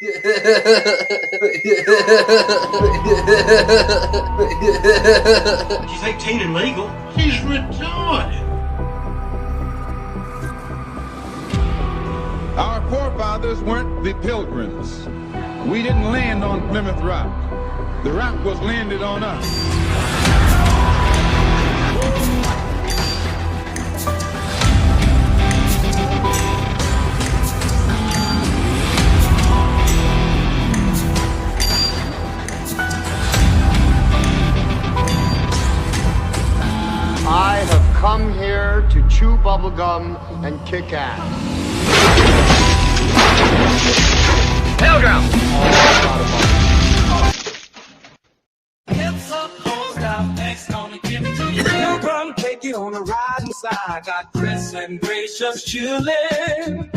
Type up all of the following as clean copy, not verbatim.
She's 18 and legal. She's retarded. Our forefathers weren't the Pilgrims. We didn't land on Plymouth Rock. The rock was landed on us. I have come here to chew bubblegum and kick ass. Pilgrim! Hips up, hoes down, next gonna give it to you. Pilgrim, take you on the ride inside. Got Chris and Gracious chillin'.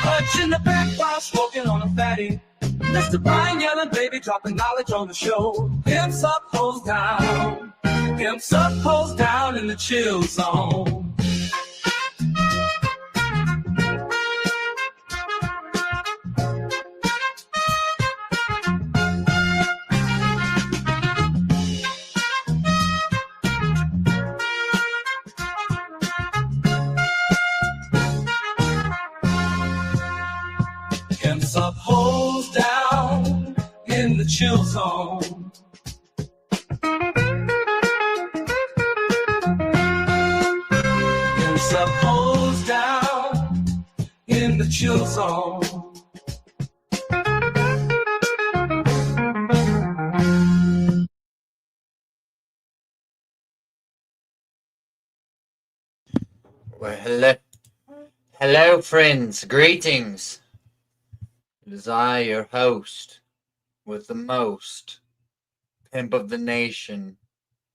Hutch in the back while smoking on a fatty. Mr. Brian yelling, baby, dropping knowledge on the show. Pimps up, hoes down. Pimps up, hoes down in the chill zone. Pimps up, hoes down in the chill zone. Pimps up, hoes down in the chill zone. Well, hello, friends. Greetings. It is I, your host, with the most, pimp of the nation,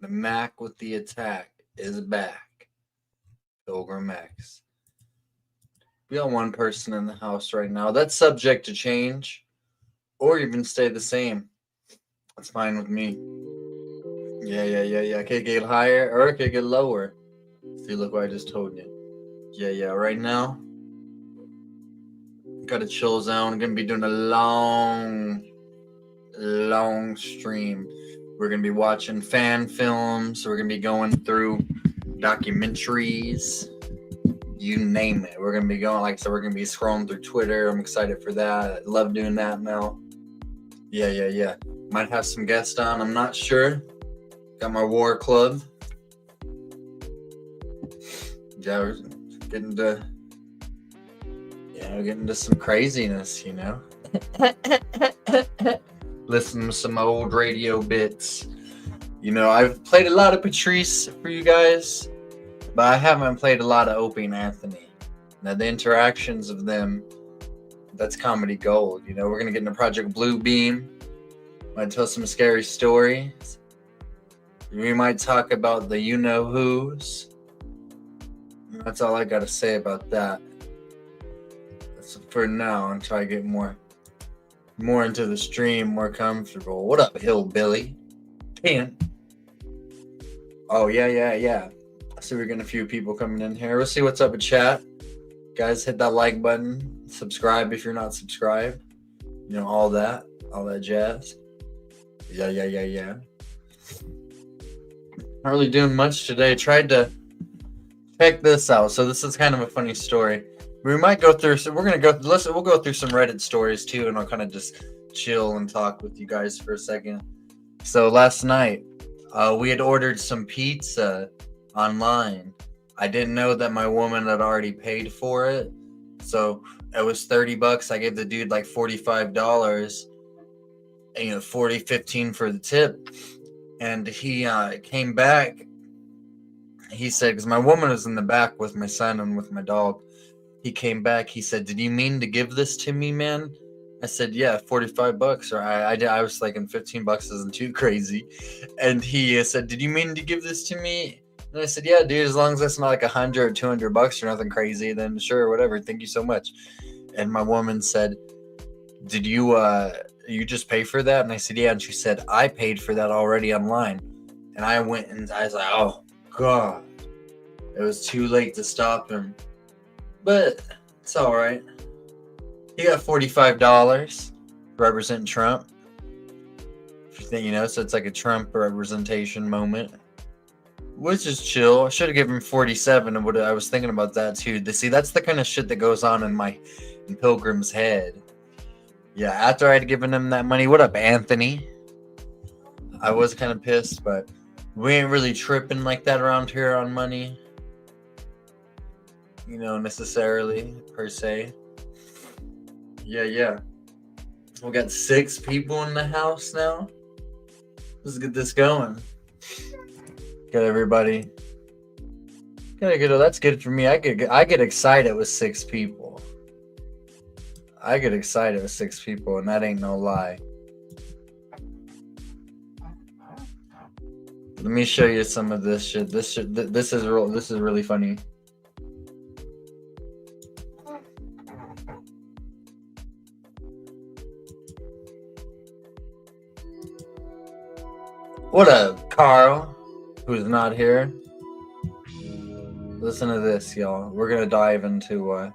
the Mac with the attack, is back. Pilgrim X. We got one person in the house right now. That's subject to change, or even stay the same. That's fine with me. Yeah. It could get higher, or it could get lower. See, look what I just told you. Yeah. Right now, got a chill zone. Gonna be doing a long stream. We're gonna be watching fan films. We're gonna be going through documentaries. You name it. We're gonna be going, like I said, we're gonna be scrolling through Twitter. I'm excited for that. I love doing that, Mel. Yeah. Might have some guests on. I'm not sure. Got my war club. Yeah, we're getting into some craziness, you know. Listen to some old radio bits. You know, I've played a lot of Patrice for you guys, but I haven't played a lot of Opie and Anthony. Now, the interactions of them, that's comedy gold. You know, we're going to get into Project Bluebeam. Might tell some scary stories. We might talk about the you-know-who's. That's all I got to say about that. That's for now, until I get more into the stream, more comfortable. What up, hillbilly? Pin. Oh, yeah. I see we're getting a few people coming in here. We'll see what's up in chat. Guys, hit that like button. Subscribe if you're not subscribed. You know, all that jazz. Yeah. Not really doing much today. Tried to check this out. So this is kind of a funny story. We might go through. So we'll go through some Reddit stories too, and I'll kind of just chill and talk with you guys for a second. So last night, we had ordered some pizza online. I didn't know that my woman had already paid for it, so it was $30. I gave the dude like $45. And, you know, 15 for the tip. And he came back. He said, because my woman was in the back with my son and with my dog. He came back. He said, "Did you mean to give this to me, man?" I said, "Yeah, $45." Or I was thinking $15 isn't too crazy. And he said, "Did you mean to give this to me?" And I said, "Yeah, dude, as long as that's not like $100 or $200 or nothing crazy, then sure, whatever. Thank you so much." And my woman said, "Did you just pay for that?" And I said, "Yeah." And she said, "I paid for that already online." And I went and I was like, oh God, it was too late to stop him. But it's all right. He got $45 representing Trump. So it's like a Trump representation moment, which is chill. I should have given him 47. And I was thinking about that too. See, that's the kind of shit that goes on in Pilgrim's head. Yeah, after I had given him that money, what up, Anthony? I was kind of pissed, but we ain't really tripping like that around here on money. Necessarily, per se. Yeah. We got 6 people in the house now. Let's get this going. Got everybody. That's good for me. I get excited with 6 people. I get excited with 6 people, and that ain't no lie. Let me show you some of this shit. This is really funny. What up, Carl, who's not here? Listen to this, y'all. We're gonna dive into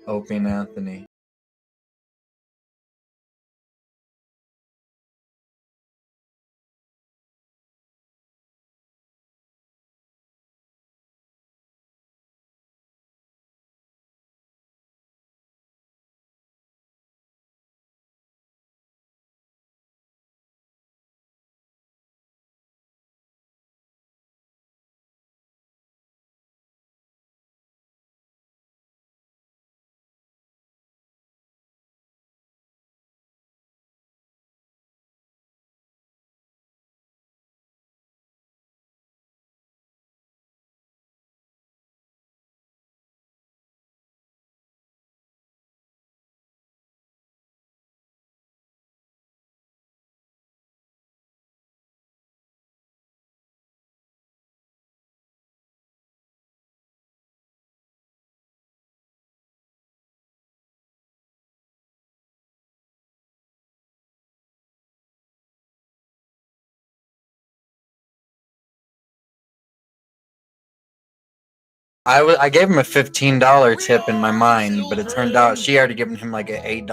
Opie and Anthony. I gave him a $15 tip in my mind, but it turned out she already given him like an $8.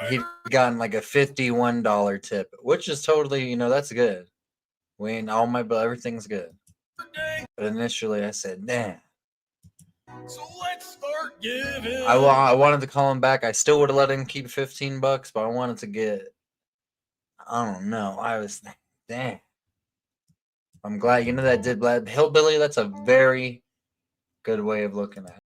He'd gotten like a $51 tip, which is totally, that's good. We ain't but everything's good. But initially, I said, "Nah." So let's start giving. I wanted to call him back. I still would have let him keep $15, but I wanted to get. I don't know. I was, damn. I'm glad that did hillbilly. That's a very good way of looking at it.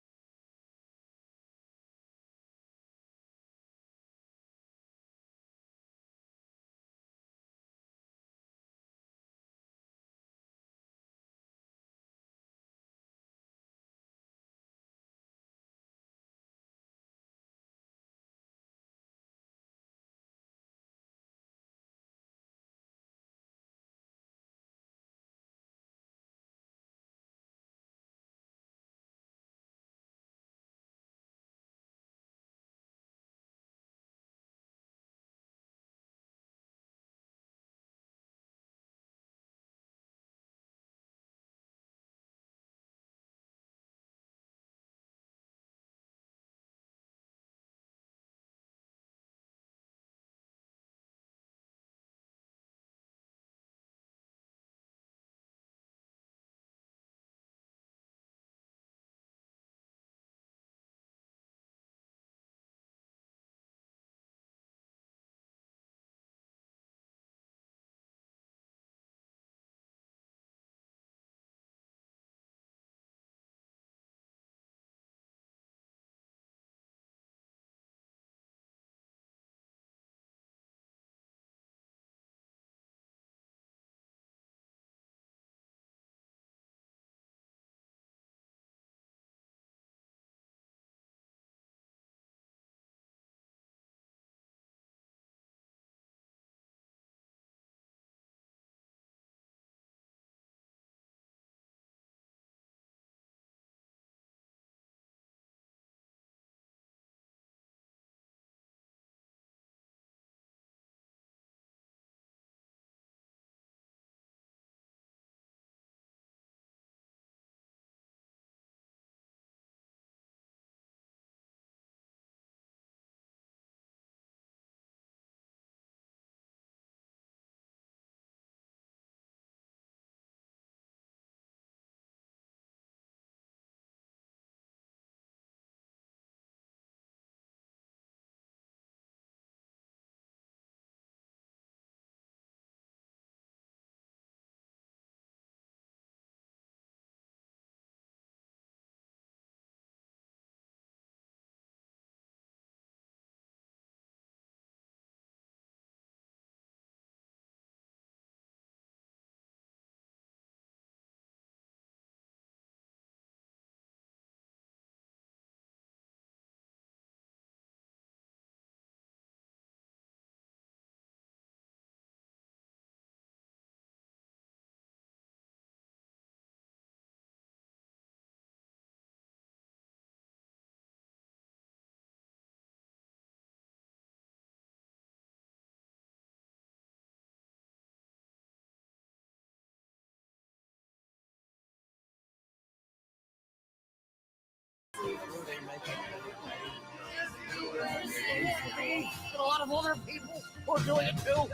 A lot of other people who are doing it too.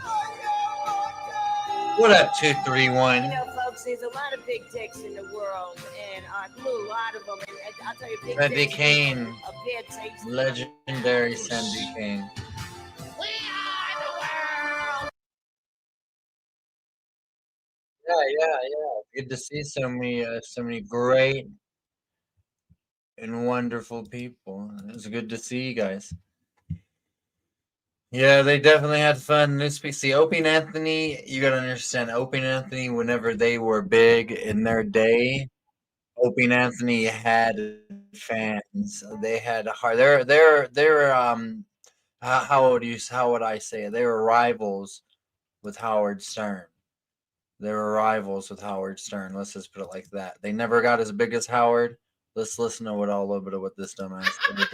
What up, 231? You know, folks, there's a lot of big dicks in the world, and I blew a lot of them. And I'll tell you, big Sandy dicks Kane, a bad taste. legendary Sandy Kane. We are the world. Yeah. Good to see so many great and wonderful people. It's good to see you guys. Yeah, they definitely had fun. See, Opie and Anthony, you gotta understand, Opie and Anthony, whenever they were big in their day, Opie and Anthony had fans. They had a hard. They're how would I say it? They were rivals with Howard Stern. They were rivals with Howard Stern. Let's just put it like that. They never got as big as Howard. Let's listen to a little bit of what this dumbass did.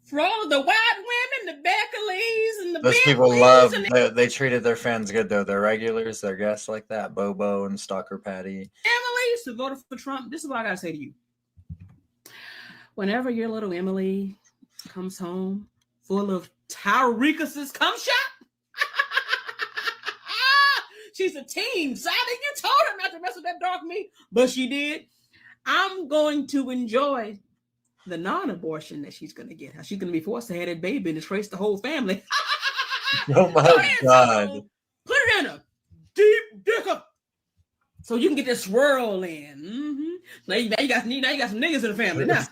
For all of the white women, the Beckley's, and the Those people Bentleys love. and They treated their fans good though. Their regulars, their guests like that, Bobo and Stalker Patty. Emily's who voted for Trump. This is what I gotta say to you. Whenever your little Emily comes home full of Tyreekuses cum shot, she's a teen. Sadly, you told her not to mess with that dark meat, but she did. I'm going to enjoy the non-abortion that she's going to get. How she's going to be forced to have that baby and trace the whole family. Oh my God. Put it in a deep dicker so you can get this swirl in. Mm-hmm. Now you got some niggas in the family now.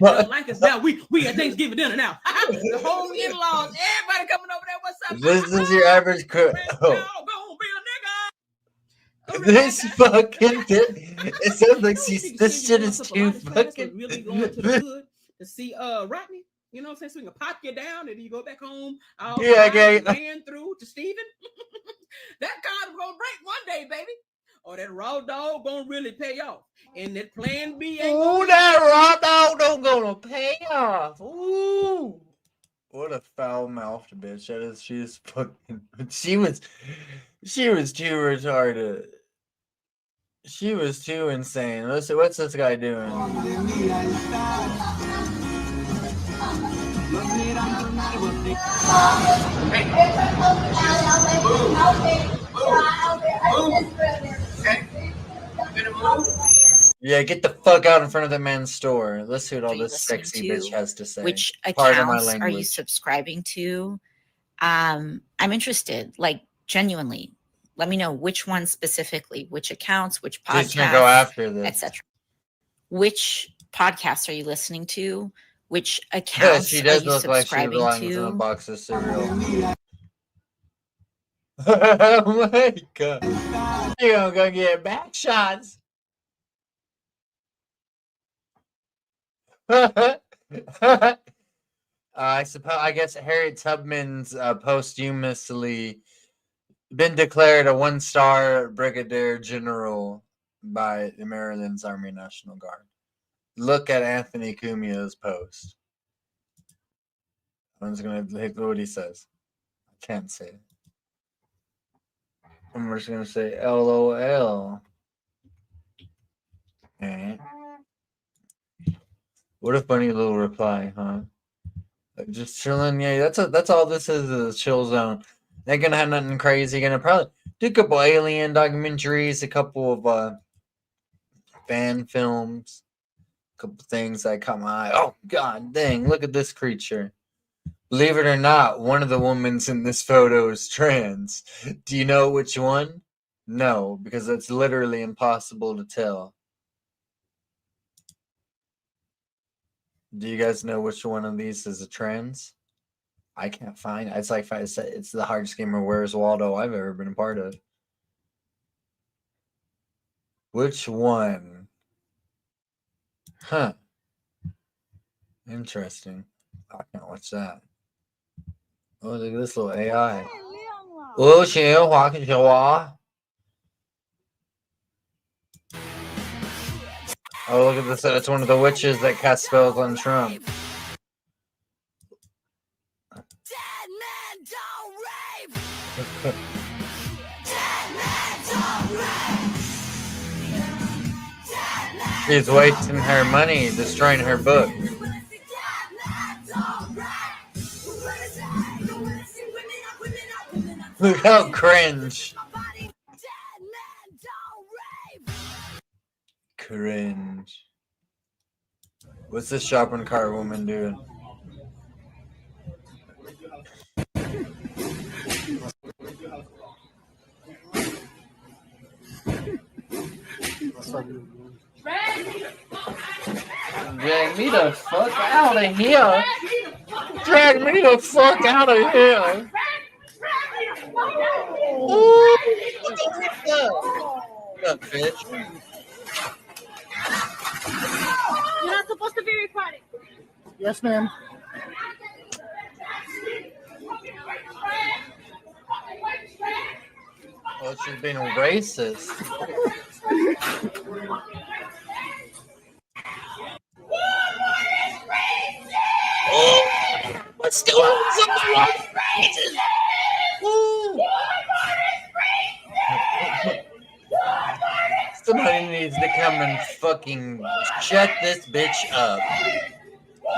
Like us now. We at Thanksgiving dinner now. The whole in-laws, everybody coming over there. What's up? This is your average crew. Oh. This fucking it sounds like this shit is too fucking really going to the hood to see Rodney. You know what I'm saying? So we can pop you down and you go back home. Ran through to Steven. That card gonna break one day, baby. Or that raw dog gonna really pay off. And that plan B ain't ooh, that raw dog don't gonna pay off. Ooh. What a foul-mouthed bitch that is. She's fucking she was too retarded. She was too insane. Listen, what's this guy doing? Yeah, get the fuck out in front of the man's store. Let's see what all this sexy bitch has to say. Which Pardon my accounts are you language. subscribing to? I'm interested, like genuinely. Let me know which one specifically, which accounts, which She's gonna podcasts, go after this. etc. Which podcasts are you listening to? Which accounts she does are you look like she subscribing belongs in a to? box of cereal. Oh my God. You're gonna go get back shots. I guess Harriet Tubman's posthumously been declared a 1-star brigadier general by the Maryland's Army National Guard. Look at Anthony Cumia's post. I'm just gonna look what he says. I can't say it. I'm just gonna say LOL. Okay. What a funny little reply, huh? Like just chilling. Yeah, that's all this is a chill zone. They're gonna have nothing crazy. Gonna probably do a couple alien documentaries, a couple of fan films, a couple things that caught my eye. Oh God dang, look at this creature. Believe it or not, one of the women in this photo is trans. Do you know which one? No, because it's literally impossible to tell. Do you guys know which one of these is a trans? I can't find it. It's like it's the hardest game of Where's Waldo I've ever been a part of. Which one? Huh. Interesting. I can't watch that. Oh, look at this little AI. Oh, oh, look at this. It's one of the witches that cast spells on Trump. She's wasting her money, destroying her book. Look how cringe. Cringe. What's this shopping cart woman doing? Drag me the fuck out of here. Drag me the fuck out of here. Ooh, what's up, bitch? You're not supposed to be recording. Yes, ma'am. Oh, she's being racist. Oh, what's going on? Somebody needs to come and fucking shut this bitch up.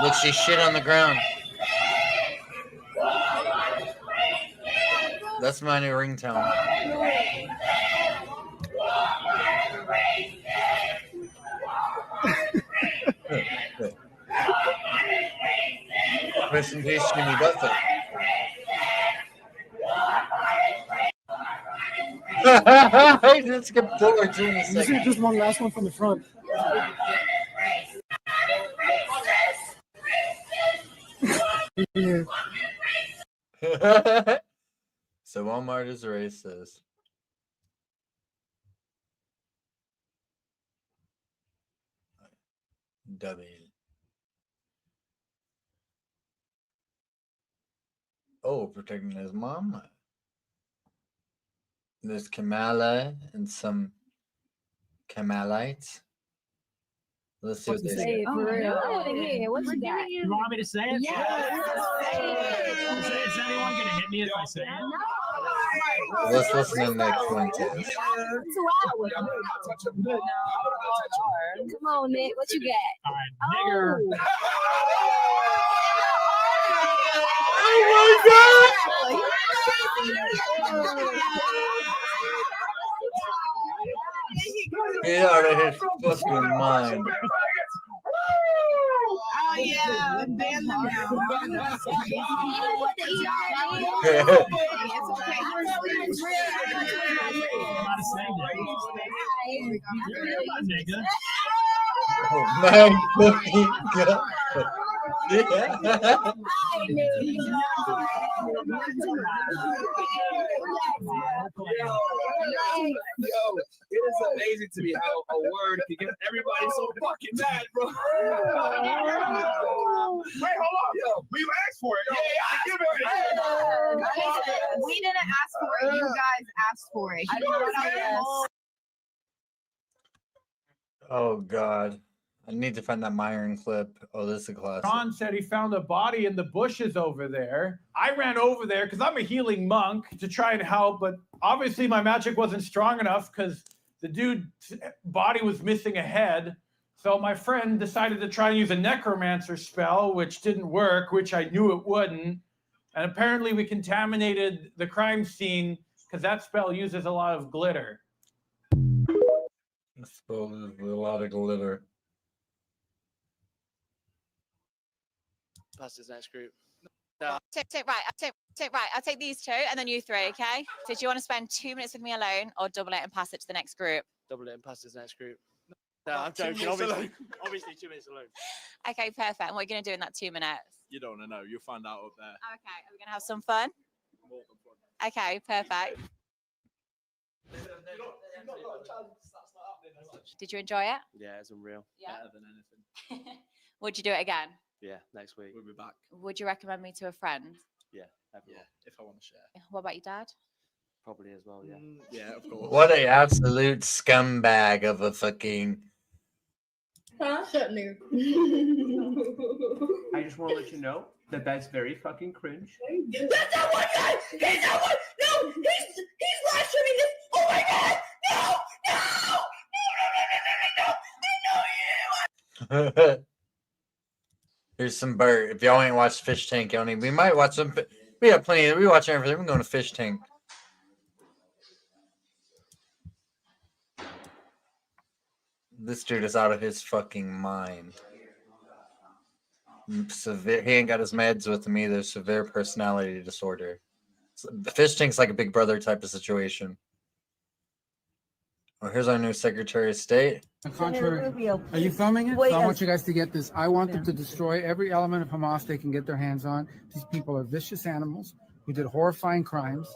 Look, she shit on the ground. That's my new ringtone. Rest in peace, Jimmy Buffett. I just skipped forward 20 seconds. Just one last one from the front. So Walmart is racist. W. Oh, protecting his mama. There's Kamala and some Kamalites. Let's see what they say. For real. What you got? You want me to say it? Yes. Is anyone going to hit me if I say it? Let's listen to the next one, too. 2 hours. Come on, Nick. What you got? All right, nigger. Oh my God! Get out of his fucking mind. Oh, yeah. Ban them now. Oh my fucking God. Yo, it is amazing to me how a word can get everybody so fucking mad, bro. Wait, hold on. Yo, we asked for it. We didn't ask for it. You guys asked for it. Oh God. I need to find that Myron clip. Oh, this is a classic. Ron said he found a body in the bushes over there. I ran over there because I'm a healing monk to try and help, but obviously my magic wasn't strong enough because the dude's body was missing a head. So my friend decided to try and use a necromancer spell, which didn't work, which I knew it wouldn't. And apparently we contaminated the crime scene because that spell uses a lot of glitter. The spell uses a lot of glitter. Pass this next group. Take right. I'll take these two and then you three, okay? So do you want to spend 2 minutes with me alone or double it and pass it to the next group? Double it and pass this next group. No, I'm joking. Obviously 2 minutes alone. Okay, perfect. And what are you going to do in that 2 minutes? You don't want to know. You'll find out up there. Okay, are we going to have some fun? More than fun. Okay, perfect. Did you enjoy it? Yeah, it's unreal. Yeah. Better than anything. Would you do it again? Yeah, next week. We'll be back. Would you recommend me to a friend? Yeah, everyone. Yeah, if I want to share. What about your dad? Probably as well, yeah. Yeah, of course. What a absolute scumbag of a fucking. Huh? Shut nigga. I just want to let you know that that's very fucking cringe. That's not one guy! He's not one! No! He's live streaming this! Oh my God! No! No! No! No! No! No! No! No! I know he Here's some bird. If y'all ain't watched Fish Tank, we might watch some. We have plenty. We watch everything. We're going to Fish Tank. This dude is out of his fucking mind. Severe. He ain't got his meds with him either. Severe personality disorder. The Fish Tank's like a Big Brother type of situation. Well, here's our new Secretary of State. Contrary. Are you filming it? So I want you guys to get this. I want them to destroy every element of Hamas they can get their hands on. These people are vicious animals who did horrifying crimes.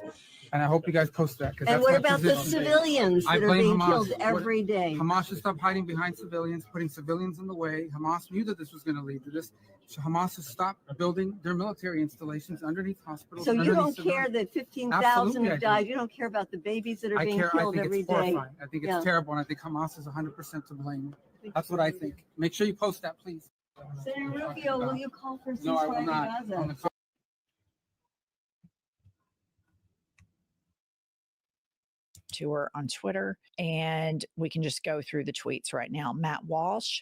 And I hope you guys post that. And what about the civilians that are being killed every day? Hamas should stop hiding behind civilians, putting civilians in the way. Hamas knew that this was going to lead to this. So Hamas should stop building their military installations underneath hospitals. So you don't care that 15,000 have died? You don't care about the babies that are being killed every day? I think it's terrible, and I think Hamas is 100% to blame. That's what I think. Make sure you post that, please. Senator Rubio, will you call for ceasefire No, I will not. in Gaza? To her on Twitter, and we can just go through the tweets right now. Matt Walsh,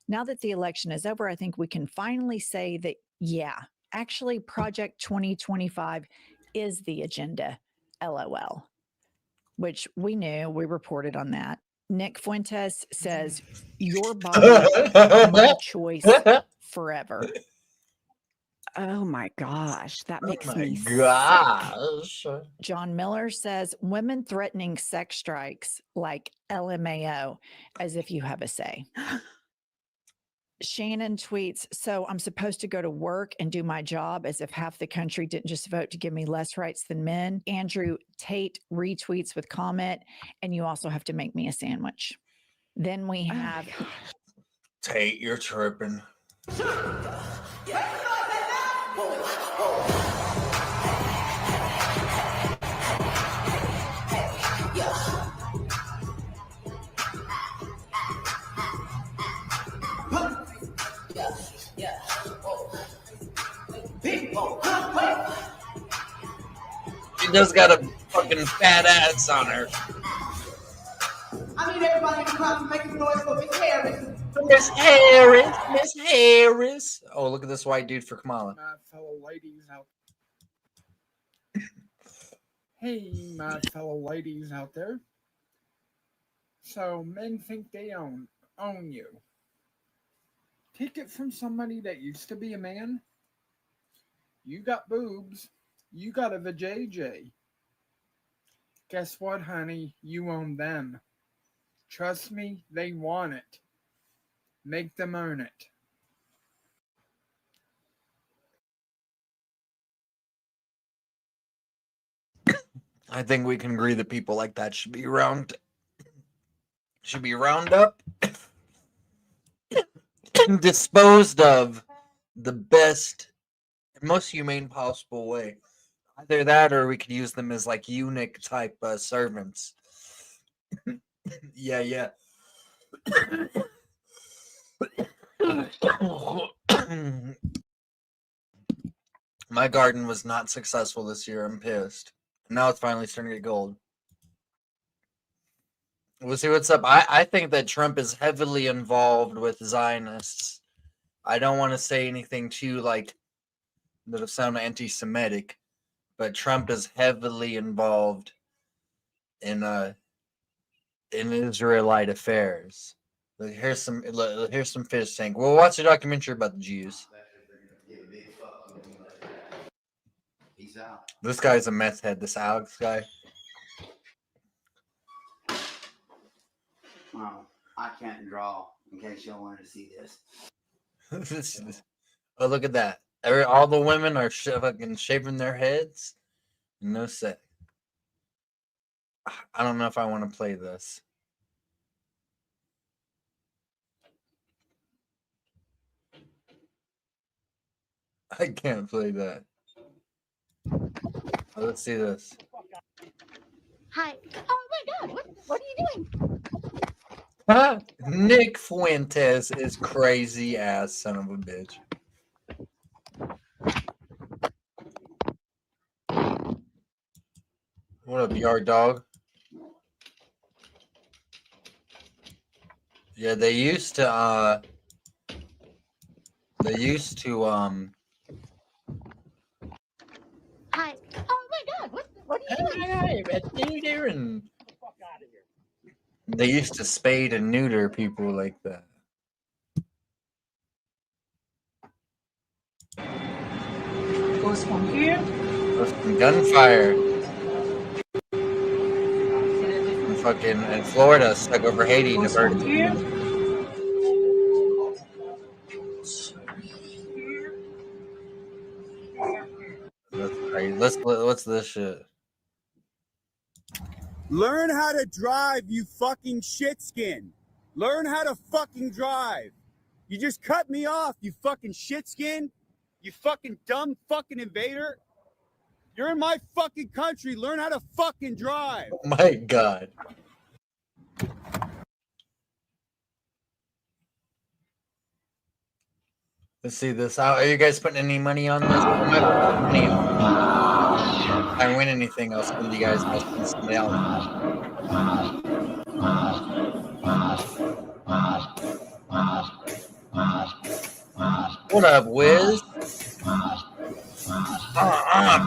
now that the election is over, I think we can finally say that, yeah, actually Project 2025 is the agenda, LOL, which we knew. We reported on that. Nick Fuentes says, your body, my choice forever. Oh my gosh, that makes me sick. John Miller says, women threatening sex strikes like LMAO, as if you have a say. Shannon tweets, so I'm supposed to go to work and do my job as if half the country didn't just vote to give me less rights than men. Andrew Tate retweets with comment, and you also have to make me a sandwich. Then we have Tate, you're tripping. She just got a fucking fat ass on her. I need everybody in the crowd to make some noise for Miss Harris. Miss Harris, Miss Harris. Oh, look at this white dude for Kamala. My fellow ladies out. Hey, my fellow ladies out there. So men think they own you. Take it from somebody that used to be a man. You got boobs. You got a vajayjay. Guess what, honey? You own them. Trust me, they want it. Make them earn it. I think we can agree that people like that should be round up and disposed of the best, most humane possible way. Either that, or we could use them as like eunuch type servants. Yeah. My garden was not successful this year. I'm pissed. Now it's finally starting to get gold. We'll see what's up. I think that Trump is heavily involved with Zionists. I don't want to say anything too that'll sound anti-Semitic, but Trump is heavily involved in Israelite affairs. Here's some Fish Tank. We'll watch a documentary about the Jews. This guy's a meth head, this Alex guy. Well, I can't draw, in case y'all wanted to see this. Oh, look at that. All the women are fucking shaving their heads. No sex. I don't know if I want to play this. I can't play that. Let's see this. Hi. Oh my God. What are you doing? Huh? Nick Fuentes is crazy ass son of a bitch. What up, yard dog? Yeah, they used to They used to Hi. Oh my God! What are you doing? they used to spade and neuter people like that. Goes from here. There's some gunfire. Fucking in Florida, stuck over Haiti, Goes from diverted. here. That's crazy. What's this shit? Learn how to drive, you fucking shit skin. Learn how to fucking drive. You just cut me off, you fucking shit skin. You fucking dumb fucking invader. You're in my fucking country. Learn how to fucking drive. Oh my God. Let's see this. Are you guys putting any money on this? I'm not putting money on. If I win anything, I'll send you guys. I'll send somebody else. What up, Wiz?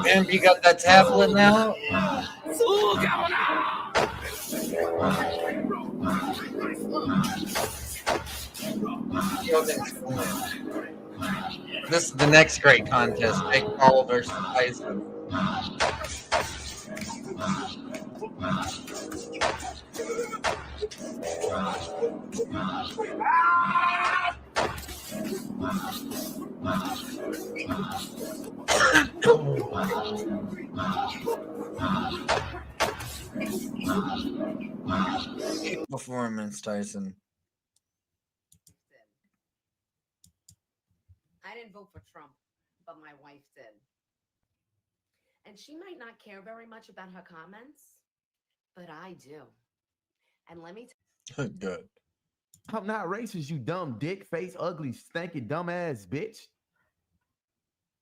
Pimp, you got that tablet now? This is the next great contest. Jake Paul versus Tyson. Performance, Tyson. I didn't vote for Trump, but my wife did. And she might not care very much about her comments, but I do. And let me Good. I'm not racist, you dumb dick face, ugly, stanky, dumbass bitch.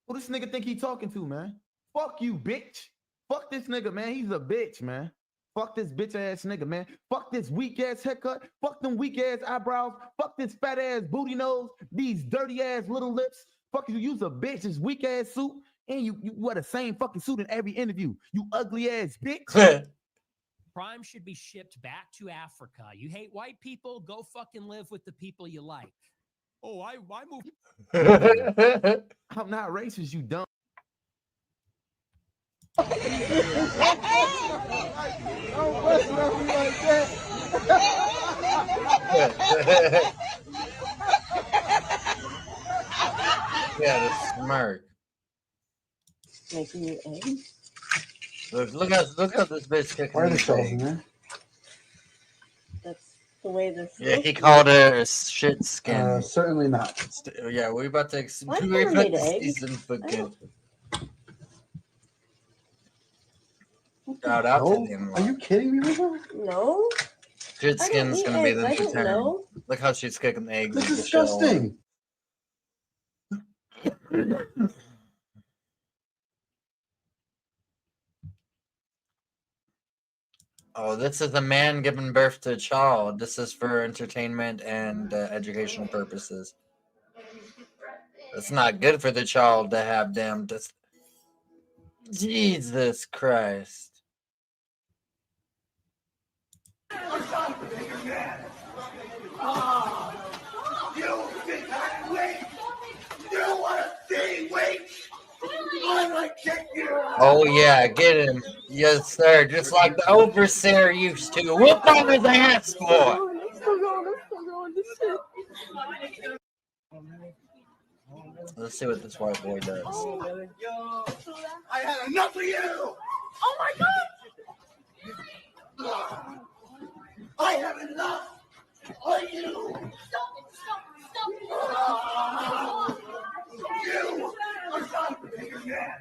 Who this nigga think he talking to, man? Fuck you, bitch. Fuck this nigga, man. He's a bitch, man. Fuck this bitch ass nigga, man. Fuck this weak ass haircut. Fuck them weak ass eyebrows. Fuck this fat ass booty nose. These dirty ass little lips. Fuck you, use a bitch. This weak ass suit. And you wear the same fucking suit in every interview. You ugly ass bitch. Crime should be shipped back to Africa. You hate white people? Go fucking live with the people you like. Oh, I moved. I'm not racist, you dumb. Yeah, the smirk. Making you eggs? Look how this bitch kicking. Where are the these shells in eggs. there? That's the way this Yeah, looks. he called her a shit skin. Certainly not. Yeah, we're about to What we're kind about of to egg? see some I fucking. don't- Shout out No? to the in-law. Are you kidding me, River? No. Shit I don't skin's eat gonna be the eggs. I new don't term. know. Look how she's kicking the eggs. That's with the shell. disgusting. Oh, this is a man giving birth to a child. This is for entertainment and educational purposes. It's not good for the child to have them. Jesus Christ. You think I wait? You want to see wait? I might kick you. Oh yeah, get him. Yes, sir. Just like the overseer used to. Whoop on his ass, boy. Let's see what this white boy does. I had enough of you. Oh my God. I have enough of you. You are not the bigger man.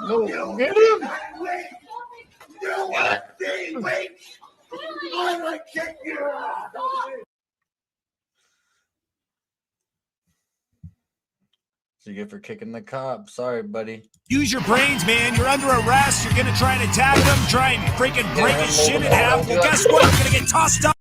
No, get him. You want to see wait? I might kick you. So you get for kicking the cop. Sorry, buddy. Use your brains, man. You're under arrest. You're going to try and attack them, try and freaking break his shit in half. Well, guess what? You're going to get tossed up.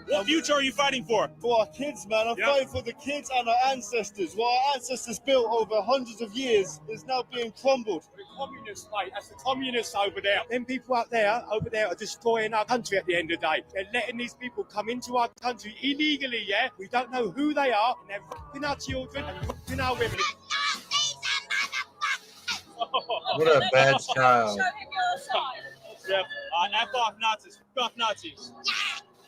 What future are you fighting for? For our kids, man. I'm fighting for the kids and our ancestors. What our ancestors built over hundreds of years is now being crumbled. The communists, mate. That's the communists over there. Them people over there are destroying our country at the end of the day. They're letting these people come into our country illegally, yeah? We don't know who they are, and they're raping our children and raping our women. What a bad child. Show him your side. Yep. F off Nazis. F off Nazis.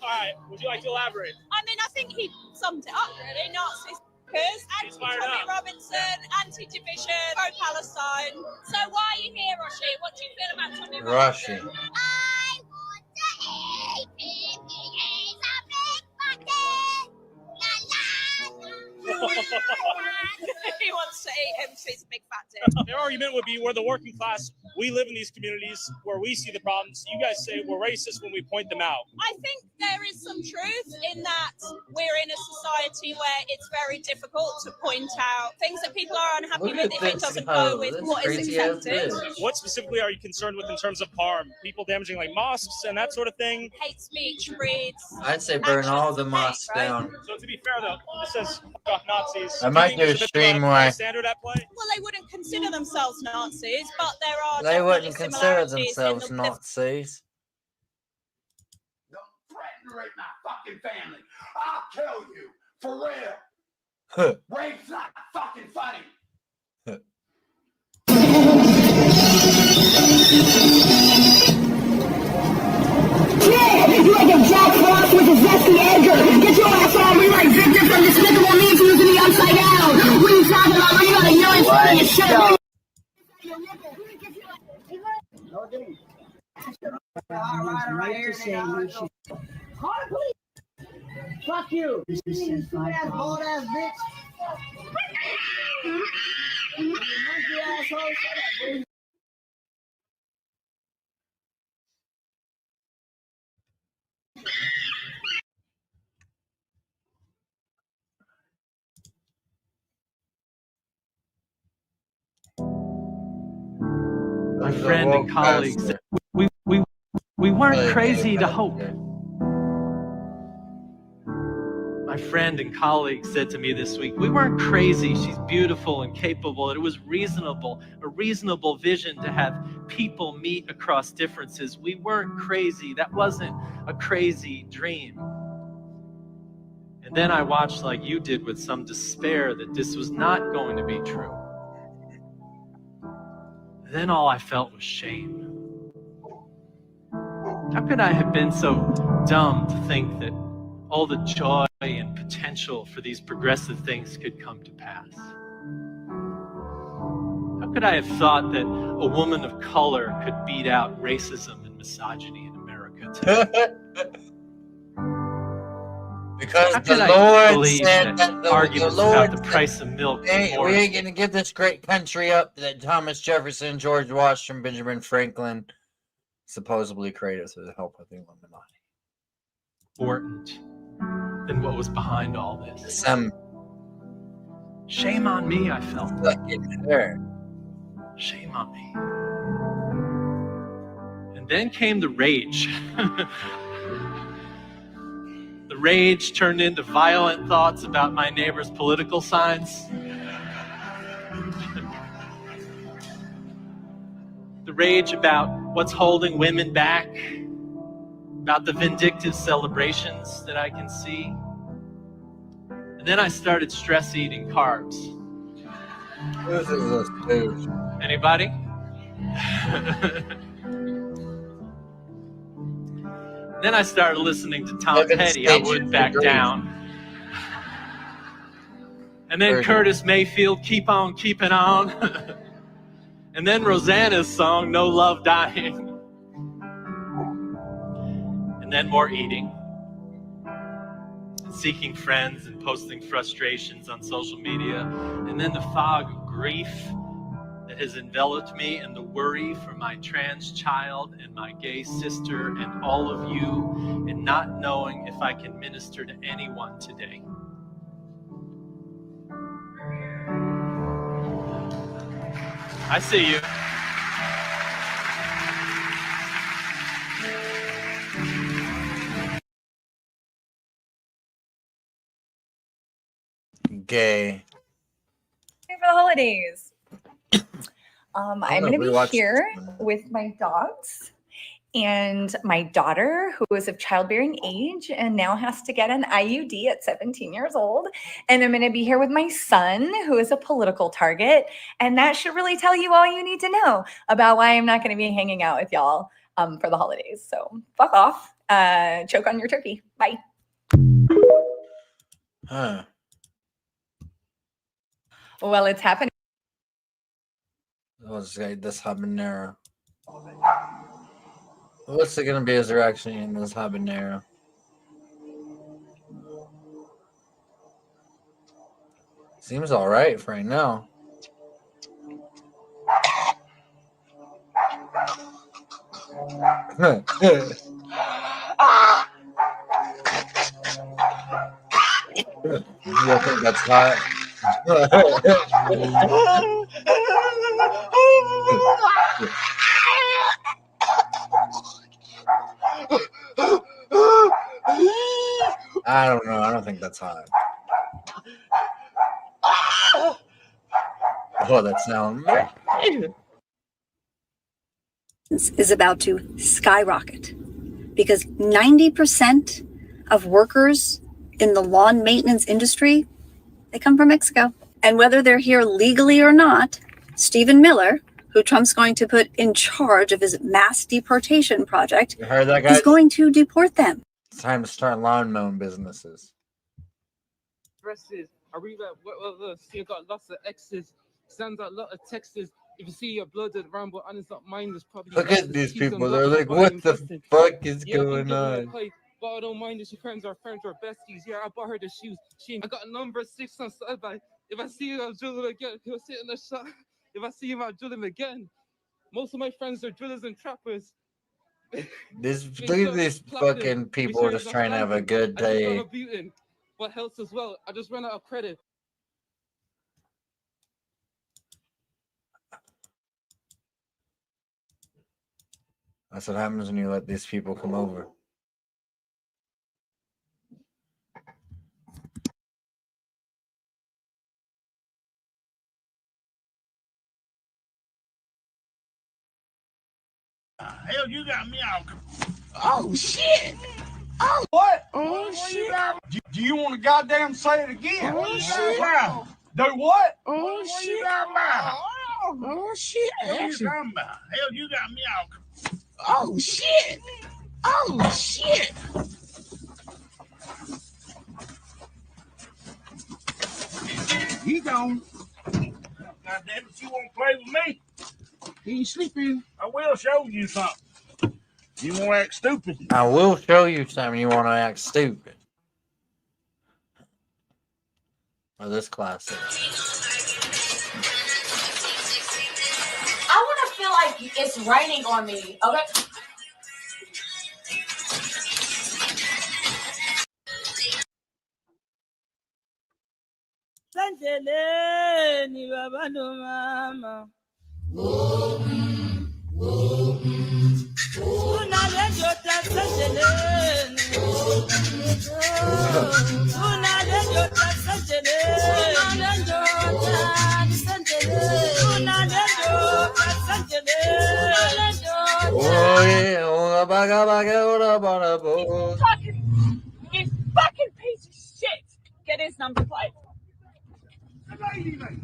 All right. Would you like to elaborate? I mean, I think he summed it up really. Nazis, anti-Tommy Robinson, anti-division, pro-Palestine. So why are you here, Roshi? What do you feel about Tommy Robinson? Rashi. I want to eat him. He is a big bucket. He wants to eat him, so he's a big fat dick. Their argument would be we're the working class. We live in these communities where we see the problems. You guys say we're racist when we point them out. I think there is some truth in that we're in a society where it's very difficult to point out things that people are unhappy with if it doesn't go with what is accepted. What specifically are you concerned with in terms of harm? People damaging like mosques and that sort of thing? Hate speech breeds. I'd say burn all the mosques down. So to be fair though, this says fuck off Nazis. I might do a stream where Standard at play? Well, they wouldn't consider themselves Nazis, but there are they wouldn't definitely consider similarities themselves in the Nazis. Threaten to rape my fucking family. I'll kill you. For real. Huh. Rape's not fucking funny. Yeah, you like a Jack Frost with a zesty Edgar. Get your ass on me like Victor from Despicable Me using me upside down. What are you talking about? You got a urine spot in your shirt. Fuck you. Stupid ass, bald ass bitch. Monkey asshole. Shut up. My friend and colleague said we weren't crazy to hope. My friend and colleague said to me this week, we weren't crazy. She's beautiful and capable. It was reasonable, a reasonable vision to have people meet across differences. We weren't crazy. That wasn't a crazy dream. And then I watched, like you did, with some despair that this was not going to be true. Then all I felt was shame. How could I have been so dumb to think that all the joy and potential for these progressive things could come to pass? How could I have thought that a woman of color could beat out racism and misogyny in America today? Because How the could I Lord believe said that that arguments the Lord about the price of milk we ain't gonna give this great country up that Thomas Jefferson, George Washington, Benjamin Franklin supposedly created through the help of the Illuminati. important than what was behind all this? Some shame on me, I felt. Shame on me. And then came the rage. The rage turned into violent thoughts about my neighbor's political signs. The rage about what's holding women back, about the vindictive celebrations that I can see. And then I started stress eating carbs. This is a stooge. Anybody? Then I started listening to Tom Petty. I wouldn't back down. And then Curtis Mayfield, Keep On Keeping On. And then Rosanna's song, No Love Dying. And then more eating. Seeking friends and posting frustrations on social media. And then the fog of grief that has enveloped me, and the worry for my trans child and my gay sister and all of you, and not knowing if I can minister to anyone today. I see you. gay. For the holidays. I'm gonna going to be rewatch here with my dogs and my daughter, who is of childbearing age and now has to get an IUD at 17 years old. And I'm going to be here with my son, who is a political target. And that should really tell you all you need to know about why I'm not going to be hanging out with y'all for the holidays. So fuck off. Choke on your turkey. Bye. Huh. Well, it's happening. Let's get this habanero. What's it gonna be as they're actually in this habanero? Seems all right for right now. You think that's hot? I don't know. I don't think that's hot. Oh, that sound. Is about to skyrocket because 90% of workers in the lawn maintenance industry, they come from Mexico. And whether they're here legally or not, Stephen Miller, who Trump's going to put in charge of his mass deportation project, You heard that, guys? is going to deport them. It's time to start lawn mowing businesses. Dresses. I read that. You got lots of X's. Sends out a lot of texts. If you see your blooded ramble and it's not mine, there's probably. Look at these people. They're like, what the fuck is going on? But I don't mind if she friends or besties. Yeah, I bought her the shoes. I got a number 6 on side. If I see him, I'll drill him again. He'll sit in the shot. If I see him, I'll drill him again. Most of my friends are drillers and trappers. Look at these fucking people just trying to have a good day. But health as well. I just ran out of credit. That's what happens when you let these people come over. Hell, you got me out. Oh, shit. Oh, what? Oh, shit. Do you want to goddamn say it again? Oh, shit. Do what? Oh, shit. Oh, shit. What are you talking about? Hell, you got me out. Oh, shit. Oh, shit. You gone. God damn it, you want to play with me? You ain't sleeping. I will show you something. You want to act stupid? I will show you something. You want to act stupid. Or this classic. I want to feel like it's raining on me. Okay. Sanjeleni baba no mama. Unale jota sanjeleni. Unale jota sanjeleni. Unale jota sanjeleni. Unale jota sanjeleni. Oh yeah, You fucking piece of shit. Get his number plate.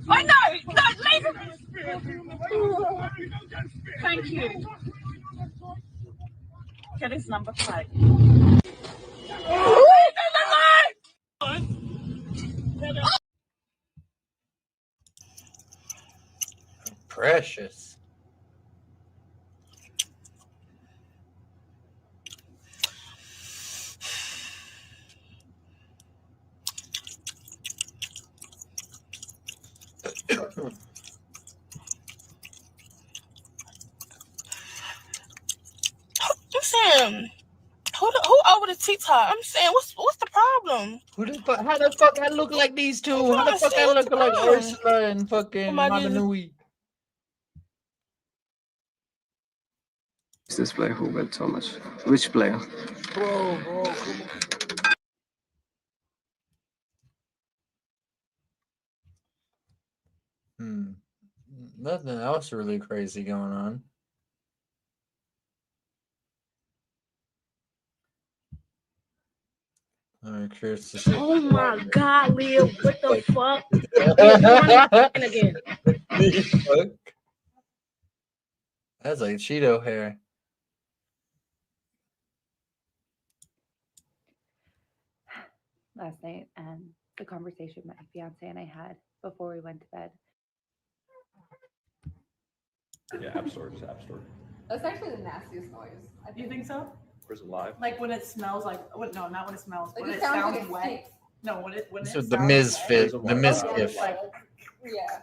I know! No, leave him! Thank you. Get his number plate. Precious. I'm saying, who over the TikTok? I'm saying, what's the problem? How the fuck I look like these two? How the fuck I look like Ursula and fucking Mama Nui? This player who bet so much? Which player? Bro, come on. Nothing else really crazy going on. I'm curious to see. Oh my God, Leo, what the fuck? You're again. That's like Cheeto hair. Last night, the conversation my fiance and I had before we went to bed. Yeah, App Store, just App Store. That's actually the nastiest noise. You think so? Where's it live? Like when it smells like no, not when it smells. Like When it it sounds sounds like it wet. stinks. No, when it So sounds the Miz wet. fit, the Miz Oh, gif. like, Yeah.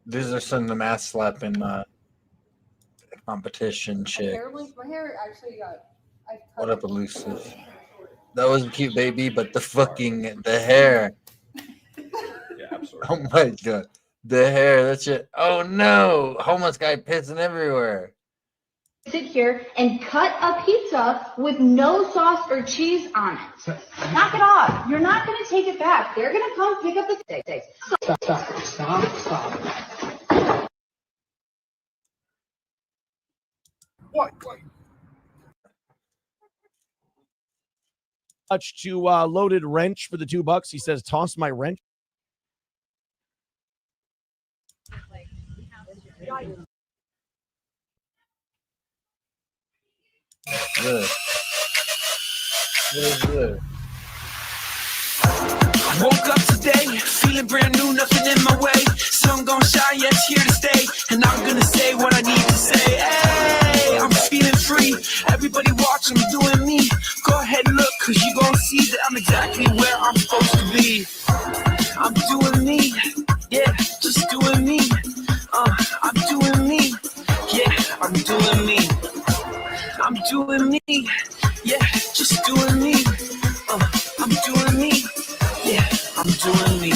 These are some of the mass slapping competition chicks. My hair actually got. What up, elusive? That was a cute, baby, but the hair. Yeah, App Store. Oh my god, the hair. That's it. Oh no, homeless guy pissing everywhere. Sit here and cut a pizza with no sauce or cheese on it. Knock it off. You're not going to take it back. They're going to come pick up the steak. Stop. What? Touch to Loaded Wrench for the $2. He says, toss my wrench. Good. Good. I woke up today, feeling brand new, nothing in my way. Sun gon' shine, yeah, it's here to stay. And I'm gonna say what I need to say. Hey, I'm feeling free. Everybody watching me doing me. Go ahead and look, cause you gon' see that I'm exactly where I'm supposed to be. I'm doing me, yeah, just doing me. I'm doing me, yeah, I'm doing me. I'm doing me, yeah, just doing me. I'm doing me, yeah, I'm doing me.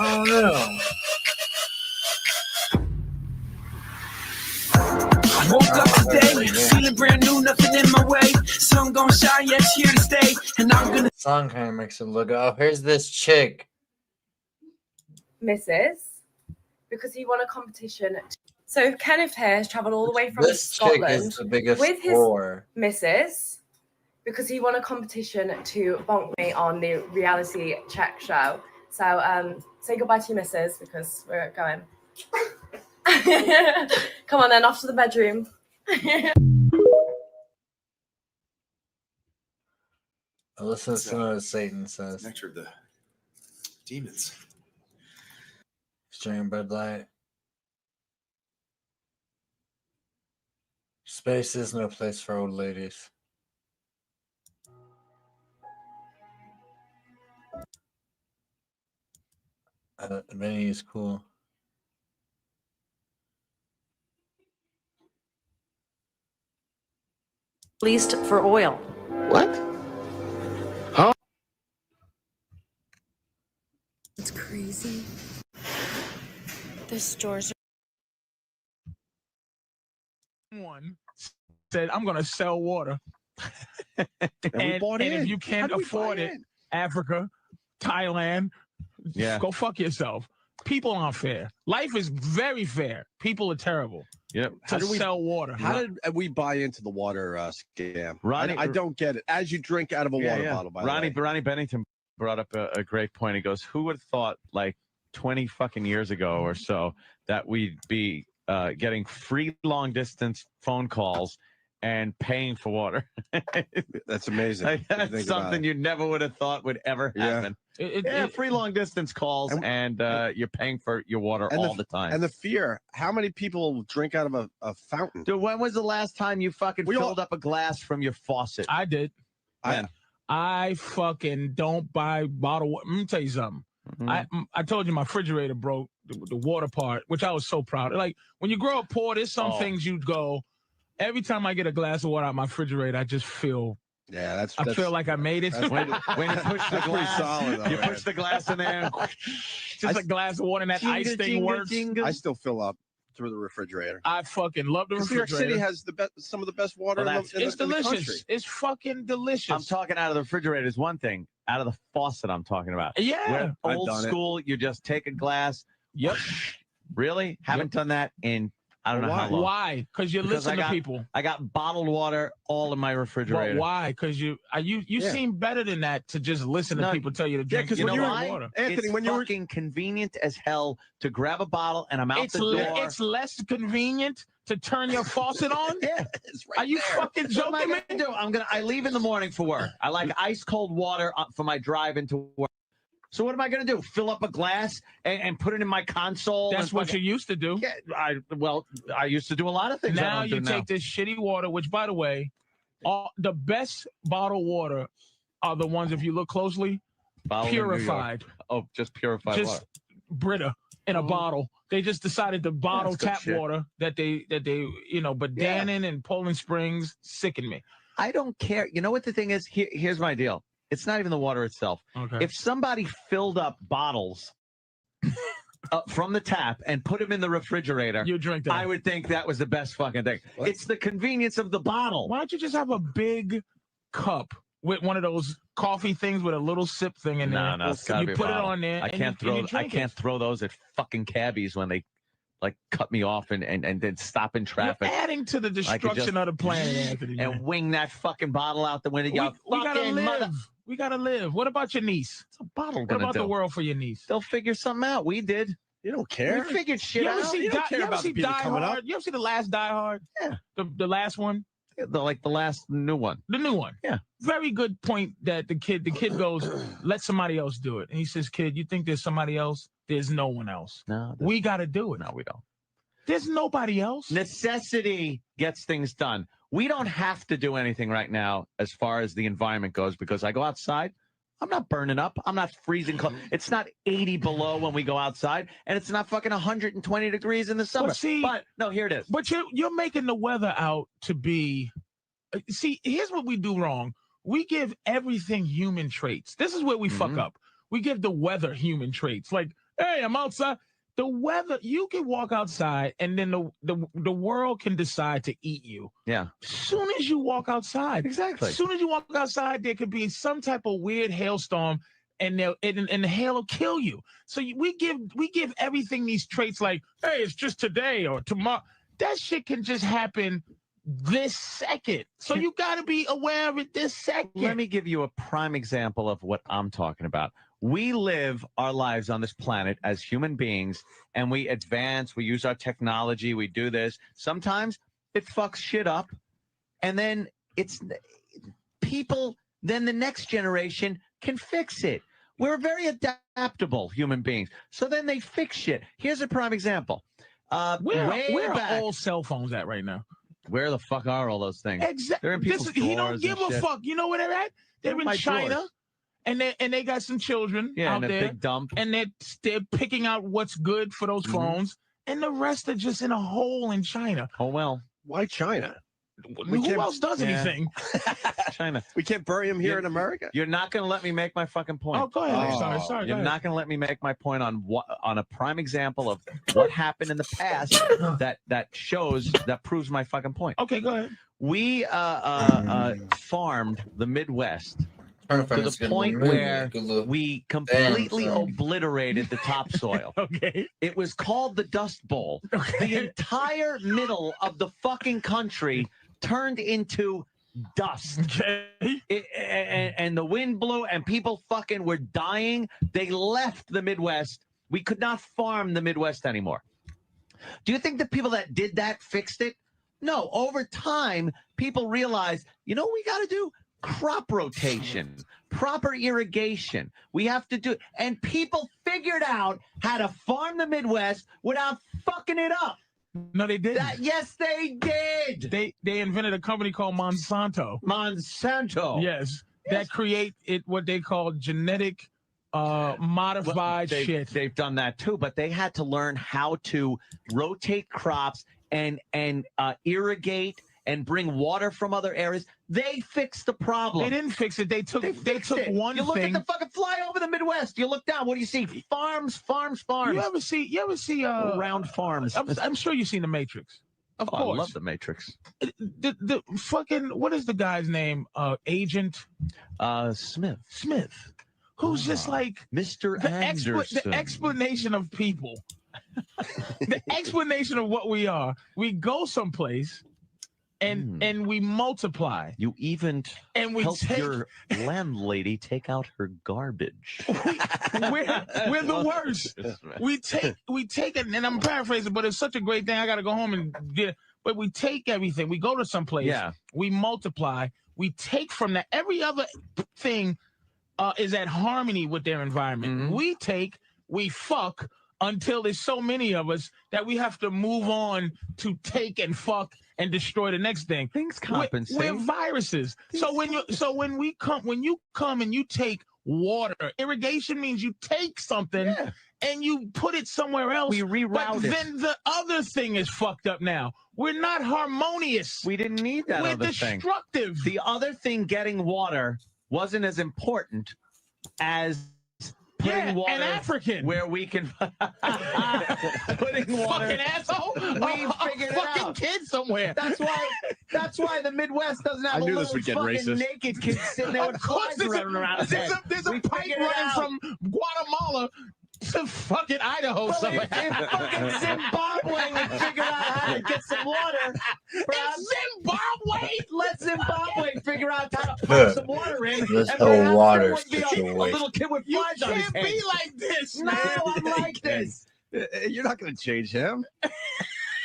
Oh no. I woke up today, feeling brand new, nothing in my way. Sun gon' shine, yeah, it's here to stay. And I'm gonna. Song kind of makes it look. Oh, here's this chick. Mrs. because he won a competition. So Kenneth here has travelled all the way from This chick Scotland is the biggest with his whore. missus because he won a competition to bonk me on the reality check show. So say goodbye to your missus because we're going. Come on then, off to the bedroom. Listen to what Satan says. Nectar of the demons. String Bud Light. Space is no place for old ladies. Vinny is cool. Leased for oil. What? Huh? It's crazy. The stores One said, I'm going to sell water. and if you can't afford it, Africa, Thailand, go fuck yourself. People aren't fair. Life is very fair. People are terrible. Yep. To sell water. How did we buy into the water scam? Ronnie- I don't get it. As you drink out of a water bottle, by the way. Ronnie Bennington brought up a great point. He goes, who would have thought like 20 fucking years ago or so that we'd be getting free long distance phone calls and paying for water? That's amazing. Like, that's something you never would have thought would ever happen. Free long distance calls and you're paying for your water all the time. And the fear. How many people drink out of a fountain? Dude, when was the last time you fucking filled up a glass from your faucet? I did. I fucking don't buy bottled water. Let me tell you something. I told you my refrigerator broke, the water part, which I was so proud of. Like, when you grow up poor, there's some things you go, every time I get a glass of water out of my refrigerator, I just feel... Yeah, I feel like I made it. When you push the glass, solid, though, you man. push the glass in there, just a glass of water, and that ice thing works. I still fill up through the refrigerator. I fucking love the 'Cause refrigerator. New York City has some of the best water in It's the delicious. country. It's fucking delicious. I'm talking out of the refrigerator is one thing. Out of the faucet, I'm talking about. Yeah. Where I've old done it. school, you just take a glass. Yep. Really? Haven't done that in I don't know how long. Why? Because you Because listen to people. I got bottled water all in my refrigerator. But why? Because you seem better than that to just listen to people tell you to drink. You know why? water. Anthony, it's when you were fucking convenient as hell to grab a bottle and I'm out the door. It's less convenient to turn your faucet on. Yeah, it's right Are you there. fucking So what joking am I gonna do? I leave in the morning for work. I like ice cold water for my drive into work. So what am I going to do? Fill up a glass and put it in my console? That's what you used to do. Yeah, I used to do a lot of things. Now you take this shitty water, which, by the way, the best bottled water are the ones, if you look closely, purified. Oh, just purified just water. Brita in a bottle. They just decided to bottle that's good tap shit. water that they but Dannon and Poland Springs sicken me. I don't care. You know what the thing is? Here's my deal. It's not even the water itself. Okay. If somebody filled up bottles from the tap and put them in the refrigerator, you drink that. I would think that was the best fucking thing. What? It's the convenience of the bottle. Why don't you just have a big cup with one of those coffee things with a little sip thing in there? No, it's gotta you be a put it bottle. on there. I can't throw those at fucking cabbies when they like cut me off and then stop in traffic. You're adding to the destruction of the planet, Anthony. And man. wing that fucking bottle out the window. We gotta live. We gotta live. What about your niece? What's a bottle What gonna about do? the world for your niece? They'll figure something out. We did. You don't care. We figured shit You ever out. see, You don't Die, care you ever about see the people Die coming Hard? up. You ever see the last Die Hard? Yeah. The last one? Like the last new one. The new one. Yeah. Very good point that the kid goes, let somebody else do it. And he says, kid, you think there's somebody else? There's no one else. No. We got to do it. No, we don't. There's nobody else. Necessity gets things done. We don't have to do anything right now as far as the environment goes because I go outside. I'm not burning up. I'm not freezing cold. It's not 80 below when we go outside, and it's not fucking 120 degrees in the summer. But no, here it is. But you're making the weather out to be. See, here's what we do wrong. We give everything human traits. This is where we fuck up. We give the weather human traits. Like, hey, I'm outside. The weather, you can walk outside, and then the world can decide to eat you. Yeah. Soon as you walk outside. Exactly. As soon as you walk outside, there could be some type of weird hailstorm, and the hail will kill you. So we give everything these traits like, hey, it's just today or tomorrow. That shit can just happen this second. So you got to be aware of it this second. Let me give you a prime example of what I'm talking about. We live our lives on this planet as human beings, and we advance, we use our technology, we do this. Sometimes it fucks shit up, and then then the next generation can fix it. We're very adaptable human beings. So then they fix shit. Here's a prime example. Where are all cell phones at right now? Where the fuck are all those things? Exactly. They're in people's He don't drawers give and a shit. fuck. You know where they're at? They're in My China. drawers. And they got some children out in a there, big dump. and they're picking out what's good for those phones, and the rest are just in a hole in China. Oh well, why China? Who else does anything? China. We can't bury him here in America. You're not going to let me make my fucking point. Oh, go ahead. Sorry. You're not going to let me make my point on a prime example of what happened in the past that proves my fucking point. Okay, go ahead. We farmed the Midwest to the point where we completely obliterated the topsoil. Okay. It was called the Dust Bowl. Okay. The entire middle of the fucking country turned into dust. Okay. And the wind blew and people fucking were dying. They left the Midwest. We could not farm the Midwest anymore. Do you think the people that did that fixed it? No. Over time, people realized, you know what we got to do? Crop rotation, proper irrigation. We have to do, and people figured out how to farm the Midwest without fucking it up. No, they didn't. Yes, they did. They invented a company called Monsanto. Monsanto. Yes. That create what they call genetic modified shit. They've done that too, but they had to learn how to rotate crops and irrigate and bring water from other areas. They fixed the problem. They didn't fix it. They took it. one You look thing. at the fucking fly over the Midwest. You look down. What do you see? Farms, farms, farms. You ever see round farms? I'm sure you've seen The Matrix. Of course. I love The Matrix. The fucking, what is the guy's name? Agent Smith. Smith. Who's just like Mr. Anderson. The explanation of people. The explanation of what we are. We go someplace and we multiply. You even help your landlady take out her garbage. We're the worst. We take it, and I'm paraphrasing, but it's such a great thing. I got to go home and get it. But we take everything. We go to some place. Yeah. We multiply. We take from that. Every other thing is at harmony with their environment. We fuck until there's so many of us that we have to move on to take and fuck and destroy the next thing. Things compensate. We're viruses. So when you come and you take water, irrigation means you take something and you put it somewhere else. We reroute it. Then the other thing is fucked up now. We're not harmonious. We didn't need that We're other thing. destructive. The other thing, getting water, wasn't as important as putting water an African where we can putting water. Fucking asshole. We figured it fucking out. kid somewhere. That's why the Midwest doesn't have I a knew little this would get fucking racist. naked kid sitting there with Of course, flies running around his head. there's a We pipe figured it running out. from Guatemala to fucking Idaho Well, somewhere. in fucking Zimbabwe, we figured out how to get some water. Zimbabwe? Let Zimbabwe figure out how to put some water in. This and whole perhaps water there would be a situation. little kid with You flies on his can't head. be like this, No, man. I'm like this. You're not going to change him.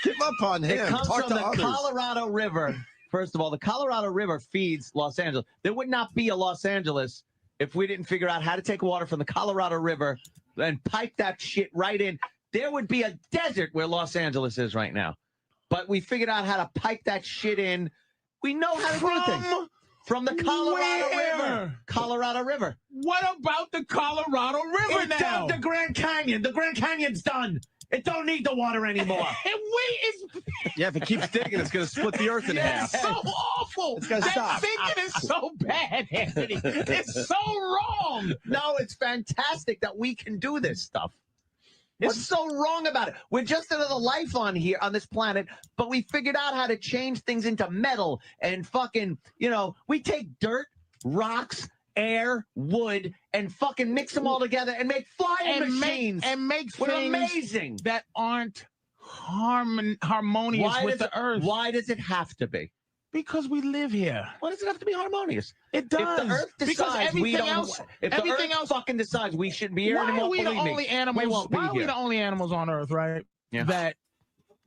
Give up on him. It comes Talk from to the others. Colorado River. First of all, the Colorado River feeds Los Angeles. There would not be a Los Angeles if we didn't figure out how to take water from the Colorado River and pipe that shit right in. There would be a desert where Los Angeles is right now. But we figured out how to pipe that shit in. We know how to do things. From the Colorado River. Colorado River. What about the Colorado River It's now? down to Grand Canyon. The Grand Canyon's done. It don't need the water anymore. Yeah, if it keeps digging, it's going to split the earth in half. It's so awful. It's gonna that stop. thinking is so bad, Anthony. It's so wrong. No, it's fantastic that we can do this stuff. What's so wrong about it? We're just another life on here, on this planet, but we figured out how to change things into metal and fucking, we take dirt, rocks, air, wood, and fucking mix them all together and make flying machines. Make We're things amazing. that aren't harmonious with the earth. Why does it have to be? Because we live here. Why does it have to be harmonious? It does. If the earth decides we don't, if the earth fucking decides we shouldn't be here why anymore, are we the believe me, only animals? we won't be Why are we here. the only animals on earth, right? Yeah.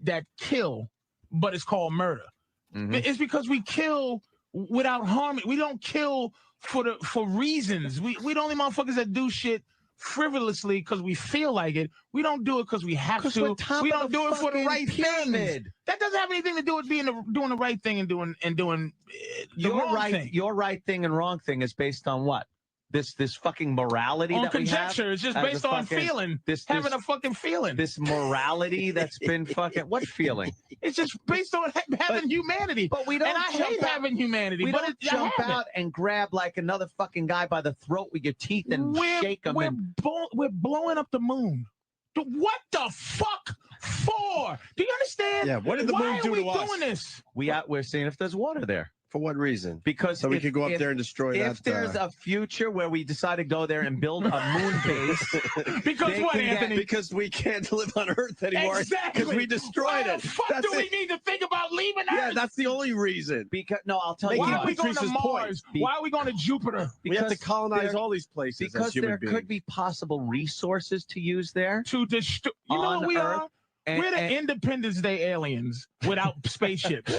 That kill, but it's called murder. Mhm. It's because we kill without harmony. We don't kill for reasons. We the only motherfuckers that do shit frivolously because we feel like it. We don't do it because we have to. we're top We of don't the do it for the fucking right pyramid. things. That doesn't have anything to do with doing the right thing and doing the wrong thing. Your right thing and wrong thing is based on what? This fucking morality On that we have? conjecture. It's just as a based on fucking- feeling. This Having a fucking feeling. This morality that's been fucking what feeling? It's just based on having humanity. But we don't. And I jump hate out- having humanity. We but don't I jump have it. out and grab like another fucking guy by the throat with your teeth and shake him. We're blowing up the moon. What the fuck for? Do you understand? Yeah, what did the moon do to Why are us? we doing this? We're seeing if there's water there. For what reason? Because so we if- could go up if- there and destroy that. If there's a future where we decide to go there and build a moon base, Because they what, can get- Anthony? Because we can't live on Earth anymore. Exactly. Because we destroyed Why it. the fuck That's do we it. need to think about leaving Earth? Yeah, that's the only reason. Because I'll tell you Why why. are we going to Patrice's point. Mars? Why are we going to Jupiter? We have to Because colonize there- all these places as Because human there beings. could be possible resources to use there. To destroy. You know On what we Earth, are? and- We're the and- Independence Day aliens without spaceships.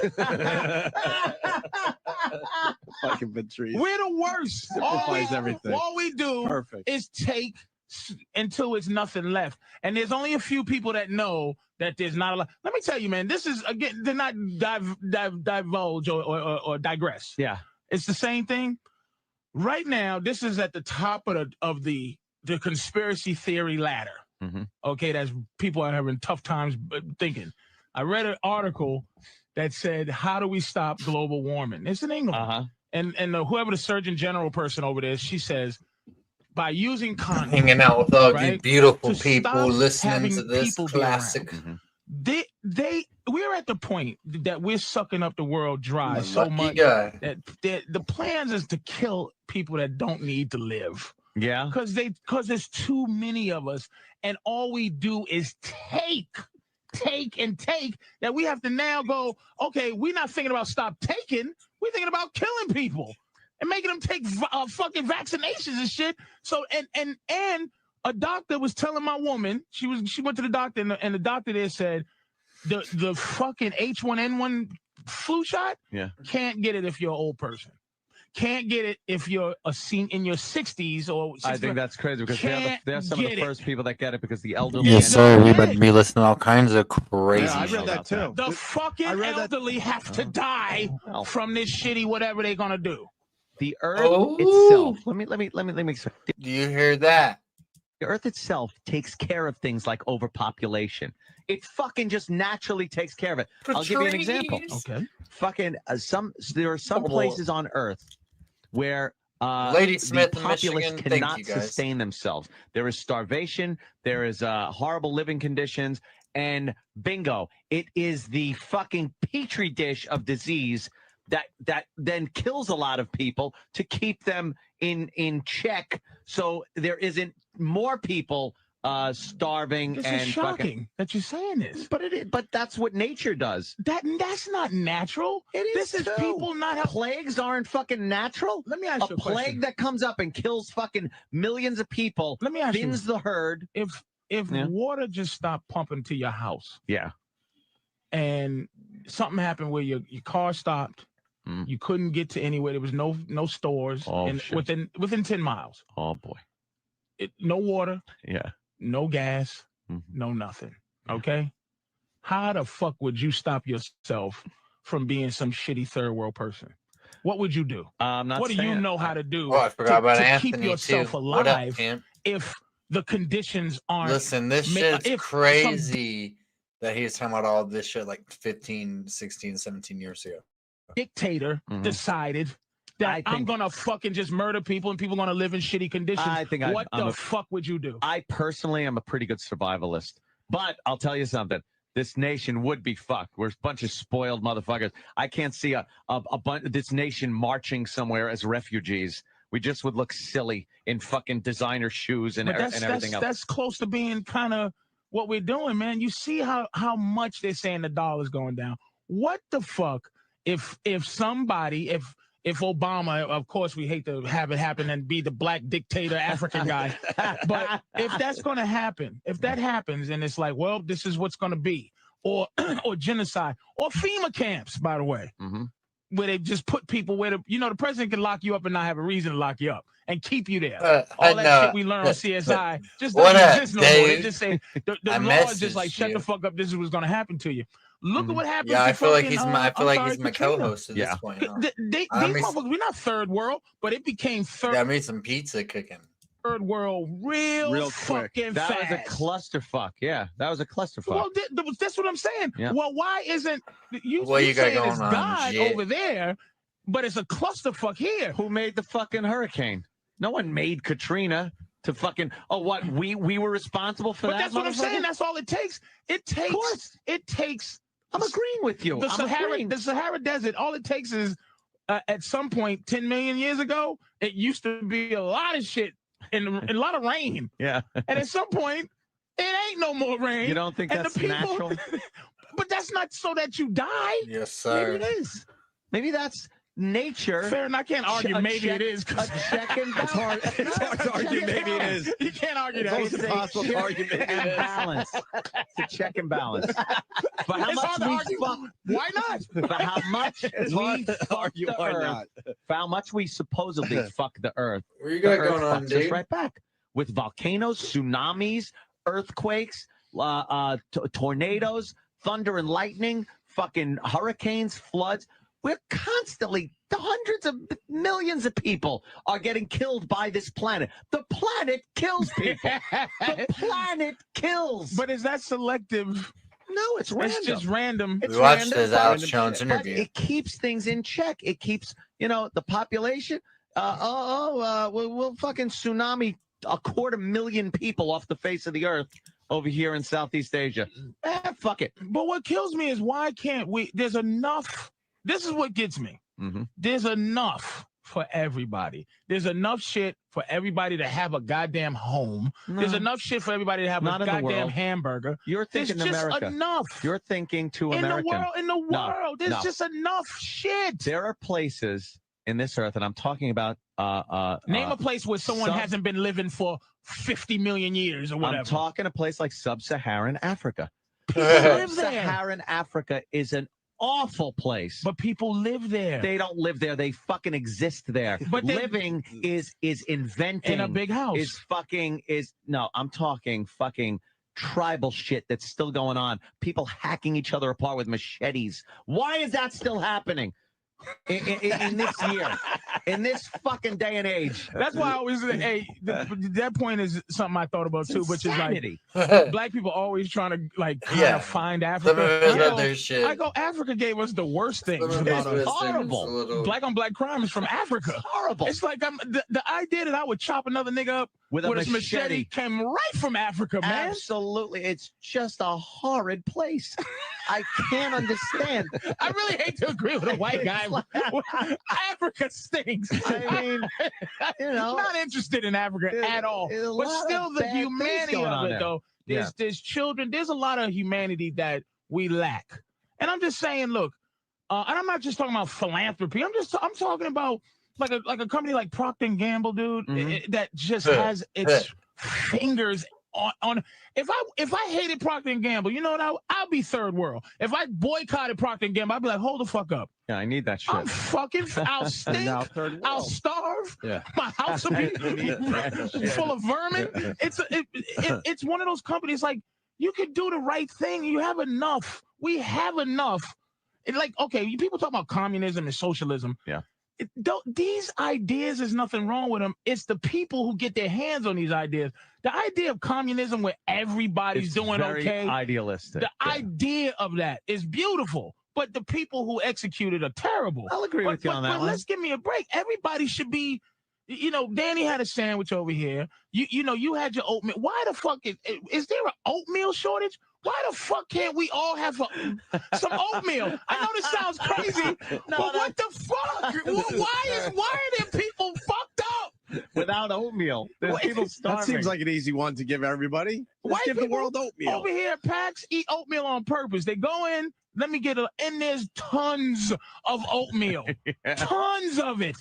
Fucking Patrice. We're the worst. Simplifies everything. All we do Perfect. is take until it's nothing left. And there's only a few people that know that there's not a lot. Let me tell you, man, this is, again, to not divulge or digress. Yeah. It's the same thing. Right now, this is at the top of the conspiracy theory ladder. Mhm. Okay, that's people are having tough times thinking. I read an article that said, "How do we stop global warming?" It's in England, and whoever the Surgeon General person over there, she says, by using condoms, hanging out with all you beautiful to people stop listening having to this people be around. classic. We're at the point that we're sucking up the world dry so lucky much guy. that the plans is to kill people that don't need to live. Yeah, because there's too many of us, and all we do is take, that we have to now go, okay, we're not thinking about stop taking, we're thinking about killing people and making them take fucking vaccinations and shit. So and a doctor was telling my woman, she went to the doctor, and the doctor there said the fucking H1N1 flu shot, can't get it if you're an old person. Can't get it if you're in your 60s or 60s. I think that's crazy because they're some of the first people that get it because the elderly. Yes, sir. We've been listening to all kinds of crazy. Yeah, I read that too. The fucking elderly have to die from this shitty whatever they're gonna do. The Earth itself. Let me. Do you hear that? The Earth itself takes care of things like overpopulation. It fucking just naturally takes care of it. I'll give you an example. Okay. Fucking there are some places on Earth where Lady Smith the in populace Michigan, thank cannot you, guys. sustain themselves. There is starvation. There is horrible living conditions. And bingo, it is the fucking petri dish of disease that then kills a lot of people to keep them in check, so there isn't more people starving. This and is shocking that you're saying this. But that's what nature does. That's not natural. It is. This is people not have plagues aren't fucking natural. Let me ask you a plague question. that comes up and kills fucking millions of people. Let me ask you, thins the herd. If water just stopped pumping to your house, and something happened where your car stopped, you couldn't get to anywhere. There was no stores within 10 miles. Oh boy. No water. Yeah. No gas. No nothing. Okay. How the fuck would you stop yourself from being some shitty third world person? What would you do? What do you know how to do I forgot about to Anthony keep yourself too. alive What up, if the conditions aren't? Listen, this shit's crazy that he was talking about all this shit like 15, 16, 17 years ago. Dictator decided that I'm gonna fucking just murder people and people gonna live in shitty conditions. What the fuck would you do? I personally am a pretty good survivalist, but I'll tell you something. This nation would be fucked. We're a bunch of spoiled motherfuckers. I can't see this nation marching somewhere as refugees. We just would look silly in fucking designer shoes and everything else. That's close to being kind of what we're doing, man. You see how much they're saying the dollar's going down. What the fuck if Obama, of course we hate to have it happen and be the black dictator African guy, but if that's going to happen, if that happens and it's like, well, this is what's going to be, or genocide, or FEMA camps, by the way, where they just put people where the president can lock you up and not have a reason to lock you up and keep you there. All that shit we learn on CSI just doesn't exist no more. They just say the law is just like, shut the fuck up. This is what's going to happen to you. Look at what happened. Yeah, I feel like he's my co-host at this point. These motherfuckers, we're not third world, but it became third. Got me some pizza cooking. Third world, real fucking that fast. was a clusterfuck. Yeah, that was a clusterfuck. Well, that's what I'm saying. Yeah. Well, why isn't you got saying going it's on, God shit. over there, but it's a clusterfuck here? Who made the fucking hurricane? No one made Katrina to fucking. Oh, what? We were responsible for that. But that's what I'm saying. That's all it takes. It takes. I'm agreeing with you. The Sahara Desert, all it takes is at some point 10 million years ago, it used to be a lot of shit and a lot of rain. Yeah. And at some point, it ain't no more rain. You don't think that's natural? But that's not so that you die. Yes, sir. Maybe it is. Maybe that's nature. Fair enough. I can't argue. Maybe it is. A check and balance. It's hard to argue. Maybe it is. You can't argue that. It's impossible to argue. Maybe it is. Balance. It's a check and balance. But how much we fuck? Why not? But how much we fuck the why earth? not? For how much we supposedly fuck the earth? Where you got the earth going on, fucks us dude? right back with volcanoes, tsunamis, earthquakes, tornadoes, thunder and lightning, fucking hurricanes, floods. We're constantly, hundreds of millions of people are getting killed by this planet. The planet kills people. The planet kills. But is that selective No, it's random. It's just random. We watched his Alex Jones interview. It keeps things in check. It keeps, the population. We'll fucking tsunami 250,000 people off the face of the earth over here in Southeast Asia. Fuck it. But what kills me is why can't we? There's enough. This is what gets me. Mm-hmm. There's enough for everybody. There's enough shit for everybody to have a goddamn home. No. There's enough shit for everybody to have Not a in the goddamn world. hamburger. You're thinking There's just America. enough. You're thinking too In American. the world, there's no. just enough shit. There are places in this earth, and I'm talking about Name a place where someone hasn't been living for 50 million years or whatever. I'm talking a place like sub-Saharan Africa. People live there. Sub-Saharan Africa is an awful place. But people live there. They don't live there. They fucking exist there. But living is inventing. In a big house. I'm talking fucking tribal shit that's still going on. People hacking each other apart with machetes. Why is that still happening? In this year, in this fucking day and age. That's why I always say, that point is something I thought about too, which insanity. is like black people always trying to kind of find Africa. I go, Africa gave us the worst things about us. Horrible. Black on black crime is from Africa. Horrible. It's like the idea that I would chop another nigga up with a machete came right from Africa, man. Absolutely. It's just a horrid place. I can't understand. I really hate to agree with a white guy. Africa stinks. I mean, not interested in Africa at all. But still, the humanity of it, though. There's children. There's a lot of humanity that we lack. And I'm just saying, look, and I'm not just talking about philanthropy. I'm talking about like a company like Procter & Gamble, dude, that just has its fingers on. If I hated Procter & Gamble, you know what? I'll be third world. If I boycotted Procter & Gamble, I'd be like, hold the fuck up. Yeah, I need that shit. I'll stink. I'll starve. Yeah. My house will be full of vermin. It's one of those companies like you could do the right thing. You have enough. We have enough. People talk about communism and socialism. Yeah. These ideas, there's nothing wrong with them. It's the people who get their hands on these ideas. The idea of communism where everybody's doing very okay. Idealistic. The idea of that is beautiful, but the people who execute it are terrible. I'll agree with you on that one. Let's give me a break. Everybody should be, Danny had a sandwich over here. You had your oatmeal. Why the fuck is there an oatmeal shortage? Why the fuck can't we all have some oatmeal? I know this sounds crazy, but what the fuck? Why are there people fucked up without oatmeal? There's people starving. That seems like an easy one to give everybody. Why give the world oatmeal. Over here at PAX eat oatmeal on purpose. They go in, let me get and there's tons of oatmeal. Tons of it.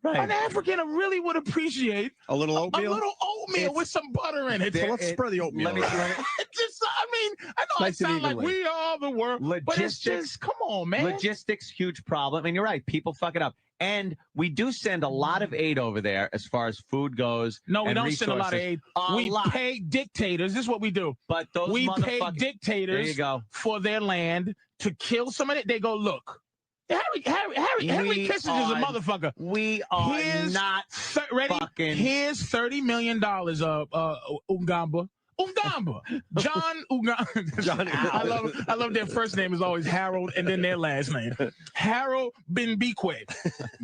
Right. An African really would appreciate a little oatmeal. A little oatmeal with some butter in it. So let's spread the oatmeal. I know I sound like we are the world, but it's just, come on, man. Logistics, huge problem. And you're right, people fuck it up. And we do send a lot of aid over there as far as food goes. No, we don't send a lot of aid. We pay dictators. This is what we do. But we pay dictators there you go. For their land to kill somebody. They go, look. Henry Kissinger is a motherfucker. We are not fucking. Here's $30 million, Ugamba. John Ugamba. I love their first name is always Harold and then their last name. Harold Benbekwe.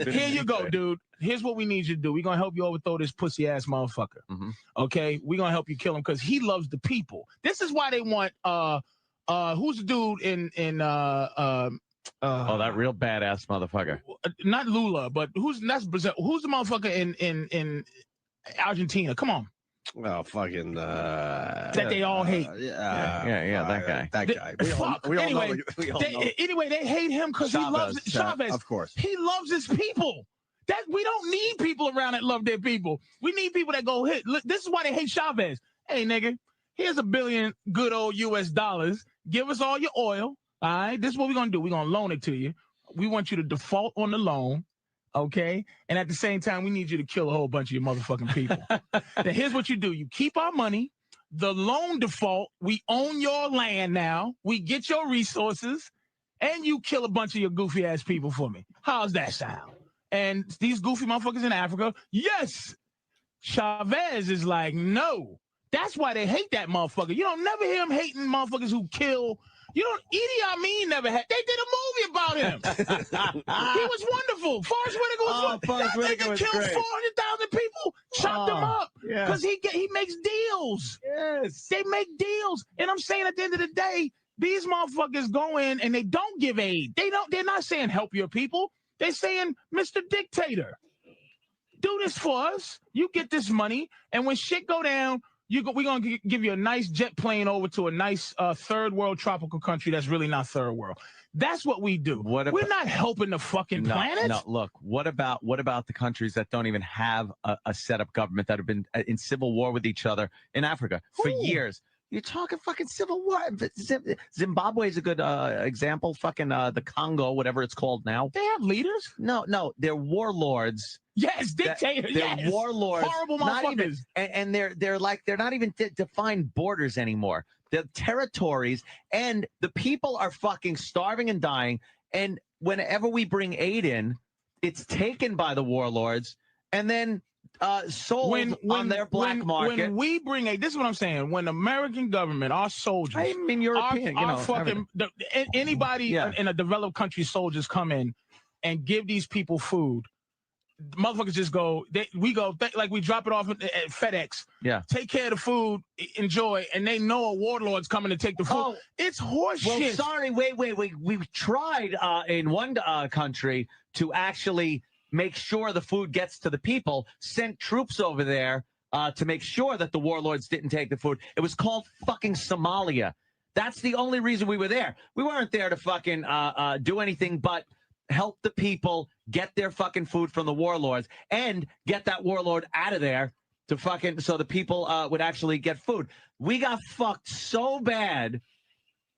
Here you go, dude. Here's what we need you to do. We're going to help you overthrow this pussy ass motherfucker. Okay? We're going to help you kill him because he loves the people. This is why they want, who's the dude in that real badass motherfucker. Not Lula, but that's Brazil. Who's the motherfucker in Argentina? Come on. Oh, fucking that they all hate. Yeah, that guy. That guy. Anyway, they hate him because he loves Chavez. Of course. He loves his people. That we don't need people around that love their people. We need people that go hit. Look, this is why they hate Chavez. Hey, nigga, here's $1 billion good old US dollars. Give us all your oil. All right, this is what we're going to do. We're going to loan it to you. We want you to default on the loan, okay? And at the same time, we need you to kill a whole bunch of your motherfucking people. Now, here's what you do. You keep our money. The loan default, we own your land now. We get your resources, and you kill a bunch of your goofy-ass people for me. How's that sound? And these goofy motherfuckers in Africa, yes. Chavez is like, no. That's why they hate that motherfucker. You don't never hear him hating motherfuckers who kill. You don't. Idi Amin never had. They did a movie about him. He was wonderful. Forrest Whitaker was wonderful. That nigga killed 400,000 people, chopped them up because he makes deals. Yes, they make deals, and I'm saying at the end of the day, these motherfuckers go in and they don't give aid. They're not saying help your people. They're saying, Mr. Dictator, do this for us. You get this money, and when shit go down, we're going to give you a nice jet plane over to a nice third world tropical country that's really not third world. That's what we do. We're not helping the fucking planet. No, look, what about the countries that don't even have a set up government, that have been in civil war with each other in Africa for years? You're talking fucking civil war. Zimbabwe is a good example. Fucking the Congo, whatever it's called now. They have leaders? No, they're warlords. Yes, dictators. They're warlords. Horrible motherfuckers. They're not even defined borders anymore. They're territories, and the people are fucking starving and dying. And whenever we bring aid in, it's taken by the warlords and then sold on their black market. When we bring aid, this is what I'm saying. When the American government, our soldiers, I mean European, anybody in a developed country, soldiers come in and give these people food. Motherfuckers just go. We drop it off at FedEx. Yeah. Take care of the food, enjoy, and they know a warlord's coming to take the food. Oh, it's horseshit. Well, sorry, wait. We tried in one country to actually make sure the food gets to the people. Sent troops over there to make sure that the warlords didn't take the food. It was called fucking Somalia. That's the only reason we were there. We weren't there to fucking do anything but help the people get their fucking food from the warlords and get that warlord out of there to fucking so the people would actually get food. We got fucked so bad,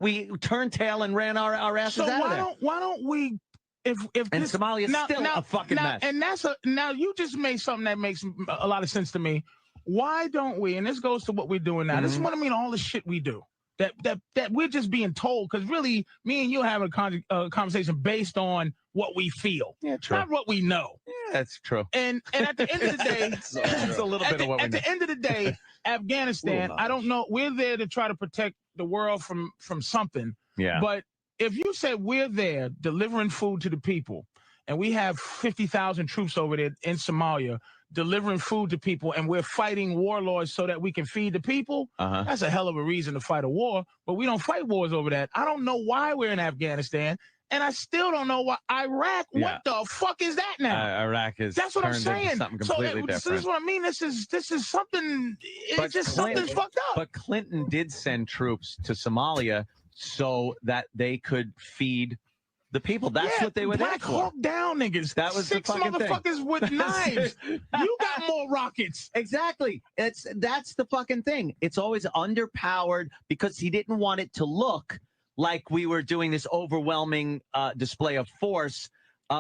we turned tail and ran our asses out of there. Why don't we? If Somalia's still a fucking mess. And now you just made something that makes a lot of sense to me. Why don't we? And this goes to what we're doing now. This is what I mean. All the shit we do. That we're just being told, because really, me and you are having a conversation based on what we feel, not what we know. Yeah, that's true. And at the end of the day, it's a little bit of what we know. At the end of the day, Afghanistan, I don't know. We're there to try to protect the world from something. Yeah. But if you said we're there delivering food to the people, and we have 50,000 troops over there in Somalia delivering food to people, and we're fighting warlords so that we can feed the people, that's a hell of a reason to fight a war. But we don't fight wars over that. I don't know why we're in Afghanistan, and I still don't know why Iraq. What the fuck is that now? Iraq is. That's what I'm turned saying. into something completely different. So this is what I mean. This is something. It's just something's fucked up. But Clinton did send troops to Somalia so that they could feed the people. That's what they were there for. Hawk down niggas. That was 6 the fucking motherfuckers thing. with knives. You got more rockets. Exactly. That's the fucking thing. It's always underpowered because he didn't want it to look like we were doing this overwhelming display of force.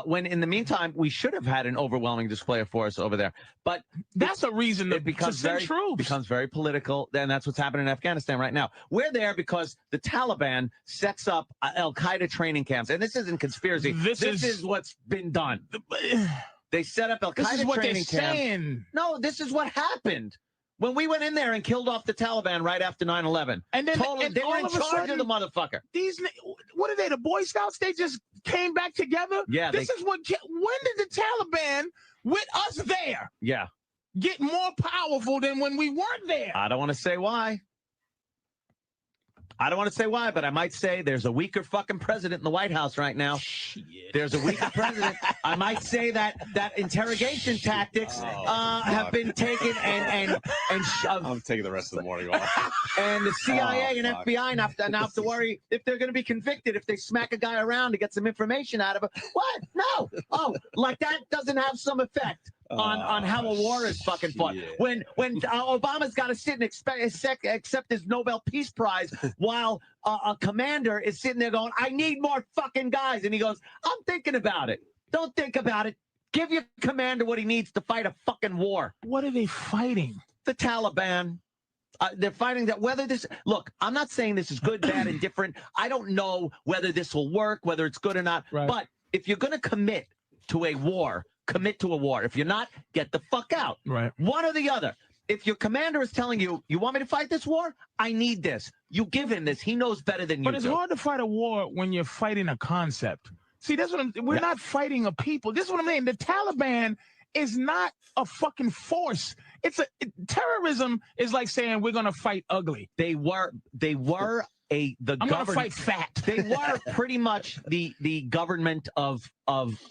When in the meantime, we should have had an overwhelming display of force over there. But that's a reason it becomes very political. And that's what's happening in Afghanistan right now. We're there because the Taliban sets up Al-Qaeda training camps. And this isn't conspiracy. This is what's been done. They set up Al-Qaeda training camps. No, this is what happened. When we went in there and killed off the Taliban right after 9/11. And then they were in charge of the motherfucker. What are they, the Boy Scouts? They just came back together? Yeah. When did the Taliban, with us there, get more powerful than when we weren't there? I don't want to say why. But I might say there's a weaker fucking president in the White House right now. Shit. There's a weaker president. I might say that interrogation tactics have been taken and I'm taking the rest of the morning off. And the CIA and FBI now have to worry if they're going to be convicted if they smack a guy around to get some information out of him. What? No. Oh, like that doesn't have some effect on how a war is fucking fought. When Obama's got to sit and accept his Nobel Peace Prize while a commander is sitting there going, I need more fucking guys. And he goes, I'm thinking about it. Don't think about it. Give your commander what he needs to fight a fucking war. What are they fighting? The Taliban. They're fighting that whether this, look, I'm not saying this is good, bad, and different. I don't know whether this will work, whether it's good or not. Right. But if you're going to commit to a war, commit to a war. If you're not, get the fuck out. Right. One or the other. if your commander is telling you, you want me to fight this war? I need this. You give him this. He knows better than you But it's do. hard to fight a war when you're fighting a concept. See, that's what we're not fighting a people. This is what I'm saying. The Taliban is not a fucking force. Terrorism is like saying we're gonna fight ugly. They were I'm gonna fight fat. They were pretty much the government of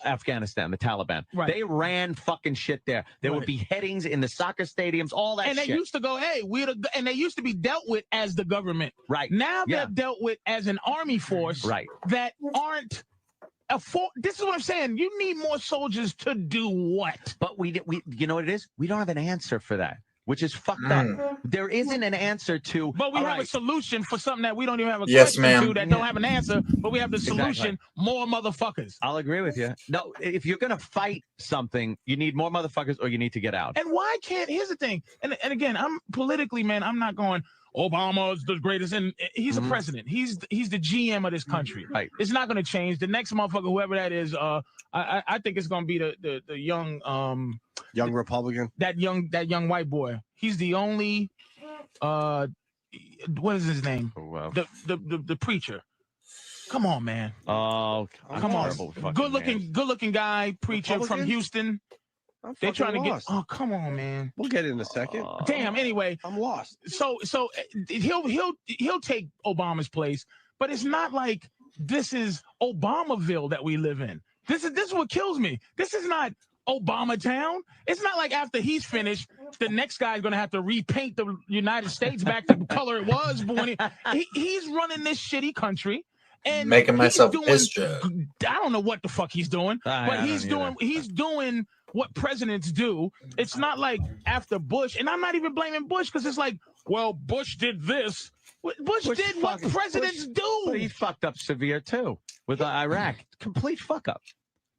Afghanistan, the Taliban. Right. They ran fucking shit there. There were beheadings in the soccer stadiums, all that and shit. they used to go, hey, and they used to be dealt with as the government. Right. Now they're dealt with as an army force. Right. That aren't. This is what I'm saying. You need more soldiers to do what? But we you know what it is? We don't have an answer for that, which is fucked up. There isn't an answer to. But we have a solution for something that we don't even have a Yes, question ma'am. to that don't have an answer. But we have the solution. More motherfuckers. I'll agree with you. No, if you're gonna fight something, you need more motherfuckers, or you need to get out. And why can't? Here's the thing. And again, I'm politically, man. I'm not going. Obama's the greatest, and he's the president. He's the GM of this country. Right. It's not going to change. The next motherfucker, whoever that is, I think it's going to be the young young Republican. That young white boy. He's the only what is his name? The preacher. Come on, man. Oh, come on. Good looking guy, preacher from Houston. They're trying to get. Oh, come on, man. We'll get in a second. Damn. Anyway, I'm lost. So he'll take Obama's place, but it's not like this is Obamaville that we live in. This is what kills me. This is not Obama town. It's not like after he's finished, the next guy's gonna have to repaint the United States back to the color it was. But when he's running this shitty country. And making myself piss I don't know what the fuck he's doing, but he's doing what presidents do. It's not like after Bush, and I'm not even blaming Bush because it's like, well, Bush did this. Bush did what presidents do. But he fucked up severe too with Iraq. Complete fuck up.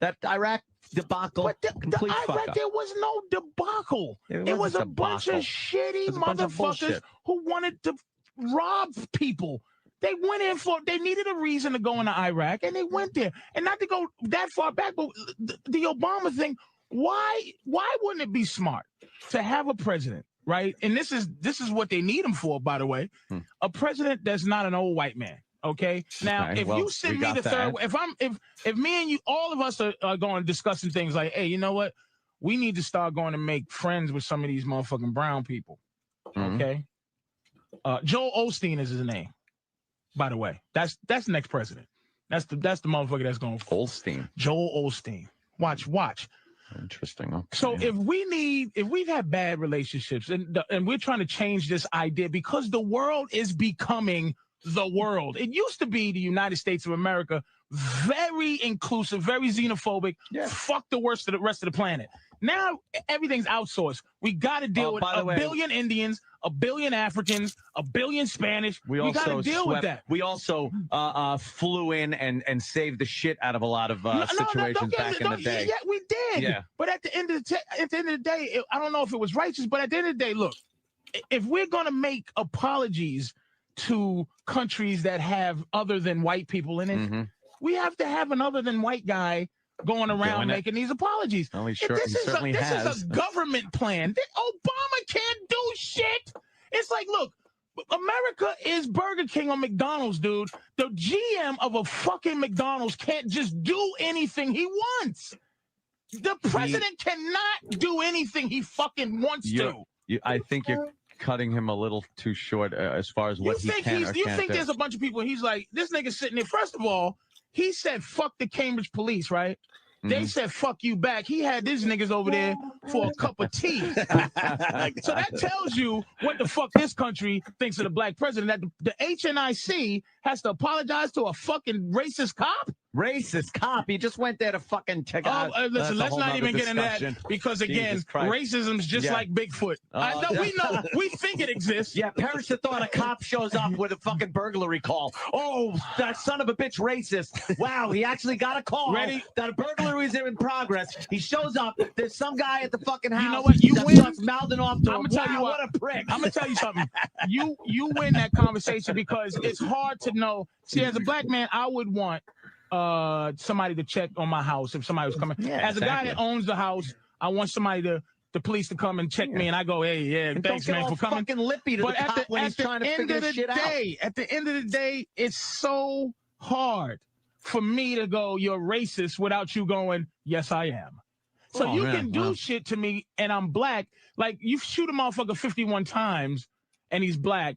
That Iraq debacle. But complete fuck Iraq, up. there was no debacle. It was a bunch of shitty motherfuckers who wanted to rob people. They went in they needed a reason to go into Iraq, and they went there. And not to go that far back, but the Obama thing, why wouldn't it be smart to have a president, right? And this is what they need him for, by the way. A president that's not an old white man. Okay. Now, if you send me the third, if me and you, all of us are going discussing things like, hey, you know what? We need to start going to make friends with some of these motherfucking brown people. Okay. Joel Osteen is his name. By the way, that's the next president. That's the motherfucker that's going Olstein. Joel Osteen. Watch. Interesting. Okay. So if we've had bad relationships and we're trying to change this idea because the world is becoming the world. It used to be the United States of America, very inclusive, very xenophobic. Yeah. Fuck the rest of the planet. Now everything's outsourced. We got to deal with a billion Indians, a billion Africans, a billion Spanish. We got to deal with that. We also flew in and saved the shit out of a lot of situations back in the day. Yeah, we did. Yeah. But at the end of the day, I don't know if it was righteous, but at the end of the day, look, if we're gonna make apologies to countries that have other than white people in it, we have to have an other than white guy going around making these apologies. Well, this is a government plan. Obama can't do shit. It's like, look, America is Burger King or McDonald's, dude. The GM of a fucking McDonald's can't just do anything he wants. The president cannot do anything he fucking wants to. I think you're cutting him a little too short as far as what he can or can't do. You think there's a bunch of people, he's like, this nigga sitting there. First of all, he said, fuck the Cambridge police, right? They said, fuck you back. He had these niggas over there for a cup of tea. So that tells you what the fuck this country thinks of the black president. That the HNIC has to apologize to a fucking racist cop? Racist cop. He just went there to fucking check out. Listen, let's not even get into that because, again, racism's just like Bigfoot. We know. We think it exists. Yeah, perish the thought a cop shows up with a fucking burglary call. Oh, that son of a bitch racist. Wow, he actually got a call that a burglary is in progress. He shows up. There's some guy at the fucking house. You know what? You win. Starts mouthing off to him. Tell you what a prick. I'm going to tell you something. You win that conversation because it's hard to know. See, as a black man, I would want somebody to check on my house if somebody was coming. As a guy that owns the house, I want somebody to the police to come and check me, and I go, hey, yeah, And thanks, don't get man, all for coming. fucking lippy to But the cop when he's trying to figure this shit out. At the end of the day, it's so hard for me to go, you're racist, without you going, yes, I am. So you can do shit to me, and I'm black. Like, you shoot a motherfucker 51 times, and he's black.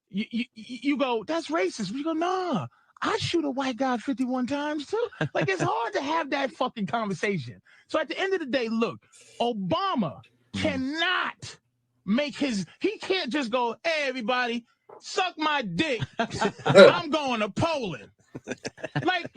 You go, that's racist. You go, nah, I shoot a white guy 51 times, too. Like, it's hard to have that fucking conversation. So at the end of the day, look, Obama cannot make he can't just go, hey, everybody, suck my dick. I'm going to Poland. Like,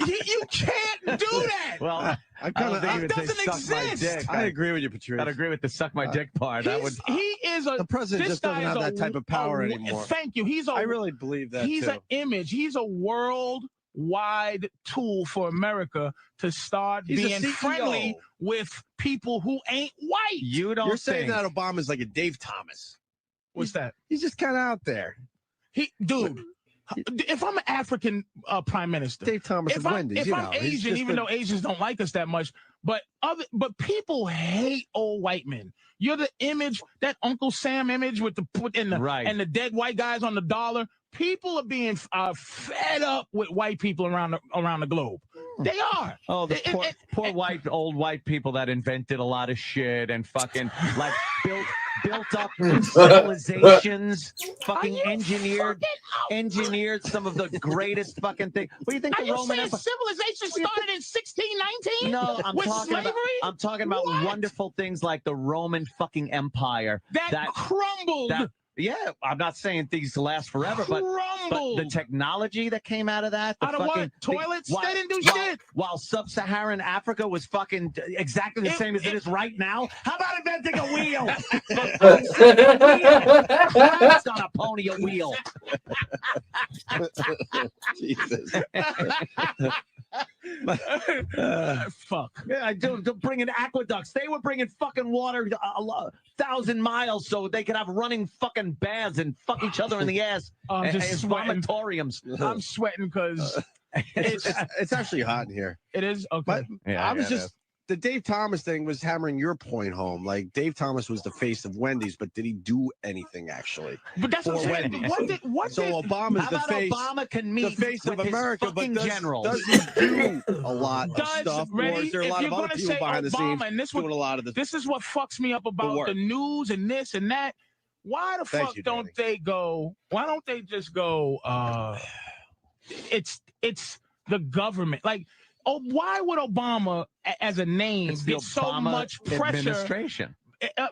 you can't do that. Well, I it doesn't exist. I agree with you, Patrice. I'd agree with the suck my dick part. The president just doesn't have that type of power anymore. Thank you. I really believe that he's an image. He's a worldwide tool for America to start being friendly with people who ain't white. You're saying that Obama's like a Dave Thomas. What's that? He's just kind of out there. Dude. If I'm an African prime minister, Dave Thomas and Wendy's, if I'm Asian, even though Asians don't like us that much, but people hate old white men. You're the image, that Uncle Sam image with and the dead white guys on the dollar. People are being fed up with white people around the globe. They are. Oh, the poor old white people that invented a lot of shit and fucking like built up civilizations, fucking engineered some of the greatest fucking things. What do you think the Roman Empire? Civilization started in 1619? No, I'm talking about wonderful things like the Roman fucking Empire that crumbled. Yeah, I'm not saying things last forever, but the technology that came out of that. Out of what? Toilets? They didn't do shit. While sub-Saharan Africa was fucking exactly the same as it is right now. How about inventing a wheel? Christ on a pony, a wheel. Jesus. Fuck. Yeah, I do. Bringing aqueducts. They were bringing fucking water 1,000 miles so they could have running fucking baths and fuck each other in the ass. I'm just sweating. Vomitoriums. I'm sweating because it's actually hot in here. It is? Okay. But I was just the Dave Thomas thing was hammering your point home. Like, Dave Thomas was the face of Wendy's, but did he do anything actually? But that's for Wendy's. So Obama's the face. Obama can meet the face with of America, but does he do a lot of stuff? Or is there a lot of other people behind the scenes doing a lot of this? This is what fucks me up about the news and this and that. Why the fuck don't they go? Why don't they just go? It's the government. Like, why would Obama, as a name, get so much pressure? Administration.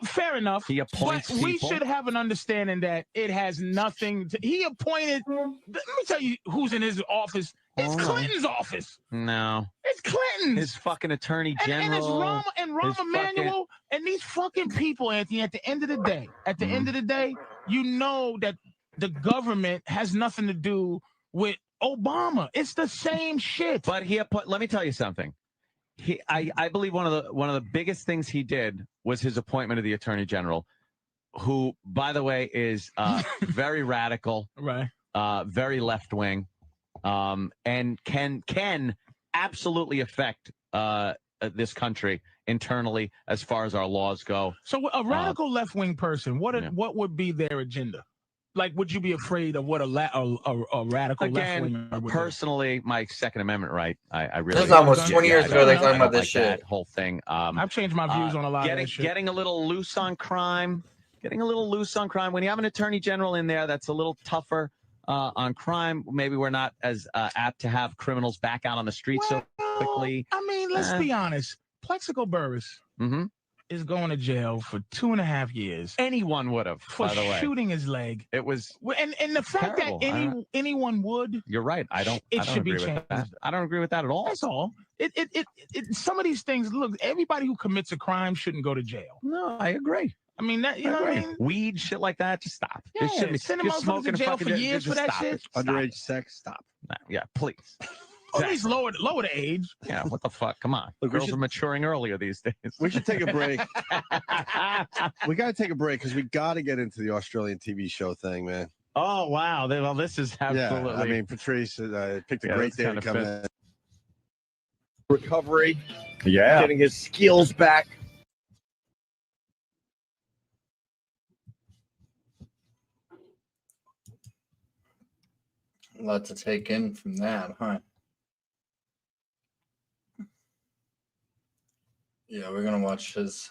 Fair enough. He appoints but we people. should have an understanding that it has nothing to. He appointed. Let me tell you who's in his office. It's Clinton's office. No. It's Clinton's. His fucking attorney And it's general. Rahm Emanuel and these fucking people, Anthony. At the end of the day, you know that the government has nothing to do with Obama. It's the same shit. But let me tell you something. I believe one of the biggest things he did was his appointment of the attorney general, who, by the way, is very radical, right? Very left wing, and can absolutely affect this country internally as far as our laws go. So a radical left wing person, what would be their agenda? Like, would you be afraid of what a radical left winger would personally, my Second Amendment right, I really. This is almost 20 years ago. They're talking about this shit. That whole thing. I've changed my views on a lot of that shit. Getting a little loose on crime. When you have an attorney general in there that's a little tougher on crime, maybe we're not as apt to have criminals back out on the streets so quickly. I mean, let's be honest. Plexico Burress is going to jail for 2.5 years. Anyone would have, for by the way. shooting his leg. It was and the fact terrible. that anyone would. You're right. I don't should agree be changed. with that. I don't agree with that at all. That's all. Some of these things. Look, everybody who commits a crime shouldn't go to jail. No, I agree. I mean, that you know what I mean? Weed, shit like that, just stop. Yeah, send them motherfuckers to jail for years for that shit. Underage sex, stop. Yeah, please. At least lower the age. Yeah, what the fuck? Come on. Look, girls are maturing earlier these days. We should take a break. We got to take a break because we got to get into the Australian TV show thing, man. Oh, wow. Well, this is absolutely. Yeah, I mean, Patrice picked a great day to come fit. in. Recovery. Yeah. Getting his skills back. A lot to take in from that, huh? Yeah, we're gonna watch his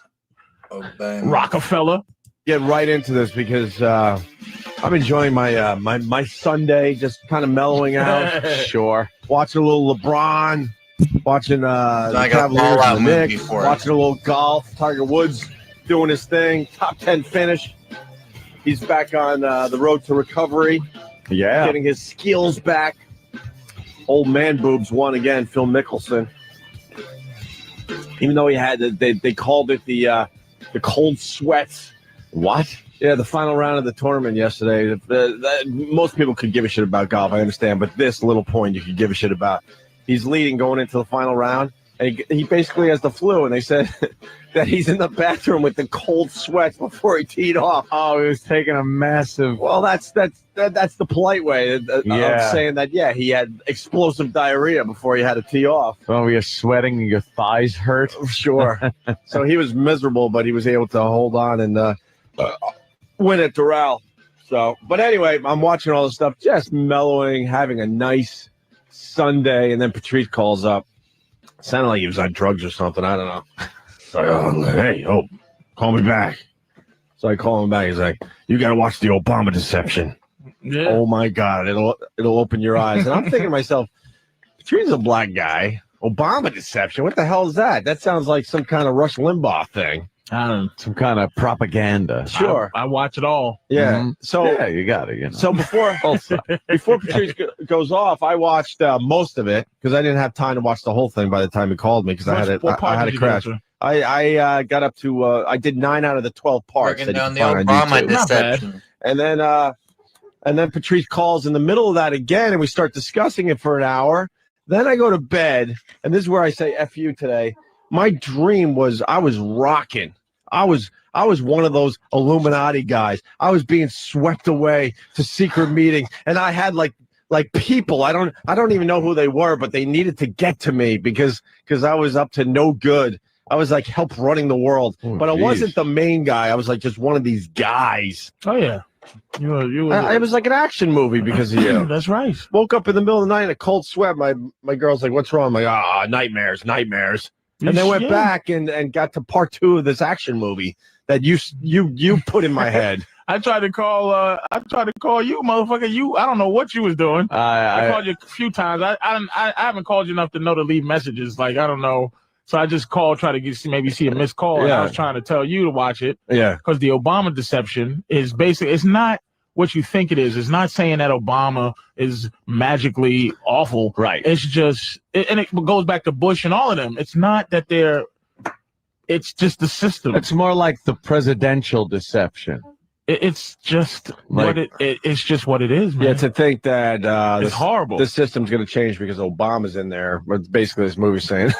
Obama. Rockefeller. Get right into this because I'm enjoying my my Sunday, just kind of mellowing out. Sure. Watching a little LeBron, watching the I got Cavaliers Fallout and the movie Knicks, for it. watching a little golf. Tiger Woods doing his thing, top 10 finish. He's back on the road to recovery. Yeah. Getting his skills back. Old man boobs won again, Phil Mickelson. Even though he had, they called it the cold sweats. What? Yeah, the final round of the tournament yesterday. Most people could give a shit about golf, I understand, but this little point you could give a shit about. He's leading going into the final round, and he basically has the flu, and they said that he's in the bathroom with the cold sweats before he teed off. Oh, he was taking a massive... Well, that's the polite way of saying that, yeah, he had explosive diarrhea before he had to tee off. Oh, you're sweating and your thighs hurt? Sure. So he was miserable, but he was able to hold on and win at Doral. So, but anyway, I'm watching all this stuff, just mellowing, having a nice Sunday, and then Patrice calls up. Sounded like he was on drugs or something. I don't know. So, hey, call me back. So I call him back. He's like, you got to watch the Obama deception. Yeah. Oh my God, it'll open your eyes. And I'm thinking to myself, Patrice's a black guy. Obama deception. What the hell is that? That sounds like some kind of Rush Limbaugh thing. I don't know. Some kind of propaganda. Sure. I watch it all. Yeah. Mm-hmm. So yeah, you got it. You know. So before Patrice goes off, I watched most of it because I didn't have time to watch the whole thing by the time he called me because I had a crash. I got up to I did 9 out of the 12 parts. Breaking down the Obama deception. And then Patrice calls in the middle of that again, and we start discussing it for an hour. Then I go to bed, and this is where I say F you today. My dream was I was rocking. I was one of those Illuminati guys. I was being swept away to secret meetings, and I had like people. I don't even know who they were, but they needed to get to me because I was up to no good. I was like help running the world, but I wasn't the main guy. I was like just one of these guys. Oh yeah. It was like an action movie because of you. That's right. Woke up in the middle of the night in a cold sweat. My girl's like, "What's wrong?" I'm like, nightmares. And then went back and got to part 2 of this action movie that you put in my head. I tried to call you, motherfucker. I don't know what you was doing. I called you a few times. I haven't called you enough to know to leave messages. Like I don't know. So I just called, try to maybe see a missed call. And I was trying to tell you to watch it. Yeah. Because the Obama deception is basically, it's not what you think it is. It's not saying that Obama is magically awful. Right. It's just, and it goes back to Bush and all of them. It's not that it's just the system. It's more like the presidential deception. It's just it's just what it is, man. Yeah, to think that it's horrible. The system's going to change because Obama's in there. But basically, this movie's saying,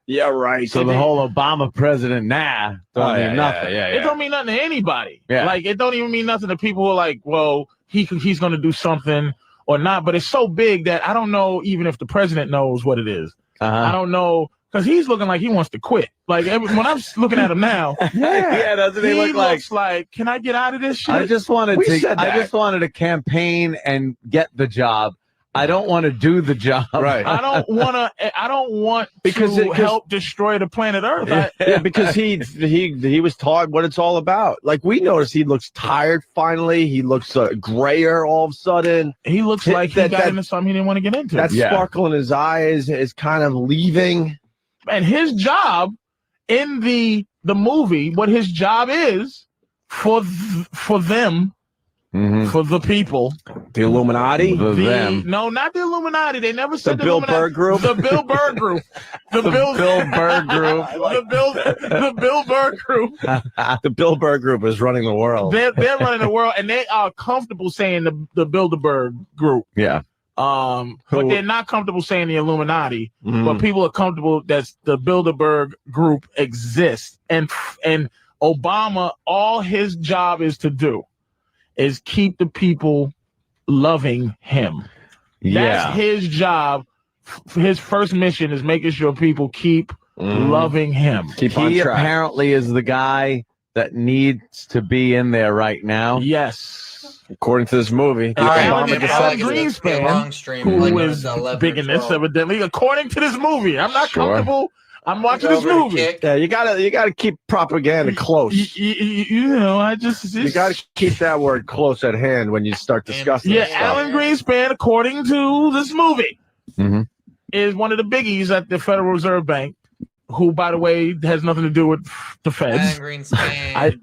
yeah, right. So the whole Obama president don't mean nothing. It don't mean nothing to anybody. Yeah. Like it don't even mean nothing to people who are like, well, he's going to do something or not. But it's so big that I don't know even if the president knows what it is. I don't know. Because he's looking like he wants to quit. Like when I'm looking at him now, doesn't he look like? Looks like, can I get out of this shit? I just wanted to campaign and get the job. I don't want to do the job. Right. I don't want to help destroy the planet Earth. Because he was taught what it's all about. Like we noticed, he looks tired. Finally, he looks grayer all of a sudden. He looks like he got into something he didn't want to get into. That sparkle in his eyes is kind of leaving. And his job in the movie, what his job is for them, for the people, the Illuminati, no, not the Illuminati. They never said the Bill Burr Group, the Bill Burr Group, the Bill Burr Group, the Bill Burr Group. The Bill Burr Group is running the world. They're running the world, and they are comfortable saying the Bilderberg Group. Yeah. But they're not comfortable saying the Illuminati. But people are comfortable that the Bilderberg Group exists, and Obama, all his job is to do is keep the people loving him. That's his job. His first mission is making sure people keep loving him. He apparently is the guy that needs to be in there right now? Yes. According to this movie, Alan Like Greenspan, who is big in this, evidently, according to this movie. I'm not comfortable. I'm watching this movie. Yeah, you gotta keep propaganda close. You know, you gotta keep that word close at hand when you start discussing. Yeah, this stuff. Alan Greenspan, according to this movie, is one of the biggies at the Federal Reserve Bank, who, by the way, has nothing to do with the Feds. I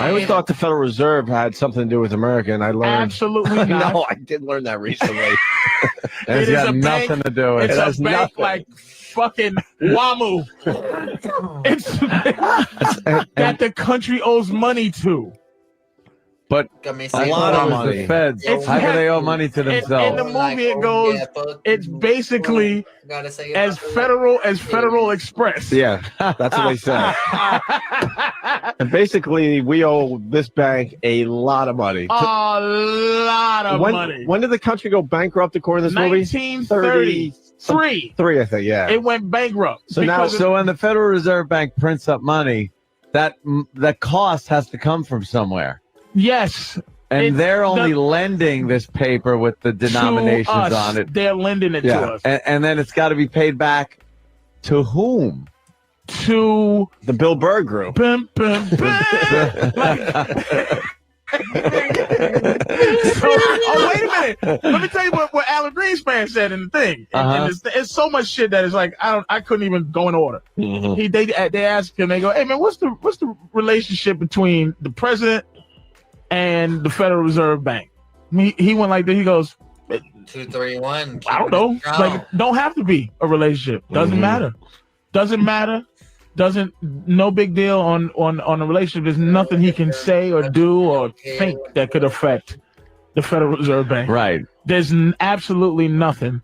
always thought the Federal Reserve had something to do with America, and I learned absolutely not. No, I did learn that recently. It's got nothing to do with it. It's a bank like fucking WAMU. It's that the country owes money to. But a lot of money. The Feds. How do they owe money to themselves? In the movie, it goes. It's basically as Federal Express. Yeah, that's what they said. And basically, we owe this bank a lot of money. A lot of money. When did the country go bankrupt according to this movie? 1933. Three, I think. Yeah. It went bankrupt. So when the Federal Reserve Bank prints up money, that cost has to come from somewhere. Yes. And they're only lending this paper with the denominations on it. They're lending it to us. And then it's got to be paid back to whom? To the Bill Burr Group. Wait a minute. Let me tell you what Alan Greenspan said in the thing. And it's so much shit that it's like I couldn't even go in order. They asked him, they go, hey man, what's the relationship between the president and the Federal Reserve Bank? He went like this. He goes, 2, 3, 1. I don't know. Like, don't have to be a relationship. Doesn't matter. Doesn't matter. No big deal on a relationship. There's nothing he can say or do or think that could affect the Federal Reserve Bank. Right. There's absolutely nothing.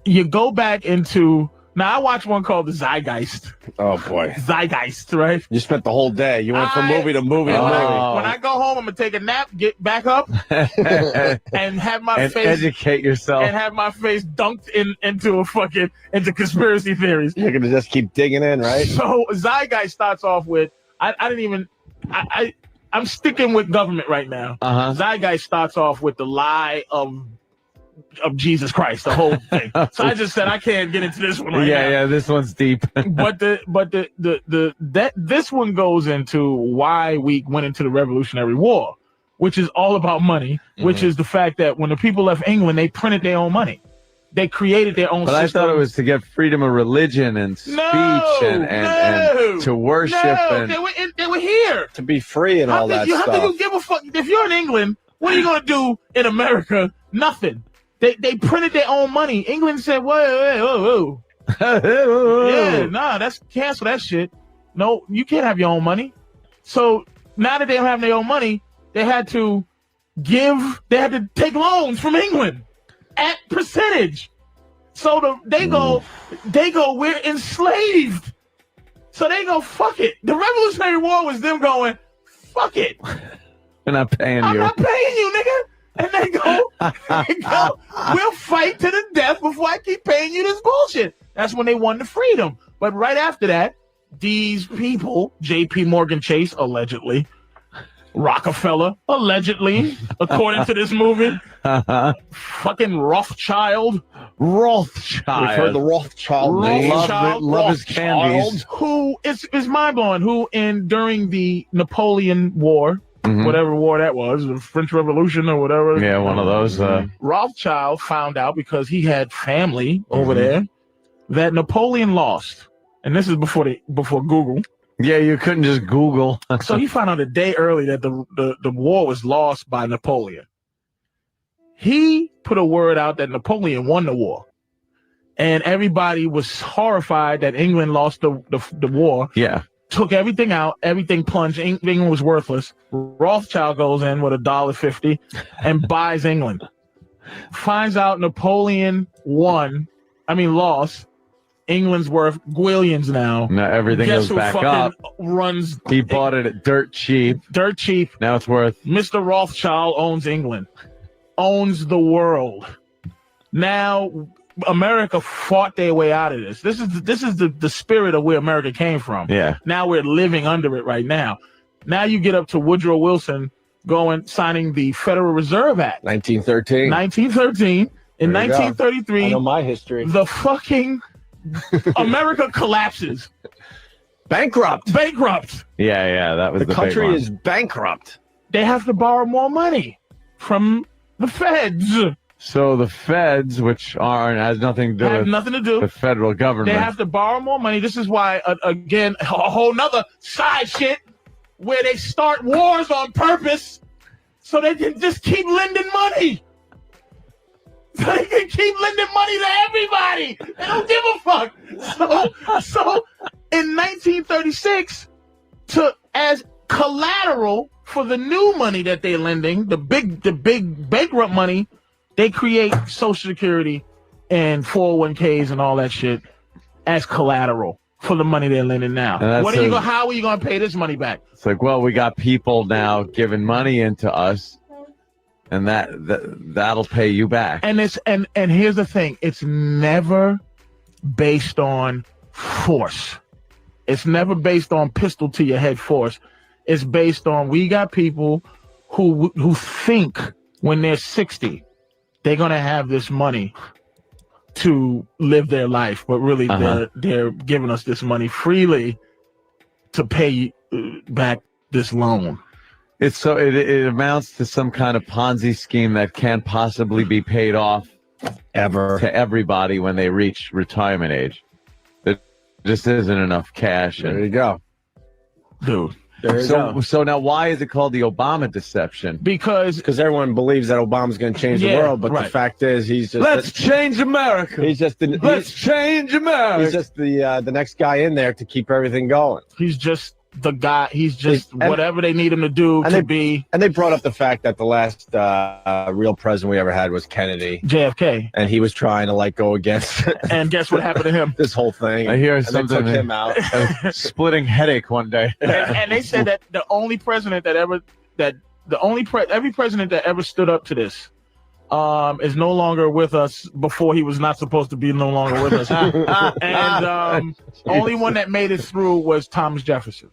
You go back into. Now, I watched one called The Zeitgeist. Oh, boy. Zeitgeist, right? You spent the whole day. You went from movie to movie to movie. When I go home, I'm going to take a nap, get back up, and have my face... educate yourself. And have my face dunked into conspiracy theories. You're going to just keep digging in, right? So, Zeitgeist starts off with... I'm sticking with government right now. Zeitgeist starts off with the lie of Jesus Christ, the whole thing. So I just said I can't get into this one right now. Yeah, this one's deep. but this one goes into why we went into the Revolutionary War, which is all about money, which is the fact that when the people left England, they printed their own money. They created their own system. I thought it was to get freedom of religion and speech and to worship. And they were here. To be free and all that stuff. How can you give a fuck? If you're in England, what are you going to do in America? Nothing. They printed their own money. England said, whoa. Yeah, that's cancel that shit. No, you can't have your own money. So now that they don't have their own money, they had to take loans from England at percentage. So they go, we're enslaved. So they go, fuck it. The Revolutionary War was them going, fuck it. We're not paying you. I'm not paying you, nigga. And they go, we'll fight to the death before I keep paying you this bullshit. That's when they won the freedom. But right after that, these people, J.P. Morgan Chase, allegedly, Rockefeller, allegedly, according to this movie, fucking Rothschild. We've heard the Rothschild name. Love his candies. Who, it's mind-blowing, who during the Napoleon War, whatever war that was, the French Revolution or whatever. Yeah, one of those. Rothschild found out because he had family over there that Napoleon lost. And this is before Google. Yeah, you couldn't just Google. So he found out a day early that the war was lost by Napoleon. He put a word out that Napoleon won the war. And everybody was horrified that England lost the war. Yeah. Took everything out, everything plunged. England was worthless. Rothschild goes in with $1.50 and buys England. Finds out Napoleon lost. England's worth gwillions now. Now everything goes back up. He bought it at dirt cheap. Now it's worth. Mr. Rothschild owns England, owns the world. Now America fought their way out of this. This is the spirit of where America came from. Yeah. Now we're living under it right now. Now you get up to Woodrow Wilson signing the Federal Reserve Act. 1913. 1913. In There you go. 1933, I know my history. the fucking America collapses. Bankrupt. Yeah, that was the big country one. is bankrupt. They have to borrow more money from the feds. So the feds, which has nothing to do with the federal government. They have to borrow more money. This is why, again, a whole nother side shit where they start wars on purpose so they can just keep lending money. So they can keep lending money to everybody. They don't give a fuck. So in 1936, as collateral for the new money that they're lending, the big bankrupt money, they create Social Security and 401ks and all that shit as collateral for the monty they're lending now. How are you going to pay this money back? It's like, well, we got people now giving money into us, and that'll pay you back. And here's the thing: it's never based on force. It's never based on pistol to your head force. It's based on we got people who think when they're 60 they're gonna have this money to live their life, but really they're giving us this money freely to pay back this loan. It amounts to some kind of Ponzi scheme that can't possibly be paid off ever to everybody when they reach retirement age. There just isn't enough cash. There you go, dude. So now, why is it called the Obama deception? Because everyone believes that Obama's going to change the world, but the fact is, he's just let's change America. He's just let's change America. He's just the next guy in there to keep everything going. He's just the guy. He's just whatever they need him to do to be. And they brought up the fact that the last real president we ever had was Kennedy, JFK, and he was trying to go against. And guess what happened to him? This whole thing. I hear and something. They took him out. A splitting headache one day. And they said that the only president every president that ever stood up to this is no longer with us before he was not supposed to be no longer with us. And only one that made it through was Thomas Jefferson.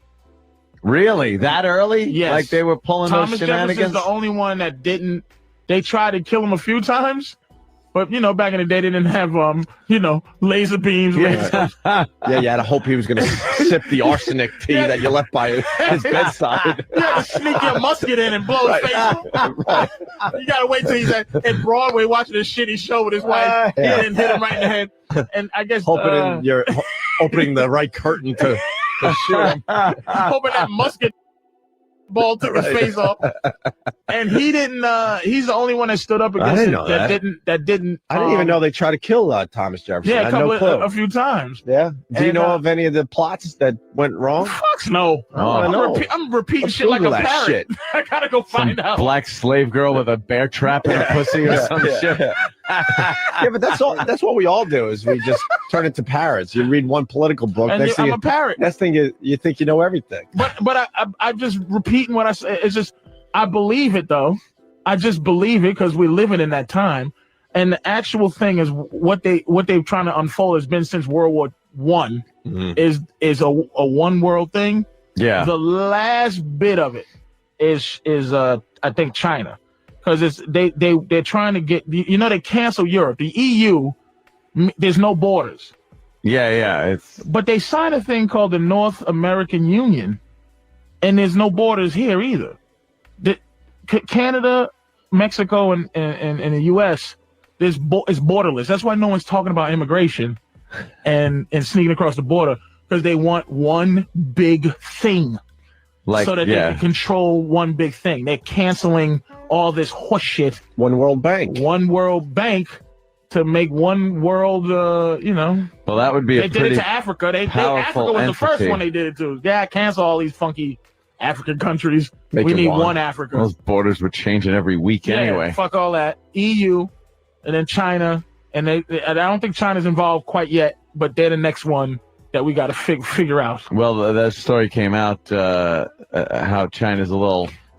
Really? That early? Yes. Like they were pulling Thomas those shenanigans? Jefferson's the only one that didn't. They tried to kill him a few times, but back in the day they didn't have laser beams. Yeah, you had to hope he was going to sip the arsenic tea that you left by his bedside. You had to sneak your musket in and blow his face off. Right. You got to wait till he's at Broadway watching this shitty show with his wife. He didn't hit him right in the head. And I guess you're opening the right curtain to shoot him. Hoping that musket ball took his face off. And he didn't. He's the only one that stood up against it. That didn't. I didn't even know they tried to kill Thomas Jefferson. Yeah, I had no clue. a few times. Yeah. Do you know of any of the plots that went wrong? Fuck no. I'm repeating shit like a parrot. Shit. I gotta go find out. Black slave girl with a bear trap in her pussy or some shit. Yeah, but that's all. That's what we all do. Is we just turn into parrots. You read one political book, and next I'm thing a parrot. Next thing you think you know everything. But I just repeating what I say. It's just I believe it though. I just believe it because we're living in that time. And the actual thing is what they're trying to unfold has been since World War I is a one world thing. Yeah. The last bit of it is I think China. Because they're trying to get they cancel Europe. The EU, there's no borders. Yeah. But they signed a thing called the North American Union, and there's no borders here either. Canada, Mexico, and the U.S. is borderless. That's why no one's talking about immigration and sneaking across the border, because they want one big thing. So that they can control one big thing. They're canceling all this horseshit. One World Bank to make one world. Well, that would be. They did it to Africa. Africa was the first one they did it to. Yeah, cancel all these funky African countries. We need one Africa. Those borders were changing every week anyway. Fuck all that. EU, and then China, and I don't think China's involved quite yet, but they're the next one that we got to figure out. Well, that story came out how China's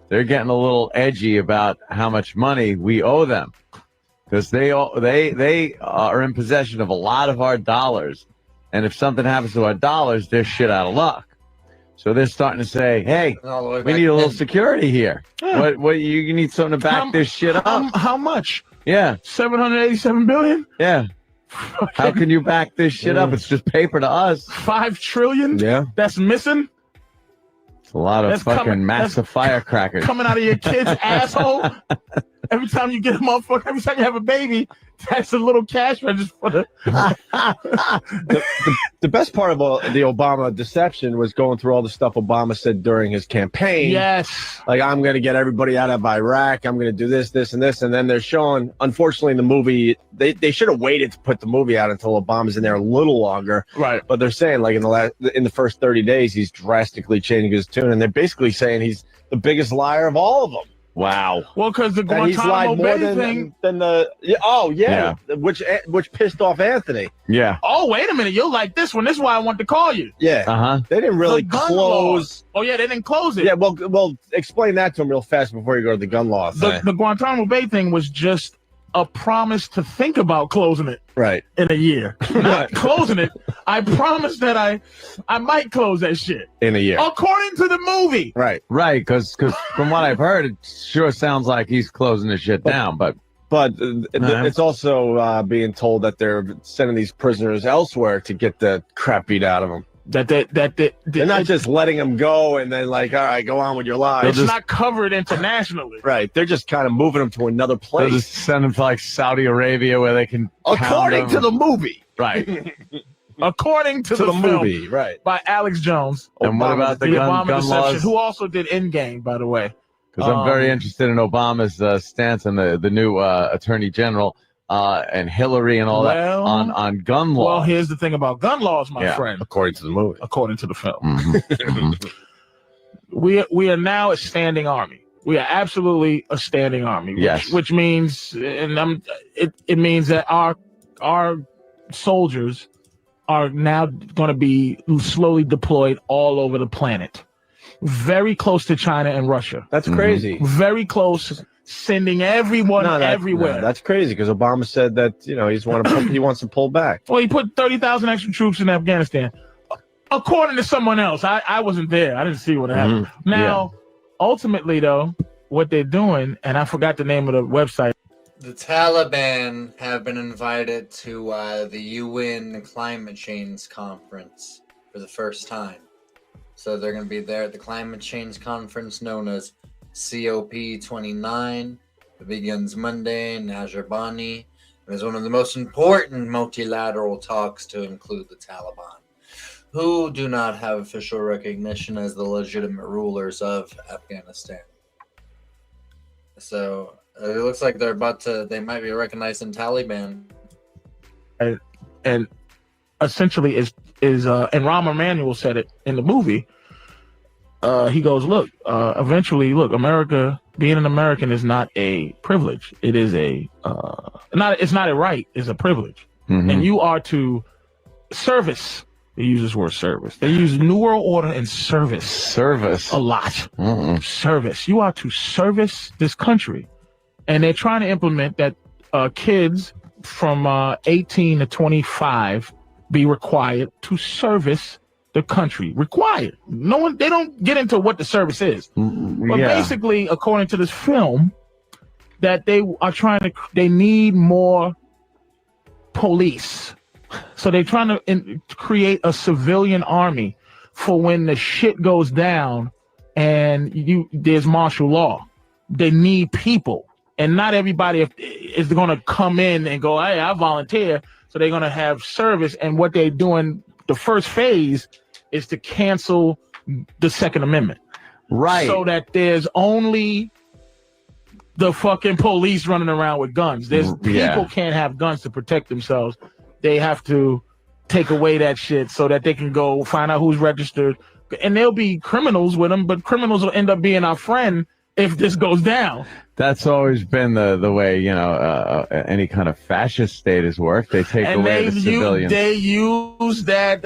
they're getting a little edgy about how much money we owe them, because they are in possession of a lot of our dollars, and if something happens to our dollars, they're shit out of luck. So they're starting to say, "Hey, All the way we back need a little then. security here. Yeah. What you need something to back this shit up? How much? Yeah, 787 billion? yeah. How can you back this shit up? It's just paper to us. 5 trillion? Yeah. That's missing? It's a lot of That's fucking coming- massive firecrackers Coming out of your kid's asshole? Every time you get a motherfucker, every time you have a baby, that's a little cash register for the... The best part of the Obama deception was going through all the stuff Obama said during his campaign. Yes. Like, I'm going to get everybody out of Iraq. I'm going to do this, this, and this. And then they're showing, unfortunately, in the movie, they should have waited to put the movie out until Obama's in there a little longer. Right. But they're saying, like, in the first 30 days, he's drastically changing his tune. And they're basically saying he's the biggest liar of all of them. Wow. Well, because the That he's Guantanamo lied more Bay thing... than the... Oh, yeah. Which pissed off Anthony. Yeah. Oh, wait a minute. You'll like this one. This is why I want to call you. Yeah. Uh-huh. They didn't really The gun close... laws. Oh, yeah, they didn't close it. Yeah, well, explain that to him real fast before you go to the gun law thing. The Guantanamo Bay thing was just a promise to think about closing it Right. in a year. Not closing it. I promised that I might close that shit. In a year. According to the movie. Right. Right, because from what I've heard, it sure sounds like he's closing the shit down. But it's also being told that they're sending these prisoners elsewhere to get the crap beat out of them. They're not just letting them go and then like, all right, go on with your lives. It's not covered internationally. Right. They're just kind of moving them to another they'll place. just send him to like Saudi Arabia where they can. According to the movie. Right. According to the movie, right. By Alex Jones. And what about the Obama gun deception, laws? who also did Endgame, by the way. Because I'm very interested in Obama's stance and the new attorney general and Hillary and all that on gun laws. Well, here's the thing about gun laws, my friend. According to the movie. According to the film. Mm-hmm. We are now a standing army. We are absolutely a standing army. Yes. Which means, and it means that our soldiers are now going to be slowly deployed all over the planet. Very close to China and Russia. That's crazy. Very close, sending everyone everywhere. No, that's crazy because Obama said that, he wants to pull back. Well, he put 30,000 extra troops in Afghanistan. According to someone else. I wasn't there. I didn't see what happened. Now, ultimately, though, what they're doing, and I forgot the name of the website. The Taliban have been invited to the UN Climate Change Conference for the first time. So they're going to be there at the Climate Change Conference known as COP29. It begins Monday in Ashgabat. It is one of the most important multilateral talks to include the Taliban, who do not have official recognition as the legitimate rulers of Afghanistan. So it looks like they might be recognizing Taliban. And essentially and Rahm Emanuel said it in the movie. He goes, eventually, America, being an American is not a privilege. It is it's not a right, it's a privilege. Mm-hmm. And you are to service. They use this word service. They use New World Order and service. Service. A lot. Service. You are to service this country. And they're trying to implement that kids from 18 to 25 be required to service the country. Required. They don't get into what the service is. But basically, according to this film, that they need more police. So they're trying to create a civilian army for when the shit goes down and there's martial law. They need people. And not everybody is going to come in and go, hey, I volunteer. So they're going to have service. And what they're doing, the first phase is to cancel the Second Amendment. Right. So that there's only the fucking police running around with guns. People can't have guns to protect themselves. They have to take away that shit so that they can go find out who's registered. And there'll be criminals with them, but criminals will end up being our friend if this goes down. That's always been the way, any kind of fascist state has worked. They take away the civilians. They use that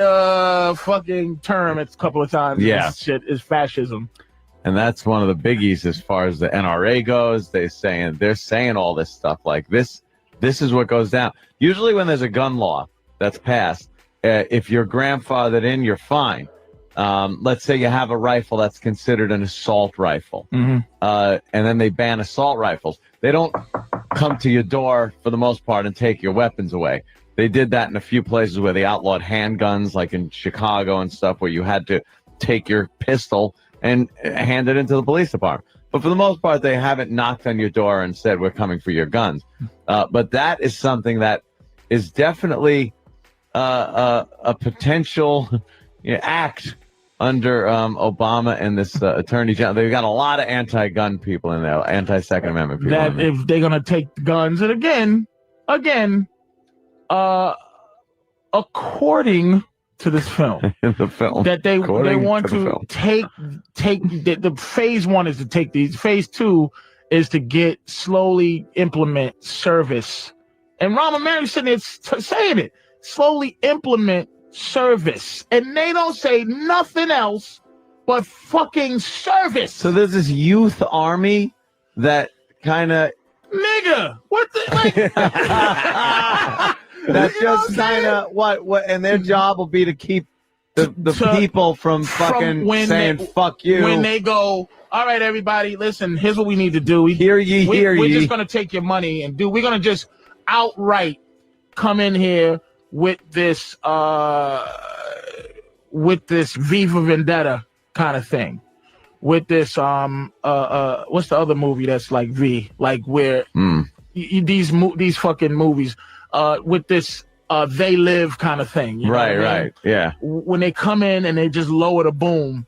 fucking term a couple of times. Yeah. This shit is fascism. And that's one of the biggies as far as the NRA goes. They're saying all this stuff like this is what goes down. Usually when there's a gun law that's passed, if you're grandfathered in, you're fine. let's say you have a rifle that's considered an assault rifle, Mm-hmm. and then they ban assault rifles. They don't come to your door for the most part and take your weapons away. They did that in a few places where they outlawed handguns, like in Chicago and stuff, where you had to take your pistol and hand it into the police department. But for the most part, they haven't knocked on your door and said, we're coming for your guns. But that is something that is definitely a potential act under Obama and this attorney general. They've got a lot of anti-gun people in there, anti-Second Amendment people. That if they're going to take guns, and again, according to this film, the film that they want to take the phase one is to take these. Phase two is to slowly implement service. And Rahm Emanuel's sitting there saying it, slowly implement service. And they don't say nothing else but fucking service. So there's this youth army that kind of nigga, what the like, that's just kind of what and their job will be to keep the people from fucking saying fuck you. When they go, all right, everybody, listen, here's what we need to do. Hear ye. We're just going to take your money and we're going to just outright come in here with this V for Vendetta kind of thing. With this what's the other movie that's like V, like where these fucking movies with this They Live kind of thing, you know what I mean? Right, yeah. When they come in and they just lower the boom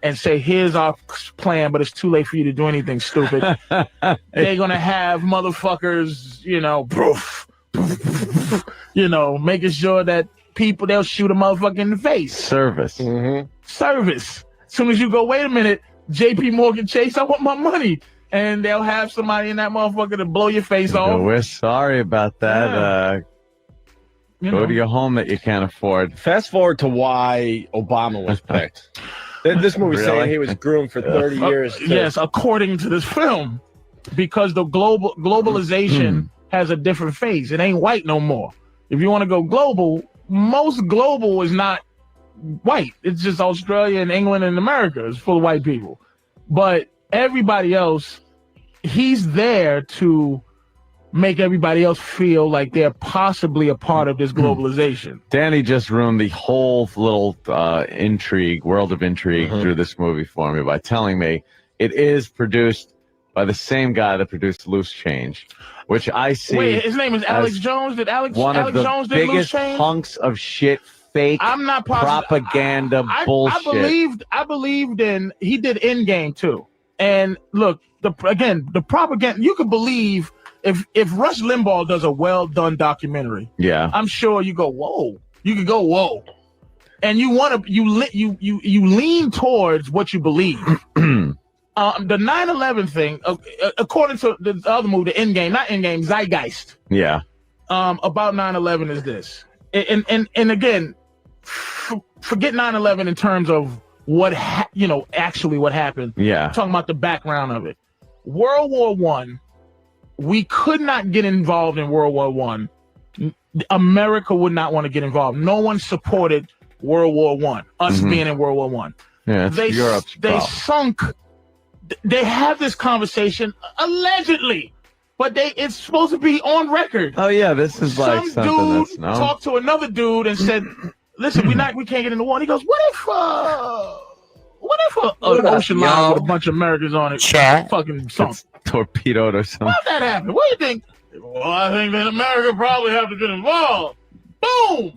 and say, here's our plan, but it's too late for you to do anything stupid. They're gonna have motherfuckers, making sure that they'll shoot a motherfucker in the face. Service. Service. As soon as you go, wait a minute, JP Morgan Chase, I want my money. And they'll have somebody in that motherfucker to blow your face off. We're sorry about that. Go to your home that you can't afford. Fast forward to why Obama was picked. This movie saying he was groomed for 30 years. Yes, according to this film. Because the globalization has a different phase. It ain't white no more. If you want to go global, most global is not white. It's just Australia and England and America is full of white people. But everybody else, he's there to make everybody else feel like they're possibly a part of this globalization. Danny just ruined the whole little world of intrigue through this movie for me by telling me it is produced by the same guy that produced Loose Change, which I see. Wait, his name is Alex Jones? Did Alex Jones did Loose Change? Hunks of shit, fake propaganda bullshit. I believed in, he did Endgame too. And look, the propaganda, you could believe if Rush Limbaugh does a well done documentary. Yeah. I'm sure you go, whoa. You could go, whoa. And you lean towards what you believe. The 9/11 thing, according to the other movie, the Endgame, not Endgame, Zeitgeist. Yeah. About 9/11 is this. And again, forget 9/11 in terms of what actually what happened. Yeah. I'm talking about the background of it. World War I, we could not get involved in World War I. America would not want to get involved. No one supported World War I, us being in World War I. Yeah, they sunk. They have this conversation allegedly, but it's supposed to be on record. Oh yeah, this is like something dude that's known. Talked to another dude and said, "Listen, we can't get in the war." And he goes, "What if an ocean line with a bunch of Americans on it fucking sunk, torpedoed or something?" How'd that happen? What do you think? Well, I think that America probably have to get involved. Boom!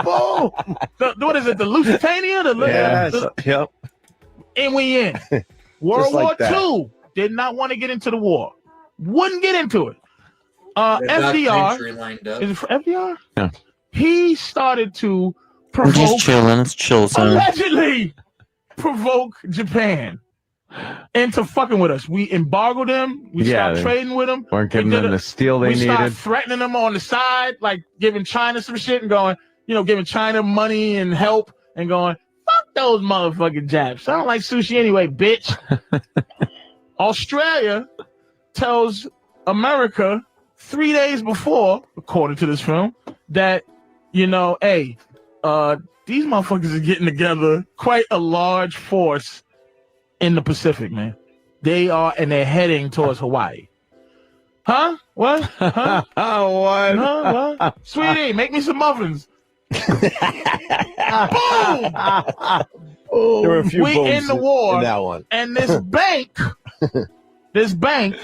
Boom! What is it? The Lusitania? Yep. And we in. World War II did not want to get into the war. Wouldn't get into it. FDR. Is it for FDR? Yeah. He started to We're provoke. just chilling. It's chill zone. Allegedly provoke Japan into fucking with us. We embargoed them. We stopped trading with them. Weren't giving them the steel they needed. We started needed. threatening them on the side, like giving China some shit and going, giving China money and help and going, fuck those motherfucking Japs. I don't like sushi anyway, bitch. Australia tells America 3 days before, according to this film, that, hey, these motherfuckers are getting together quite a large force in the Pacific, man. They are, and they're heading towards Hawaii. Huh? What? Huh? What? Huh? What? Sweetie, make me some muffins. Boom! There were a few We booms in the war, in that one. and this bank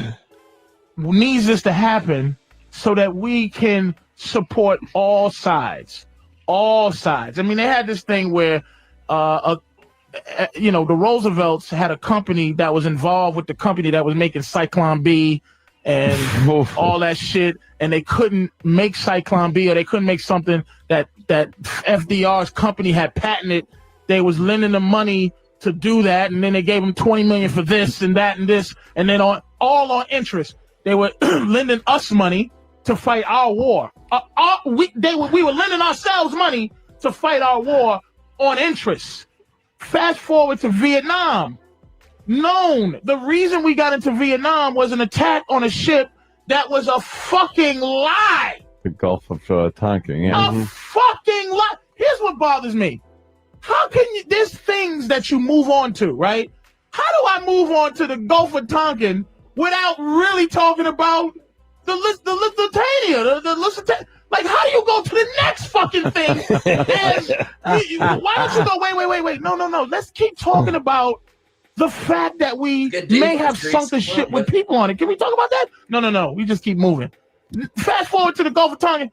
needs this to happen so that we can support all sides. All sides. I mean, they had this thing where, the Roosevelts had a company that was involved with the company that was making Cyclone B and all that shit, and they couldn't make Cyclone B, or they couldn't make something that FDR's company had patented. They was lending them money to do that, and then they gave them $20 million for this and that and this, and then all on interest. They were lending us money to fight our war. We were lending ourselves money to fight our war on interest. Fast forward to Vietnam. The reason we got into Vietnam was an attack on a ship that was a fucking lie. The Gulf of Tonkin, yeah. A fucking lie. Here's what bothers me. How can you, there's things that you move on to, right? How do I move on to the Gulf of Tonkin without really talking about the Lusitania? Like, how do you go to the next fucking thing? And why don't you go, wait. No. Let's keep talking about the fact that we may have sunk the ship with people on it. Can we talk about that? No. We just keep moving. Fast forward to the Gulf of Tonkin.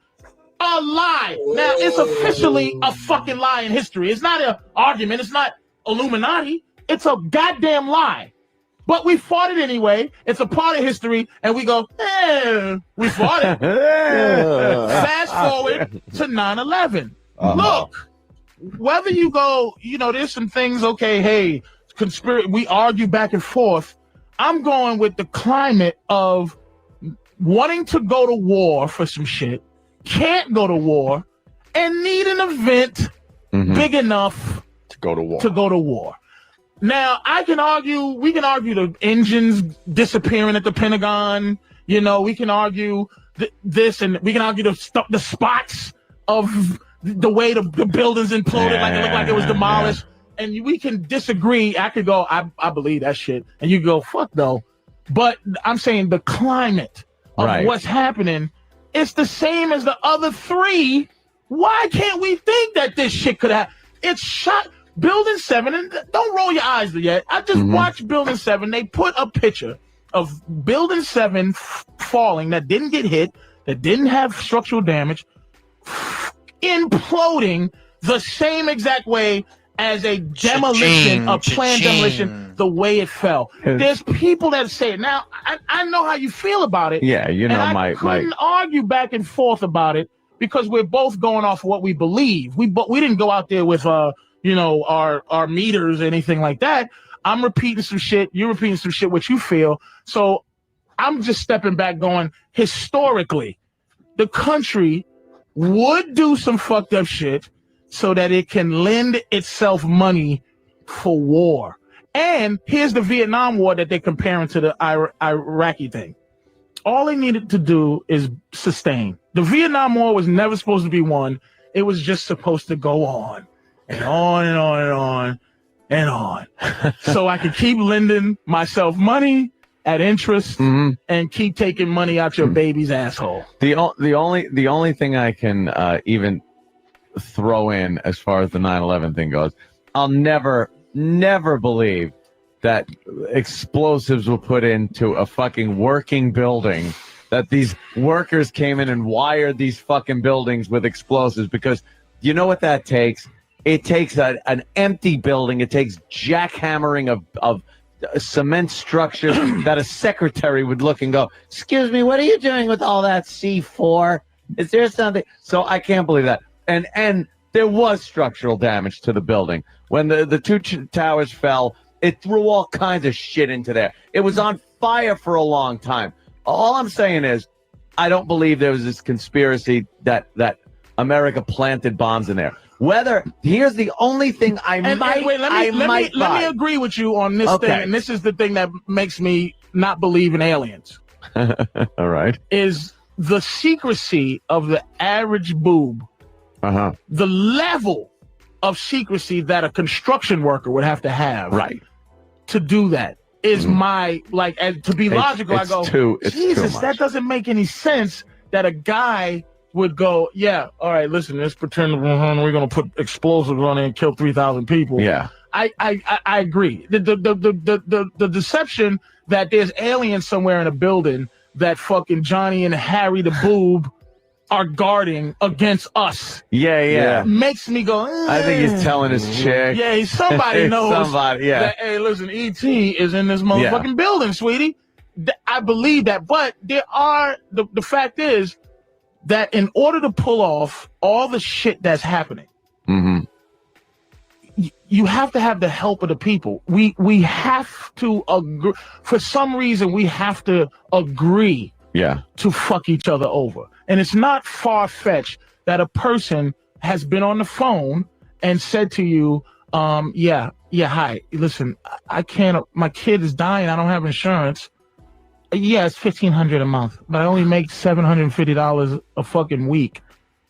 A lie. Now, it's officially a fucking lie in history. It's not an argument. It's not Illuminati. It's a goddamn lie. But we fought it anyway. It's a part of history, and we go, we fought it. Fast forward to 9/11. Look, whether you go, there's some things, okay, hey, conspiracy, we argue back and forth. I'm going with the climate of wanting to go to war for some shit, can't go to war, and need an event big enough to go to war. Now, we can argue the engines disappearing at the Pentagon. We can argue this, and we can argue the spots of the way the buildings imploded, like it looked like it was demolished. Yeah. And we can disagree. I could go, I believe that shit. And you go, fuck no. But I'm saying the climate of what's happening, it's the same as the other three. Why can't we think that this shit could happen? It's shot. Building 7, and don't roll your eyes yet. I just watched Building 7. They put a picture of Building 7 falling that didn't get hit, that didn't have structural damage, imploding the same exact way as a demolition, a planned demolition, the way it fell. There's people that say it. Now, I know how you feel about it. Yeah, I couldn't argue back and forth about it because we're both going off what we believe. We didn't go out there with our meters or anything like that. I'm repeating some shit. You're repeating some shit, what you feel. So I'm just stepping back going, historically, the country would do some fucked up shit so that it can lend itself money for war. And here's the Vietnam War that they're comparing to the Iraqi thing. All they needed to do is sustain. The Vietnam War was never supposed to be won. It was just supposed to go on. And on and on and on and on. So I can keep lending myself money at interest and keep taking money out your baby's asshole. The only thing I can even throw in as far as the 9/11 thing goes, I'll never believe that explosives were put into a fucking working building, that these workers came in and wired these fucking buildings with explosives, because you know what that takes? It takes an empty building. It takes jackhammering of cement structures that a secretary would look and go, excuse me, what are you doing with all that C4? Is there something? So I can't believe that. And there was structural damage to the building. When the two towers fell, it threw all kinds of shit into there. It was on fire for a long time. All I'm saying is, I don't believe there was this conspiracy that America planted bombs in there. Here's the only thing let me agree with you on this thing, and this is the thing that makes me not believe in aliens. All right. Is the secrecy of the average boob the level of secrecy that a construction worker would have to have to do that is my, like, and to be logical, I go, Jesus, that doesn't make any sense that a guy would go, yeah, all right, listen, let's pretend we're going to put explosives on it and kill 3,000 people. Yeah. I agree. The deception that there's aliens somewhere in a building that fucking Johnny and Harry the Boob are guarding against us. Yeah. Makes me go, I think he's telling his chick. Yeah, somebody knows. Somebody, yeah. That, hey, listen, E.T. is in this motherfucking building, sweetie. I believe that. But there are, the fact is that in order to pull off all the shit that's happening, you have to have the help of the people. We have to agree. For some reason, we have to agree to fuck each other over. And it's not far-fetched that a person has been on the phone and said to you, hi, listen, I can't, my kid is dying, I don't have insurance. Yeah, it's $1,500 a month, but I only make $750 a fucking week.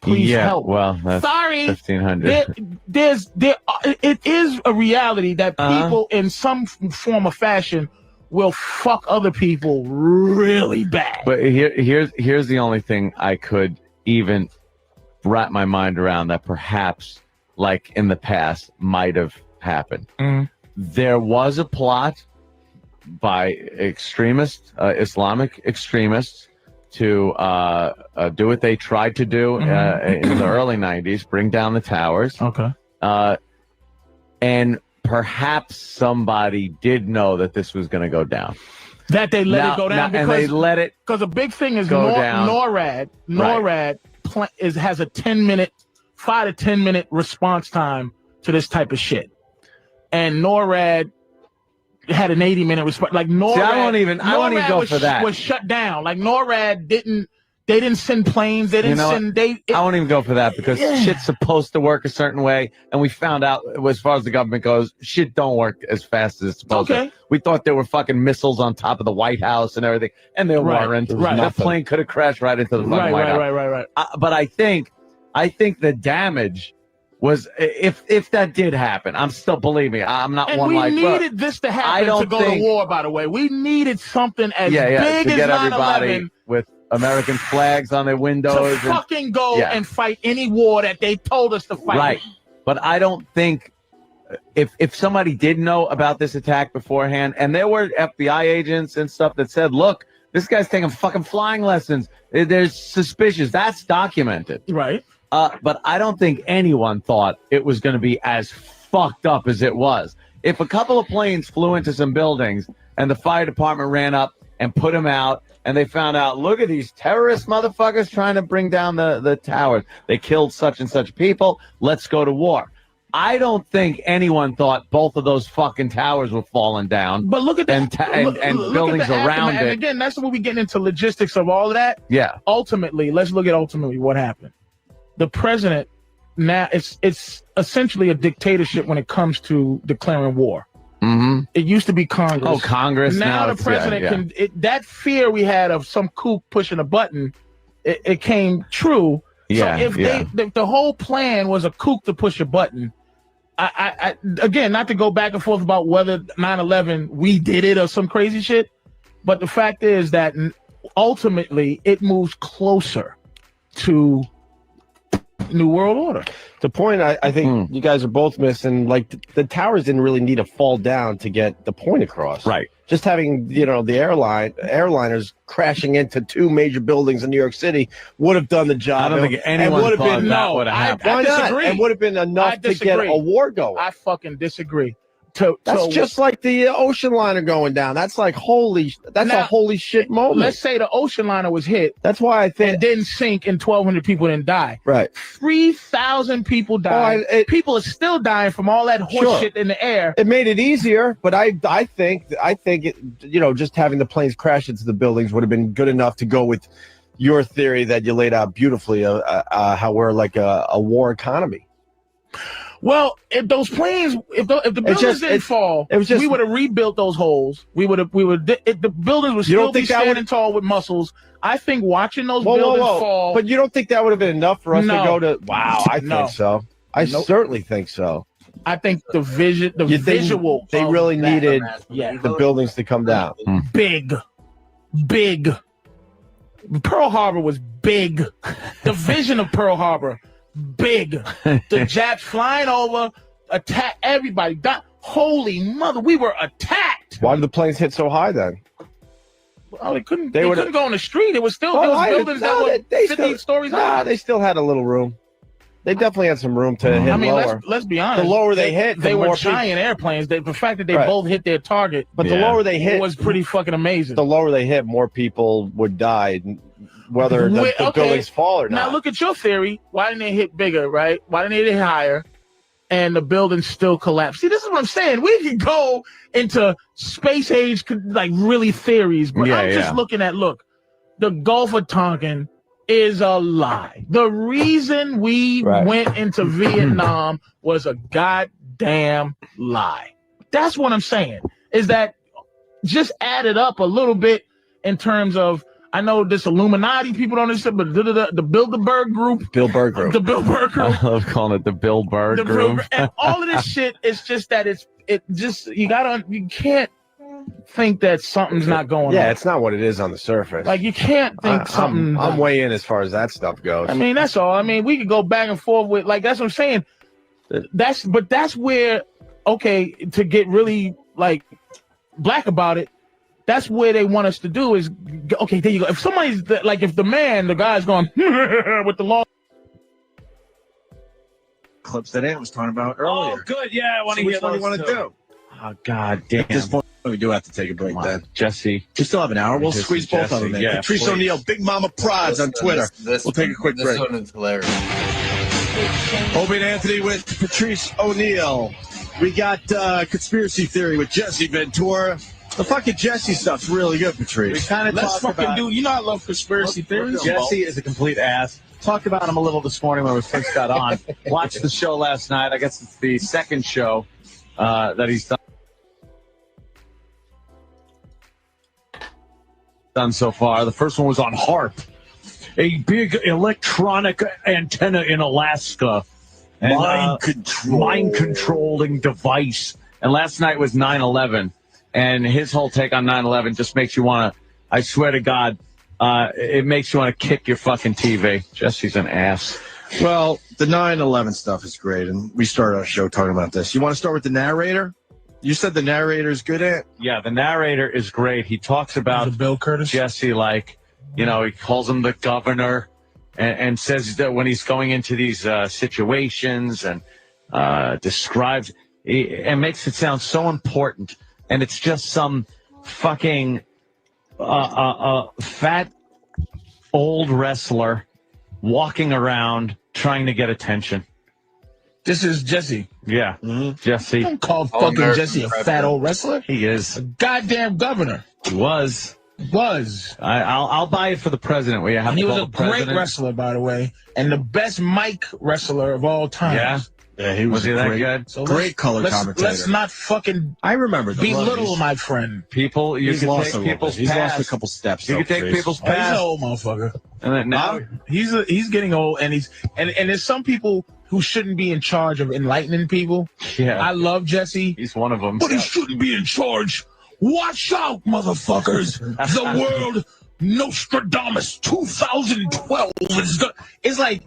Please help. Well, that's sorry, $1,500. It is a reality that people in some form of fashion will fuck other people really bad. But here's the only thing I could even wrap my mind around that perhaps, like in the past, might have happened. There was a plot by extremists, Islamic extremists, to do what they tried to do in the early 90s, bring down the towers. And perhaps somebody did know that this was going to go down. That they let it go down and they let it because a big thing is go down. NORAD has a 5 to 10 minute response time to this type of shit, and NORAD had an 80-minute response. Like NORAD, see, I won't even go for that. Was shut down. Like NORAD didn't send planes. They didn't send. I won't even go for that because shit's supposed to work a certain way, and we found out as far as the government goes, shit don't work as fast as it's supposed to. We thought there were fucking missiles on top of the White House and everything, and there weren't. That plane could have crashed right into the fucking White House. Right. But I think the damage was, if that did happen, I'm still, believe me, I'm not and one we like. needed this to happen to go to war. By the way, we needed something as big to as get 9/11 everybody with American flags on their windows to fucking go and fight any war that they told us to fight. Right, but I don't think if somebody did know about this attack beforehand, and there were FBI agents and stuff that said, look, this guy's taking fucking flying lessons. There's suspicious. That's documented. Right. But I don't think anyone thought it was going to be as fucked up as it was. If a couple of planes flew into some buildings and the fire department ran up and put them out, and they found out, look at these terrorist motherfuckers trying to bring down the towers. They killed such and such people. Let's go to war. I don't think anyone thought both of those fucking towers were falling down. But look at and buildings around it. And again, that's when we get into logistics of all of that. Yeah. Ultimately, let's look at what happened. The president now, it's essentially a dictatorship when it comes to declaring war. It used to be Congress. Oh, Congress. Now the president can. That fear we had of some kook pushing a button, it came true. Yeah. So if the whole plan was a kook to push a button, I again, not to go back and forth about whether 9/11 we did it or some crazy shit, but the fact is that ultimately it moves closer to New World Order. The point I think you guys are both missing, like the towers didn't really need to fall down to get the point across. Right. Just having, the airliners crashing into two major buildings in New York City would have done the job. I don't think anyone would have thought been that would have happened. Why not? disagree. It would have been enough to get a war going. I fucking disagree. That's just like the ocean liner going down. That's like a holy shit moment. Let's say the ocean liner was hit. That's why I think it didn't sink and 1,200 people didn't die. Right. 3,000 people died. People are still dying from all that horse shit in the air. It made it easier, but I think it, just having the planes crash into the buildings would have been good enough to go with your theory that you laid out beautifully, how we're like a war economy. Well, if those planes, if the buildings didn't fall, we would have rebuilt those holes. The buildings would still be standing tall with muscles. I think watching those buildings fall. But you don't think that would have been enough for us to go to? Wow, I think so. I certainly think so. I think the visual. They really needed the buildings to come down. Big. Pearl Harbor was big. The vision of Pearl Harbor, big. The Japs flying over, attack everybody. Holy mother, we were attacked. Why did the planes hit so high then? Oh, they couldn't go on the street. It was still buildings that were 50 stories high. They still had a little room. They definitely had some room to hit lower. Let's be honest. The lower they hit, they were giant airplanes. The fact that they both hit their target, but the lower they hit was pretty fucking amazing. The lower they hit, more people would die, whether the buildings fall or not. Now look at your theory. Why didn't they hit bigger, right? Why didn't they hit higher? And the buildings still collapse. See, this is what I'm saying. We can go into space age, like really theories, but I'm just looking at, the Gulf of Tonkin is a lie. The reason we went into Vietnam was a goddamn lie. That's what I'm saying, is that just add it up a little bit in terms of, I know this Illuminati people don't understand, but the Bilderberg group. The Bilderberg group. I love calling it the Bilderberg group. And all of this shit is just that you can't think that something's not going on. Yeah, it's not what it is on the surface. Like, you can't think something. I'm way in as far as that stuff goes. I mean, that's all. I mean, we could go back and forth with, like, that's what I'm saying. That's where, to get really, like, black about it, that's where they want us to do is, there you go. If somebody's, like, if the guy's going with the long clips that Ant was talking about earlier. Oh, good. Yeah, I want to hear which one those you want to do? Oh, God damn. At this point, we do have to take a break then. Jesse. We still have an hour. We'll Jesse, squeeze both of them in. Yeah, Patrice please. O'Neal, Big Mama Prods on Twitter. We'll take a quick break. This one is hilarious. Obie and Anthony with Patrice O'Neal. We got Conspiracy Theory with Jesse Ventura. The fucking Jesse stuff's really good, Patrice. We kind of Let's talked fucking about. do. You know I love conspiracy theories. Jesse is a complete ass. Talked about him a little this morning when we first got on. Watched the show last night. I guess it's the second show that he's done so far. The first one was on HARP, a big electronic antenna in Alaska. And, mind-controlling device. And last night was 9/11. And his whole take on 9/11 just makes you want to, I swear to God, it makes you want to kick your fucking TV. Jesse's an ass. Well, the 9/11 stuff is great, and we started our show talking about this. You want to start with the narrator? You said the narrator is good at? Yeah, the narrator is great. He talks about Bill Curtis. Jesse, like, he calls him the governor and says that when he's going into these situations and describes and makes it sound so important. And it's just some fucking fat old wrestler walking around trying to get attention. This is Jesse. Yeah, Jesse. Don't call fucking Jesse a fat old wrestler. He is a goddamn governor. He was. I'll buy it for the president. Where you have and to he was call a the president. great wrestler, by the way, and the best mic wrestler of all time. Yeah. Yeah, he was he that great, good? So great color commentator. Let's not fucking. I remember the belittle my friend. People, he's lost a couple steps. You can take people's He's an past. old motherfucker. And then now he's getting old, and and there's some people who shouldn't be in charge of enlightening people. Yeah, I love Jesse. He's one of them. But he shouldn't be in charge. Watch out, motherfuckers! The world Nostradamus 2012 is like.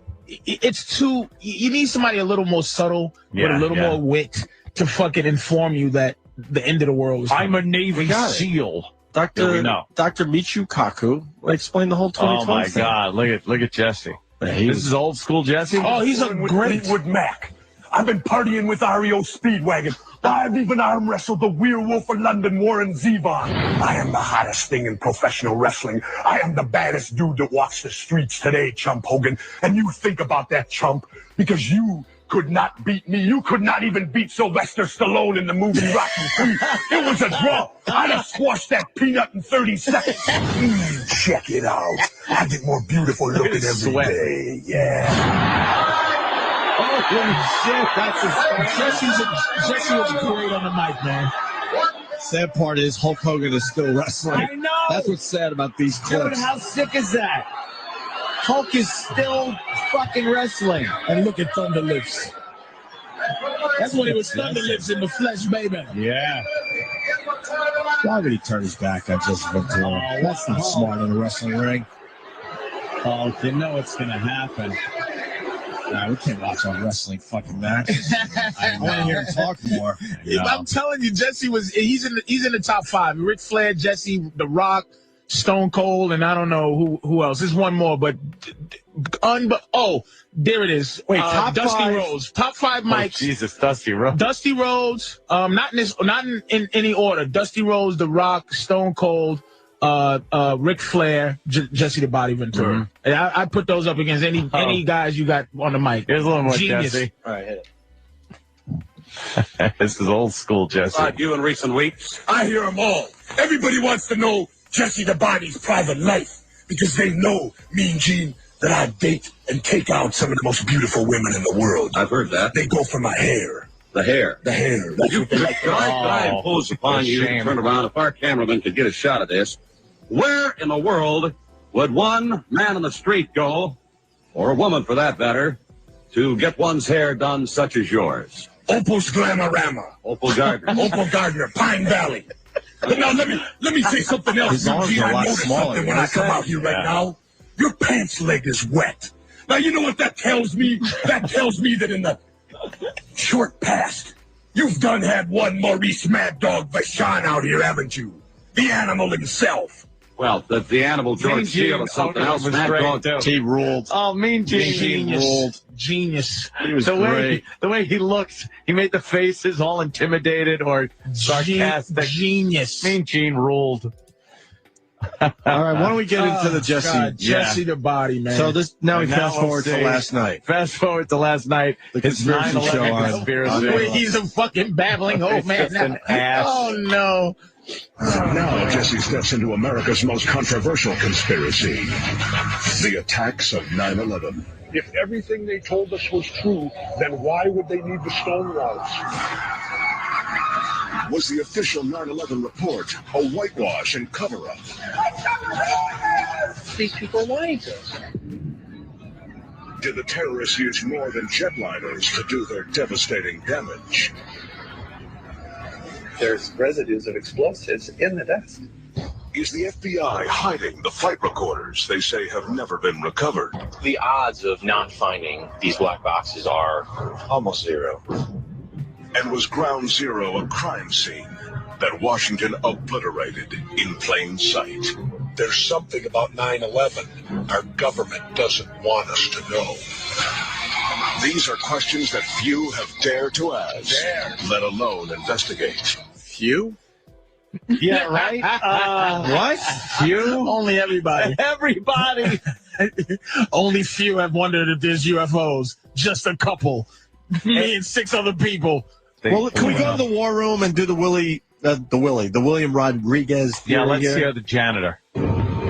It's too. You need somebody a little more subtle with a little more wit to fucking inform you that the end of the world is coming. I'm a Navy SEAL. Dr. Michio Kaku explained the whole 2012 Oh my thing. God! Look at Jesse. This is old school Jesse. Oh, he's a great Fleetwood Mac. I've been partying with REO Speedwagon. I've even arm wrestled the werewolf of London, Warren Zevon. I am the hottest thing in professional wrestling. I am the baddest dude that walks the streets today, Chump Hogan. And you think about that, Chump, because you could not beat me. You could not even beat Sylvester Stallone in the movie Rocky III. It was a draw. I'd have squashed that peanut in 30 seconds. Check it out. I get more beautiful looking every day. Yeah. Holy shit, that's Jesse was great on the mic, man. Sad part is Hulk Hogan is still wrestling. I know. That's what's sad about these Dude, clips. how sick is that? Hulk is still fucking wrestling. And look at Thunder Lips. That's when he was Thunder Lips in the flesh, baby. Yeah. Why would he turn his back on Jesse Ventura? That's not smart in a wrestling ring. Oh, you know what's going to happen. Nah, we can't watch our wrestling fucking matches. I want to hear him talk more. I'm telling you, Jesse he's in the top 5. Ric Flair, Jesse, The Rock, Stone Cold, and I don't know who else. There's one more, but there it is. Wait, top Dusty 5? Rhodes. Top 5 mics. Oh, Jesus, Dusty Rhodes. Dusty Rhodes. Not in any order. Dusty Rhodes, The Rock, Stone Cold, Ric Flair, Jesse the Body Ventura. Mm-hmm. And I put those up against any guys you got on the mic. Here's a little more Genius. Jesse. All right, hit it. This is old school Jesse. You in recent weeks? I hear them all. Everybody wants to know Jesse the Body's private life because they know, Mean Gene, that I date and take out some of the most beautiful women in the world. I've heard that. They go for my hair. The hair. The hair. That's what they like. Could I impose upon you to turn around if our cameraman could get a shot of this? Where in the world would one man on the street go, or a woman for that matter, to get one's hair done such as yours? Opal's Glamorama. Opal Gardner. Opal Gardner, Pine Valley. But now let me say something else. His arms Eugene, are a lot I noticed smaller. something when I come out here right now. Your pants leg is wet. Now you know what that tells me? That tells me that in the short past, you've done had one Maurice Mad Dog Vachon out here, haven't you? The animal himself. Well, the animal George Seal and something else. Was Mad great, Dog. too. He ruled. Oh, Mean Gene ruled. Genius. He was the great. way he looked, he made the faces all intimidated or sarcastic. Genius. Mean Gene ruled. All right, why don't we get into the Jesse? God, Jesse the Body, man. So now we And fast now we'll forward to see. last night. Fast forward to last night. The His conspiracy 9/11 show on- conspiracy. Wait, he's a fucking babbling old man just now. an ass. Oh no. Now Jesse steps into America's most controversial conspiracy. The attacks of 9/11. If everything they told us was true, then why would they need the stone walls? Was the official 9/11 report a whitewash and cover-up? These people are lying to us. Did the terrorists use more than jetliners to do their devastating damage? There's residues of explosives in the dust. Is the FBI hiding the flight recorders they say have never been recovered? The odds of not finding these black boxes are almost zero. And was Ground Zero a crime scene that Washington obliterated in plain sight? There's something about 9/11 our government doesn't want us to know. These are questions that few have dared to ask, let alone investigate. Few? Yeah, right? What? Few? Only everybody. Everybody. Only few have wondered if there's UFOs. Just a couple. Me and 6 other people. Well, can we go to the war room and do the William Rodriguez theory? Yeah, let's here? hear the janitor.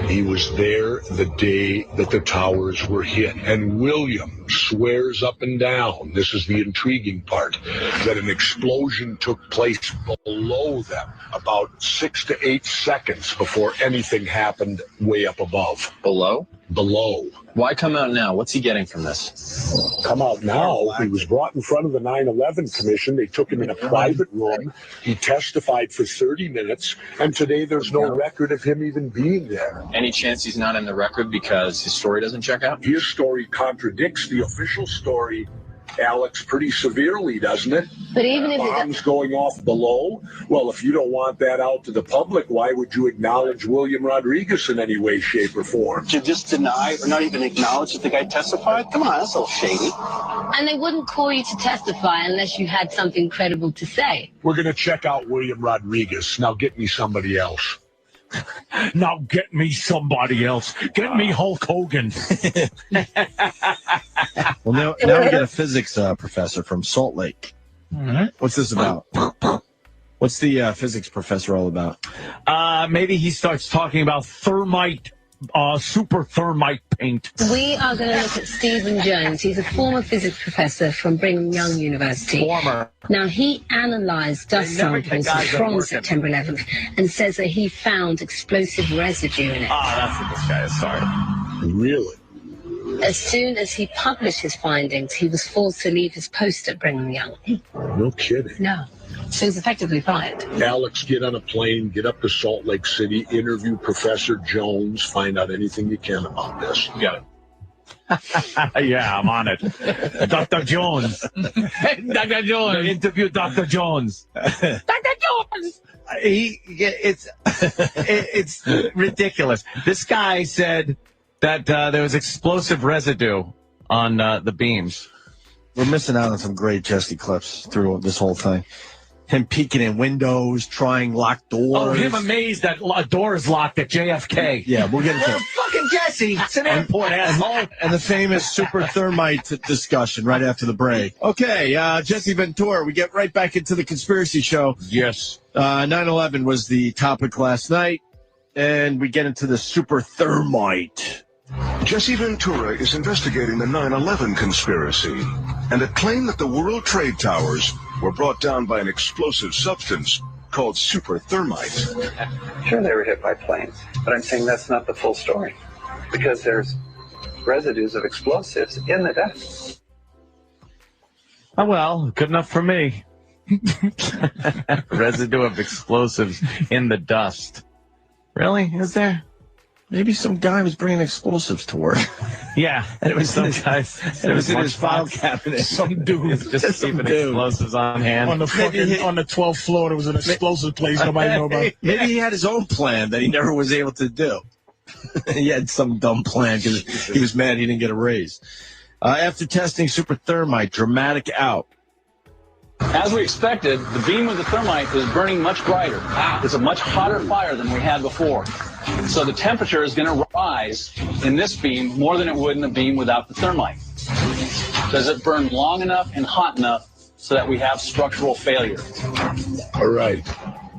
He was there the day that the towers were hit. And William swears up and down, this is the intriguing part, that an explosion took place below them about 6 to 8 seconds before anything happened way up above. Below? Below. Why come out now? What's he getting from this? Come out now. He was brought in front of the 9/11 Commission. They took him in a private room. He testified for 30 minutes. And today there's no record of him even being there. Any chance he's not in the record because his story doesn't check out? His story contradicts the official story, Alex, pretty severely, doesn't it? But even if bombs going off below, well, if you don't want that out to the public, why would you acknowledge William Rodriguez in any way, shape, or form? To just deny or not even acknowledge that the guy testified? Come on, that's a little shady. And they wouldn't call you to testify unless you had something credible to say. We're going to check out William Rodriguez. Now get me somebody else. Now get me somebody else. Get me Hulk Hogan. Well, now we get a physics professor from Salt Lake. What's this about? What's the physics professor all about? Maybe he starts talking about thermite super thermite paint. We are going to look at Stephen Jones. He's a former physics professor from Brigham Young University. Former. Now, he analysed dust samples from September 11th and says that he found explosive residue in it. That's what this guy is. Sorry. Really? As soon as he published his findings, he was forced to leave his post at Brigham Young. No kidding. No. So he's effectively fired. Alex, get on a plane, get up to Salt Lake City, interview Professor Jones, find out anything you can about this. Yeah. Yeah, I'm on it. Dr. Jones. Dr. Jones. Interview Dr. Jones. Dr. Jones. It's ridiculous. This guy said that there was explosive residue on the beams. We're missing out on some great Jesse clips through this whole thing. Him peeking in windows, trying locked doors. Oh, him amazed that a door is locked at JFK. Yeah, we'll get into it. Fucking Jesse. It's an airport, asshole. And the famous super thermite discussion right after the break. Okay, Jesse Ventura, we get right back into the conspiracy show. Yes. 9/11 was the topic last night, and we get into the super thermite. Jesse Ventura is investigating the 9/11 conspiracy and a claim that the World Trade Towers were brought down by an explosive substance called super thermite. Sure, they were hit by planes, but I'm saying that's not the full story because there's residues of explosives in the dust. Oh, well, good enough for me. Residue of explosives in the dust. Really? Is there? Maybe some guy was bringing explosives to work. Yeah, And it was some in his, guys. it was in his file cabinet. Some dude. Just keeping explosives on hand. On the fucking, on the 12th floor, there was an explosive place nobody knew about. Maybe he had his own plan that he never was able to do. He had some dumb plan because he was mad he didn't get a raise. After testing super thermite, dramatic out. As we expected, the beam of the thermite is burning much brighter. It's a much hotter fire than we had before. So the temperature is going to rise in this beam more than it would in a beam without the thermite. Does it burn long enough and hot enough so that we have structural failure? All right.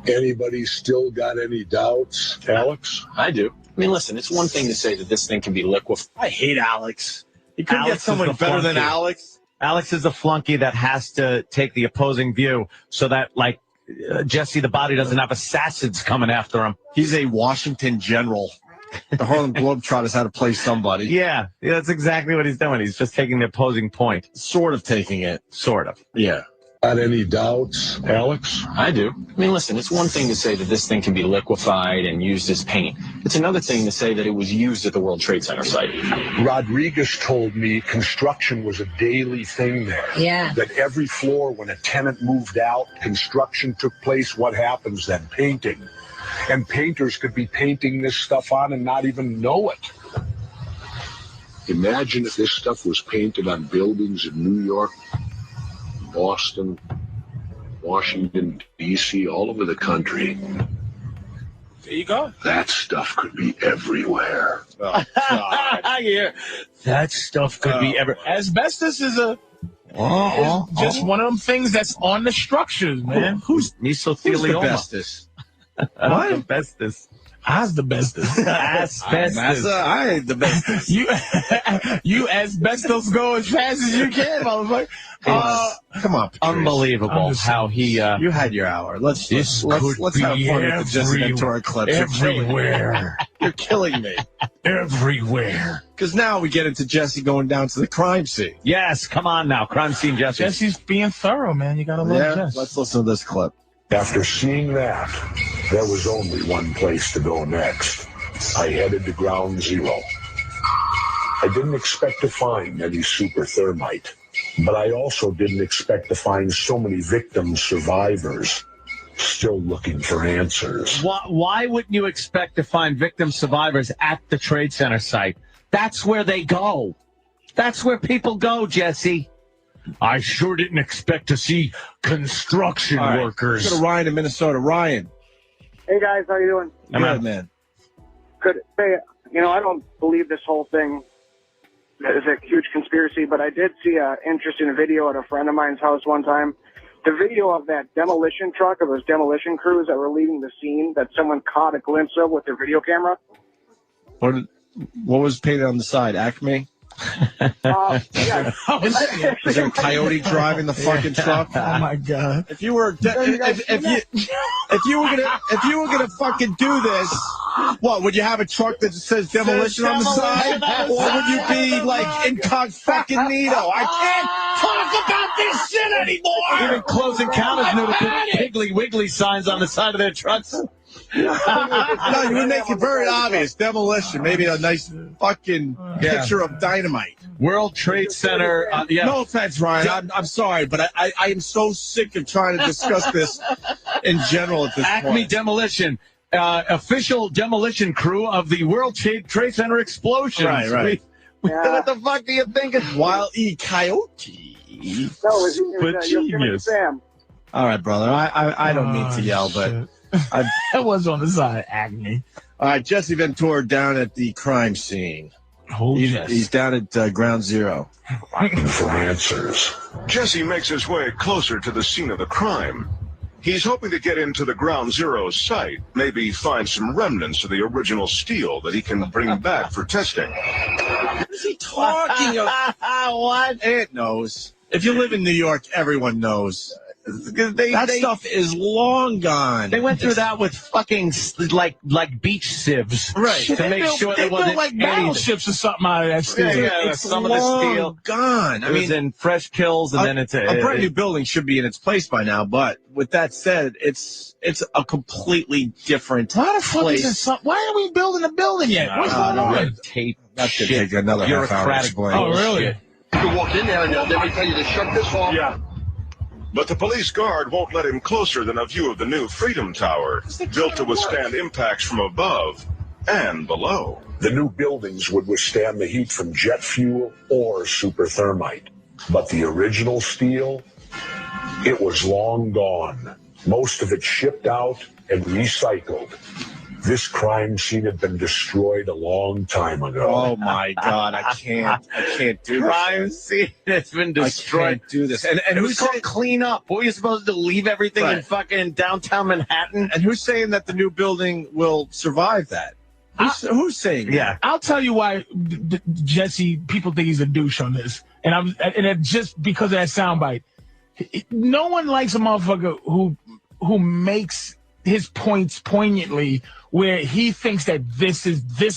Anybody still got any doubts? Alex? I do. I mean, listen, it's one thing to say that this thing can be liquefied. I hate Alex. You couldn't Alex get someone is the better than flunky. Alex. Alex is a flunky that has to take the opposing view so that, like, Jesse the Body doesn't have assassins coming after him. He's a Washington general. The Harlem Globetrotters had to play somebody. Yeah, that's exactly what he's doing. He's just taking the opposing point. Sort of taking it. Sort of. Yeah. Got any doubts, Alex? I do. I mean, listen, it's one thing to say that this thing can be liquefied and used as paint. It's another thing to say that it was used at the World Trade Center site. Rodriguez told me construction was a daily thing there. Yeah. That every floor, when a tenant moved out, construction took place. What happens then? Painting. And painters could be painting this stuff on and not even know it. Imagine if this stuff was painted on buildings in New York, Boston, Washington, D.C., all over the country. There you go. That stuff could be everywhere. Oh, God. Yeah. That stuff could be ever. Asbestos is just one of them things that's on the structures, man. Who's mesothelioma? Asbestos? What? Asbestos. I's the bestest. Asbestos. I ain't the bestest. You asbestos go as fast as you can, motherfucker. Come on, Patrice. Unbelievable how he. You had your hour. Let's have fun with the Jesse Ventura clips. Everywhere. You're killing me. Everywhere. Because now we get into Jesse going down to the crime scene. Yes, come on now. Crime scene Jesse. Jesse's being thorough, man. You gotta love Jesse. Let's listen to this clip. After seeing that, there was only one place to go next. I headed to ground zero. I didn't expect to find any super thermite, but I also didn't expect to find so many victims, survivors, still looking for answers. Why wouldn't you expect to find victim survivors at the Trade Center site? That's where they go. That's where people go, Jesse. I sure didn't expect to see construction workers. Let's go to Ryan in Minnesota. Ryan. Hey, guys. How you doing? Good, man. Good. Hey, I don't believe this whole thing is a huge conspiracy, but I did see an interesting video at a friend of mine's house one time. The video of that demolition truck, of those demolition crews that were leaving the scene that someone caught a glimpse of with their video camera. What was painted on the side? Acme? Yeah. Is there a coyote driving the fucking truck? Oh my god! If you were if you were gonna fucking do this, what would you have a truck that says demolition on the side, or would you be like incognito? I can't talk about this shit anymore. Even Close Encounters knew to put Piggly Wiggly signs on the side of their trucks. No, you would make it very obvious. Demolition, maybe a nice fucking picture of dynamite. World Trade Center. No offense, Ryan. I'm sorry, but I am so sick of trying to discuss this in general at this Acme point. Demolition, official demolition crew of the World Trade Center explosions. Right. What the fuck do you think? Wild E. Coyote. No, you're Sam. All right, brother. I don't mean to yell, but That was on the side, Acme. All right, Jesse Ventura down at the crime scene. He's down at ground zero. Looking for answers. Jesse makes his way closer to the scene of the crime. He's hoping to get into the ground zero site, maybe find some remnants of the original steel that he can bring back for testing. What is he talking about? What? It knows. If you live in New York, everyone knows. That stuff is long gone. They went through that with fucking like beach sieves, right? To make sure there wasn't like battleships or something out of that steel. Yeah, it's some of the steel gone. I mean, in fresh kills, and then it's a brand new building should be in its place by now. But with that said, it's a completely different Why the fuck place. is it? Why are we building a building yet? What's going on? Red tape. That's gonna take another half hour to explain. Oh, really? You walk in there and they tell you to shut this off. Yeah. But the police guard won't let him closer than a view of the new Freedom Tower, built to withstand impacts from above and below. The new buildings would withstand the heat from jet fuel or super thermite. But the original steel, it was long gone. Most of it shipped out and recycled. This crime scene had been destroyed a long time ago. Oh my God, I can't do this. Crime scene has been destroyed. I can't do this. And who's called clean up? What were you supposed to leave everything in fucking downtown Manhattan? And who's saying that the new building will survive that? Who's saying that? Yeah, I'll tell you why Jesse. People think he's a douche on this, and it's just because of that soundbite. No one likes a motherfucker who makes his points poignantly, where he thinks that this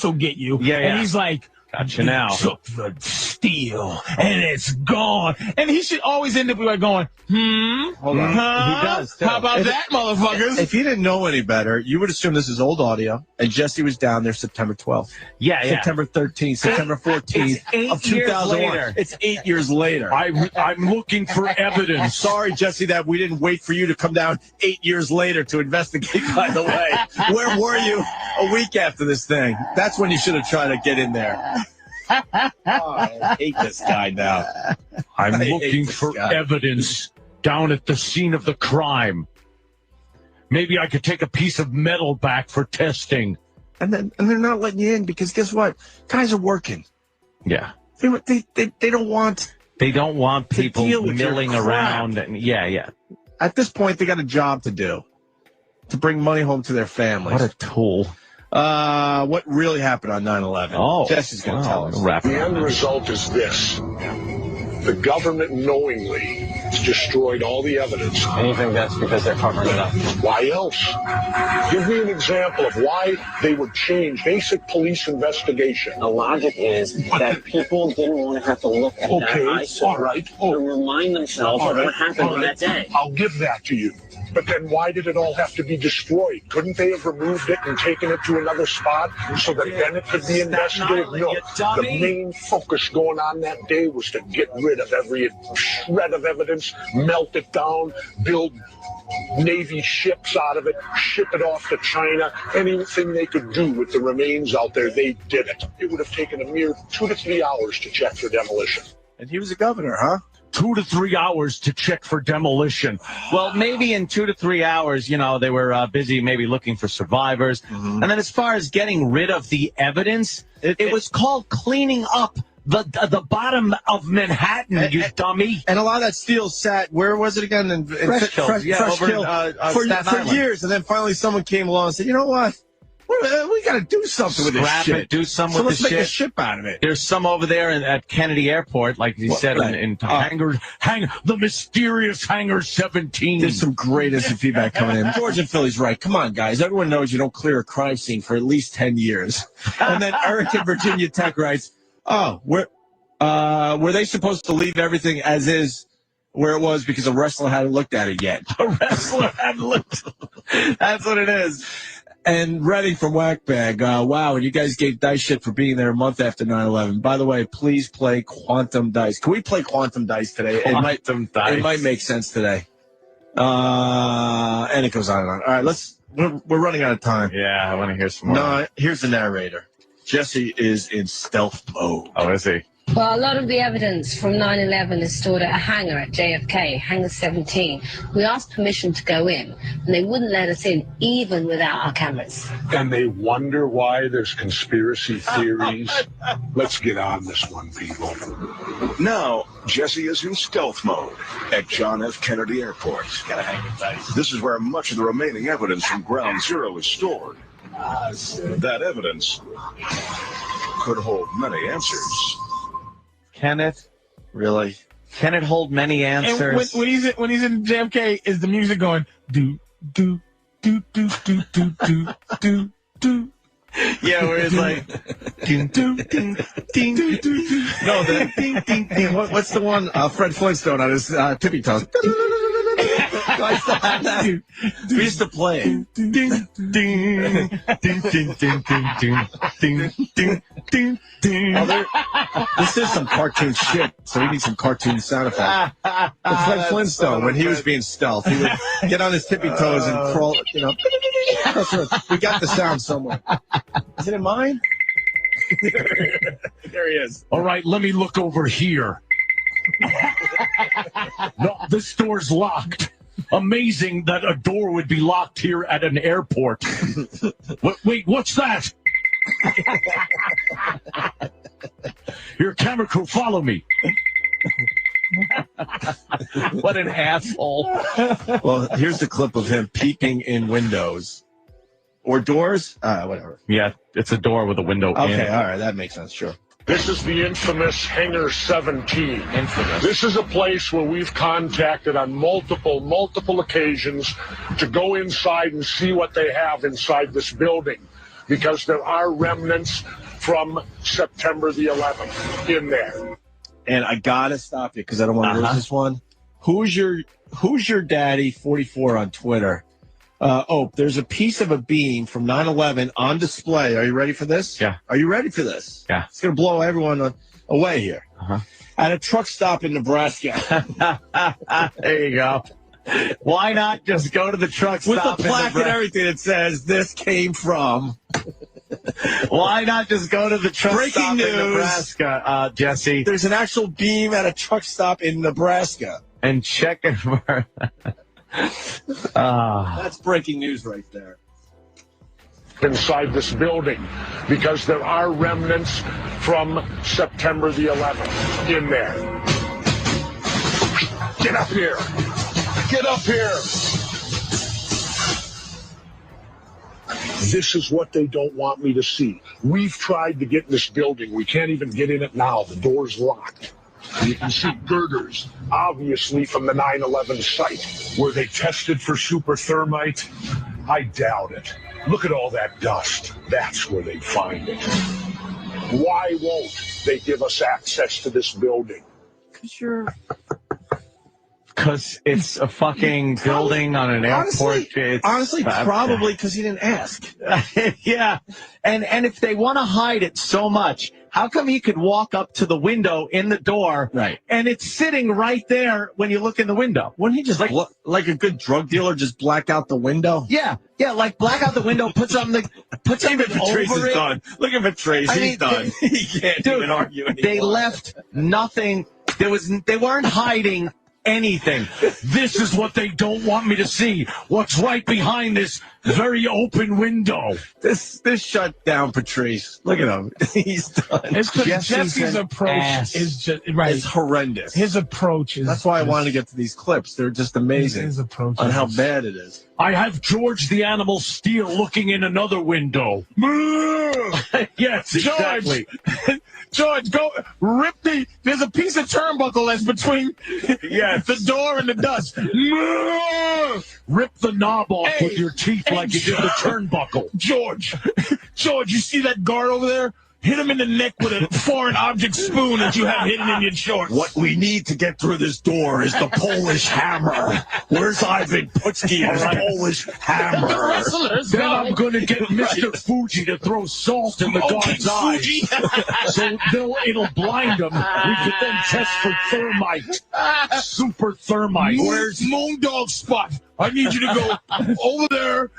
will get you, and he's like, gotcha now. Took the steel and it's gone, and he should always end up like going, Hold on. Huh? He does too. How about that, motherfuckers? If you didn't know any better, you would assume this is old audio, and Jesse was down there September 12th. Yeah. September 13th, September 14th of 2001. It's 8 years later. I'm looking for evidence. Sorry, Jesse, that we didn't wait for you to come down 8 years later to investigate, by the way. Where were you a week after this thing? That's when you should have tried to get in there. I hate this guy now. I'm looking for evidence down at the scene of the crime. Maybe I could take a piece of metal back for testing. And they're not letting you in because guess what? Guys are working. Yeah. They don't want. They don't want people deal with milling your crap. around. And yeah. At this point, they got a job to do, to bring money home to their families. What a tool. What really happened on 9/11? Oh, Jesse's going to tell us. The end result is this. The government knowingly destroyed all the evidence. And you think that's because they're covering it up? Why else? Give me an example of why they would change basic police investigation. The logic is that people didn't want to have to look at that eyesore and remind themselves of what happened on that day. I'll give that to you. But then why did it all have to be destroyed? Couldn't they have removed it and taken it to another spot so that then it could be investigated? No, the main focus going on that day was to get rid of every shred of evidence, melt it down, build Navy ships out of it, ship it off to China. Anything they could do with the remains out there, they did it. It would have taken a mere 2 to 3 hours to check for demolition. And he was a governor, huh? 2 to 3 hours to check for demolition. Well, maybe in 2 to 3 hours, they were busy maybe looking for survivors. Mm-hmm. And then as far as getting rid of the evidence, it was called cleaning up the bottom of Manhattan, you dummy. And a lot of that steel sat, where was it again? In Fresh Kills, Fresh over Kill, in, Staten for Island. years. And then finally someone came along and said, you know what? We got to do something with this Scrap shit. it, do something So with let's the make a shit. ship out of it. There's some over there at Kennedy Airport, like you said, in the mysterious Hangar 17. There's some great instant feedback coming in. George and Philly's right. Come on, guys. Everyone knows you don't clear a crime scene for at least 10 years. And then Eric in Virginia Tech writes, were they supposed to leave everything as is where it was because a wrestler hadn't looked at it yet? A wrestler hadn't looked. That's what it is. And Redding from Whackbag, wow, and you guys gave Dice shit for being there a month after 9/11. By the way, please play Quantum Dice. Can we play Quantum Dice today? Dice. It might make sense today. And it goes on and on. All right, we're running out of time. Yeah, I want to hear some more. No, here's the narrator. Jesse is in stealth mode. Oh, is he? Well, a lot of the evidence from 9/11 is stored at a hangar at JFK, Hangar 17. We asked permission to go in, and they wouldn't let us in, even without our cameras. And they wonder why there's conspiracy theories. Let's get on this one, people. Now, Jesse is in stealth mode at John F. Kennedy Airport. This is where much of the remaining evidence from Ground Zero is stored. That evidence could hold many answers. Kenneth, really? Can it hold many answers? And when he's in JFK, is the music going do do do do do do do do do? Yeah, where it's like ding ding ding ding ding ding. No, the ding ding ding. What's the one? Fred Flintstone on his tippy toes. I still have that. We used to play it. Ding, ding, ding, ding, ding, ding, ding, ding, ding, ding. This is some cartoon shit, so we need some cartoon sound effects. The Fred Flintstone, when he was being stealth, he would get on his tippy toes and crawl, We got the sound somewhere. Is it in mine? There he is. All right, let me look over here. No, this door's locked. Amazing that a door would be locked here at an airport. Wait, what's that? Here, camera crew, follow me. What an asshole. Well, here's the clip of him peeping in windows. Or doors? Whatever. Yeah, it's a door with a window in. Okay, all right, that makes sense, sure. This is the infamous Hangar 17. Infamous. This is a place where we've contacted on multiple occasions to go inside and see what they have inside this building, because there are remnants from September the 11th in there. And I gotta stop you because I don't want to lose this one. Who's your daddy 44 on Twitter? There's a piece of a beam from 9/11 on display. Are you ready for this? Yeah. Are you ready for this? Yeah. It's going to blow everyone away here. At a truck stop in Nebraska. There you go. Why not just go to the truck With stop the plaque and everything that says, this came from. Why not just go to the truck Breaking stop news. in Nebraska, Jesse? There's an actual beam at a truck stop in Nebraska. And check it for... That's breaking news right there. Inside this building, because there are remnants from September the 11th in there. Get up here. Get up here. This is what they don't want me to see. We've tried to get in this building. We can't even get in it now. The door's locked. You can see girders, obviously from the 9/11 site. Were they tested for super thermite? I doubt it. Look at all that dust. That's where they'd find it. Why won't they give us access to this building? Because it's a fucking building on an airport. Honestly, probably because he didn't ask. Yeah. And if they want to hide it so much, how come he could walk up to the window in the door, right, and it's sitting right there when you look in the window? Wouldn't he just like a good drug dealer just black out the window? Yeah, like black out the window, put something Patrice over is it. done. Look at Patrice, he's done. He can't even argue anymore. They left nothing. They weren't hiding anything. This is what they don't want me to see. What's right behind this very open window. This shut down Patrice. Look at him. He's done. It's because Jesse's approach is just right. It's horrendous. His approach is. That's why I wanted to get to these clips. They're just amazing. His approach on how bad it is. I have George the Animal Steel looking in another window. Yes, exactly. George, go rip there's a piece of turnbuckle that's between the door and the dust. Rip the knob off with your teeth like you did the turnbuckle. George, you see that guard over there? Hit him in the neck with a foreign object spoon that you have hidden in your shorts. What we need to get through this door is the Polish hammer. Where's Ivan Putski and his Polish hammer? Then I'm going to get Mr. Fuji to throw salt in the guard's eyes. So it'll blind them. We can then test for thermite. Super thermite. Where's Moondog Spot? I need you to go over there.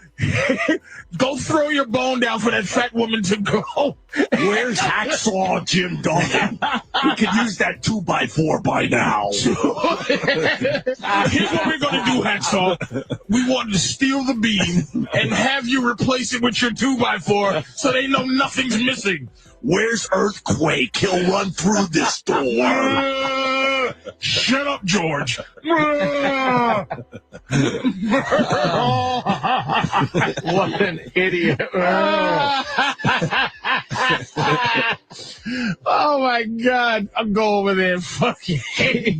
Go throw your bone down for that fat woman to go. Where's Hacksaw Jim Duggan? We could use that 2x4 by now. Here's what we're going to do, Hacksaw. We want to steal the beam and have you replace it with your 2x4 so they know nothing's missing. Where's Earthquake? He'll run through this door. Shut up, George. What an idiot. Oh my God. I'll go over there and fucking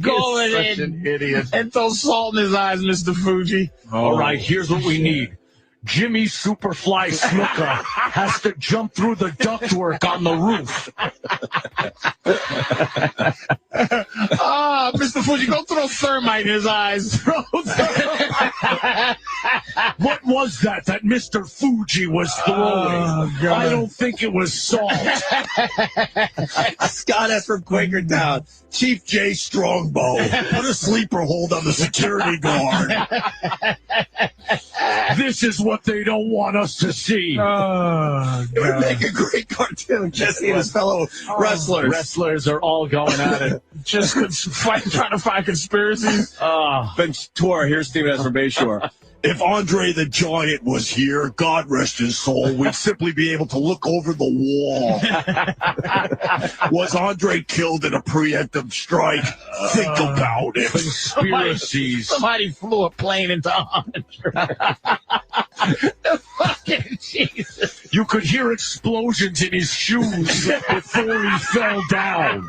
go over there. Such an idiot. And throw salt in his eyes, Mr. Fuji. All right, here's what we need. Jimmy Superfly Snuka has to jump through the ductwork on the roof. Mr. Fuji, go throw thermite in his eyes. What was that Mr. Fuji was throwing? I don't think it was salt. Scott S. from Quakertown. Chief J. Strongbow. Put a sleeper hold on the security guard. This is what they don't want us to see. It would make a great cartoon. Jesse and his fellow wrestlers. Wrestlers are all going at it. Just trying to find conspiracies. Ventura, here's Stephen S. from Bayshore. If Andre the Giant was here, God rest his soul, we'd simply be able to look over the wall. Was Andre killed in a preemptive strike? Think about it. Conspiracies. Somebody flew a plane into Andre. Fucking Jesus. You could hear explosions in his shoes before he fell down.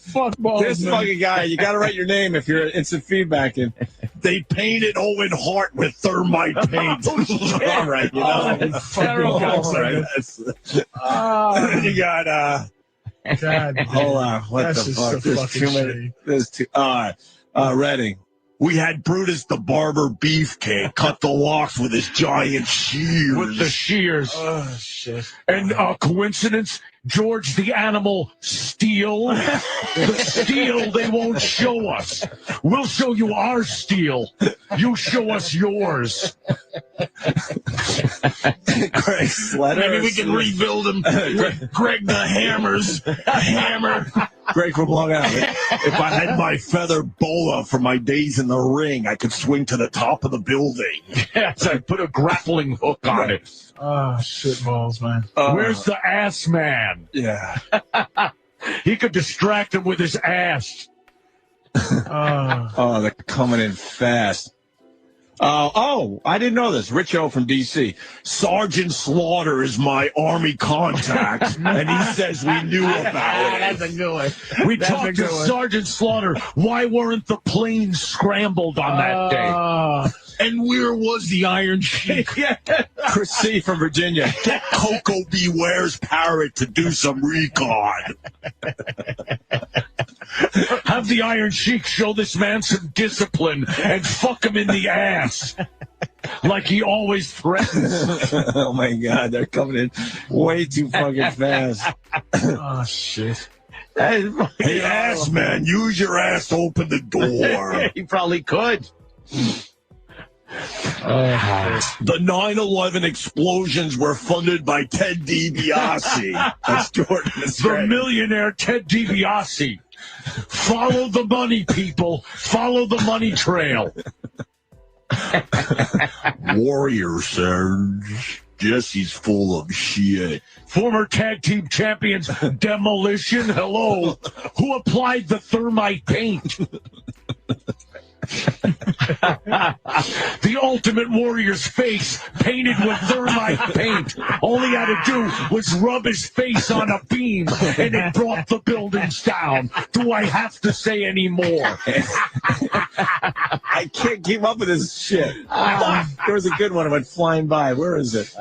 Fuck balls. This fucking guy, you got to write your name if you're instant feedbacking. They painted Owen Hart with thermite paint. All right, you know. You got God, hold on. What the fuck? There's too many. There's too. Redding. We had Brutus the Barber Beefcake cut the locks with his giant shears. With the shears. Oh, shit. And coincidence, George the Animal Steel. The steel they won't show us. We'll show you our steel. You show us yours. Greg Slater. Maybe we can rebuild him with Greg the Hammer. Greg from Long Island. If I had my feather boa from my days in the ring, I could swing to the top of the building. Yes, I put a grappling hook on it. Oh, shit balls, man. Where's the ass man? Yeah. He could distract him with his ass. They're coming in fast. I didn't know this. Rich O from D.C. Sergeant Slaughter is my Army contact, and he says we knew about it. That's a good one. We talked to Sergeant Slaughter. Why weren't the planes scrambled on that day? And where was the Iron Sheik? Chris C. from Virginia. Get Coco Beware's parrot to do some recon. Have the Iron Sheik show this man some discipline and fuck him in the ass. Like he always threatens. Oh my God, they're coming in way too fucking fast. Oh, shit. Hey, ass man, use your ass to open the door. He probably could. The 9/11 explosions were funded by Ted DiBiase. That's Jordan. The millionaire Ted DiBiase. Follow the money, people. Follow the money trail. Warrior, Serge. Jesse's full of shit. Former tag team champions Demolition, hello. Who applied the thermite paint? The Ultimate Warrior's face painted with thermite paint. All he had to do was rub his face on a beam and it brought the buildings down. Do I have to say any more? I can't keep up with this shit. There was a good one. It went flying by. Where is it?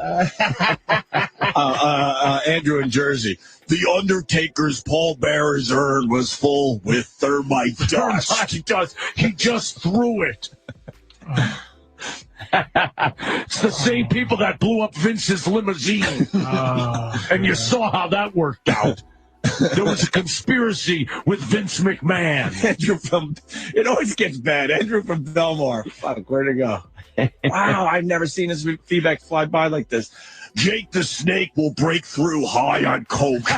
Andrew in Jersey. The Undertaker's pallbearer's urn was full with thermite dust. Thermite dust. He just threw it. It's the same people that blew up Vince's limousine. And you saw how that worked out. There was a conspiracy with Vince McMahon. Andrew from, it always gets bad. Andrew from Belmar. Fuck, where'd it go? Wow, I've never seen his feedback fly by like this. Jake the Snake will break through high on coke.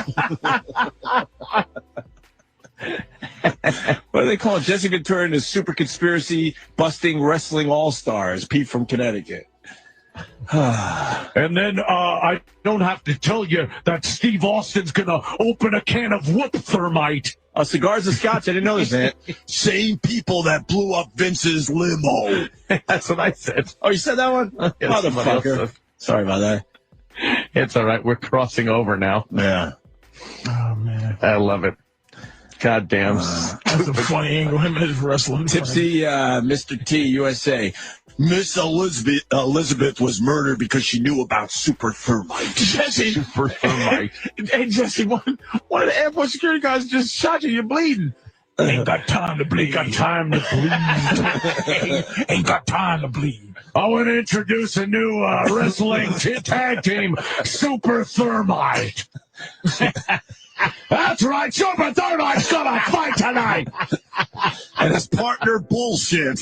What do they call it? Jesse Ventura and his super conspiracy busting wrestling all-stars. Pete from Connecticut. And then I don't have to tell you that Steve Austin's going to open a can of whoop thermite. Cigars and scotch. I didn't know this, man. Same people that blew up Vince's limo. That's what I said. Oh, you said that one? Motherfucker. Sorry about that. It's all right. We're crossing over now. Yeah. Oh, man. I love it. God damn. That's a funny angle. Him and his wrestling. Tipsy, Mr. T, USA. Miss Elizabeth was murdered because she knew about super thermite. Jesse. Super thermite. Hey, Jesse, one of the airport security guys just shot you. You're bleeding. Ain't got time to bleed. Ain't got time to bleed. Ain't got time to bleed. I want to introduce a new wrestling tag team, Super Thermite. That's right, Super Thermite's gonna fight tonight. And his partner, bullshit.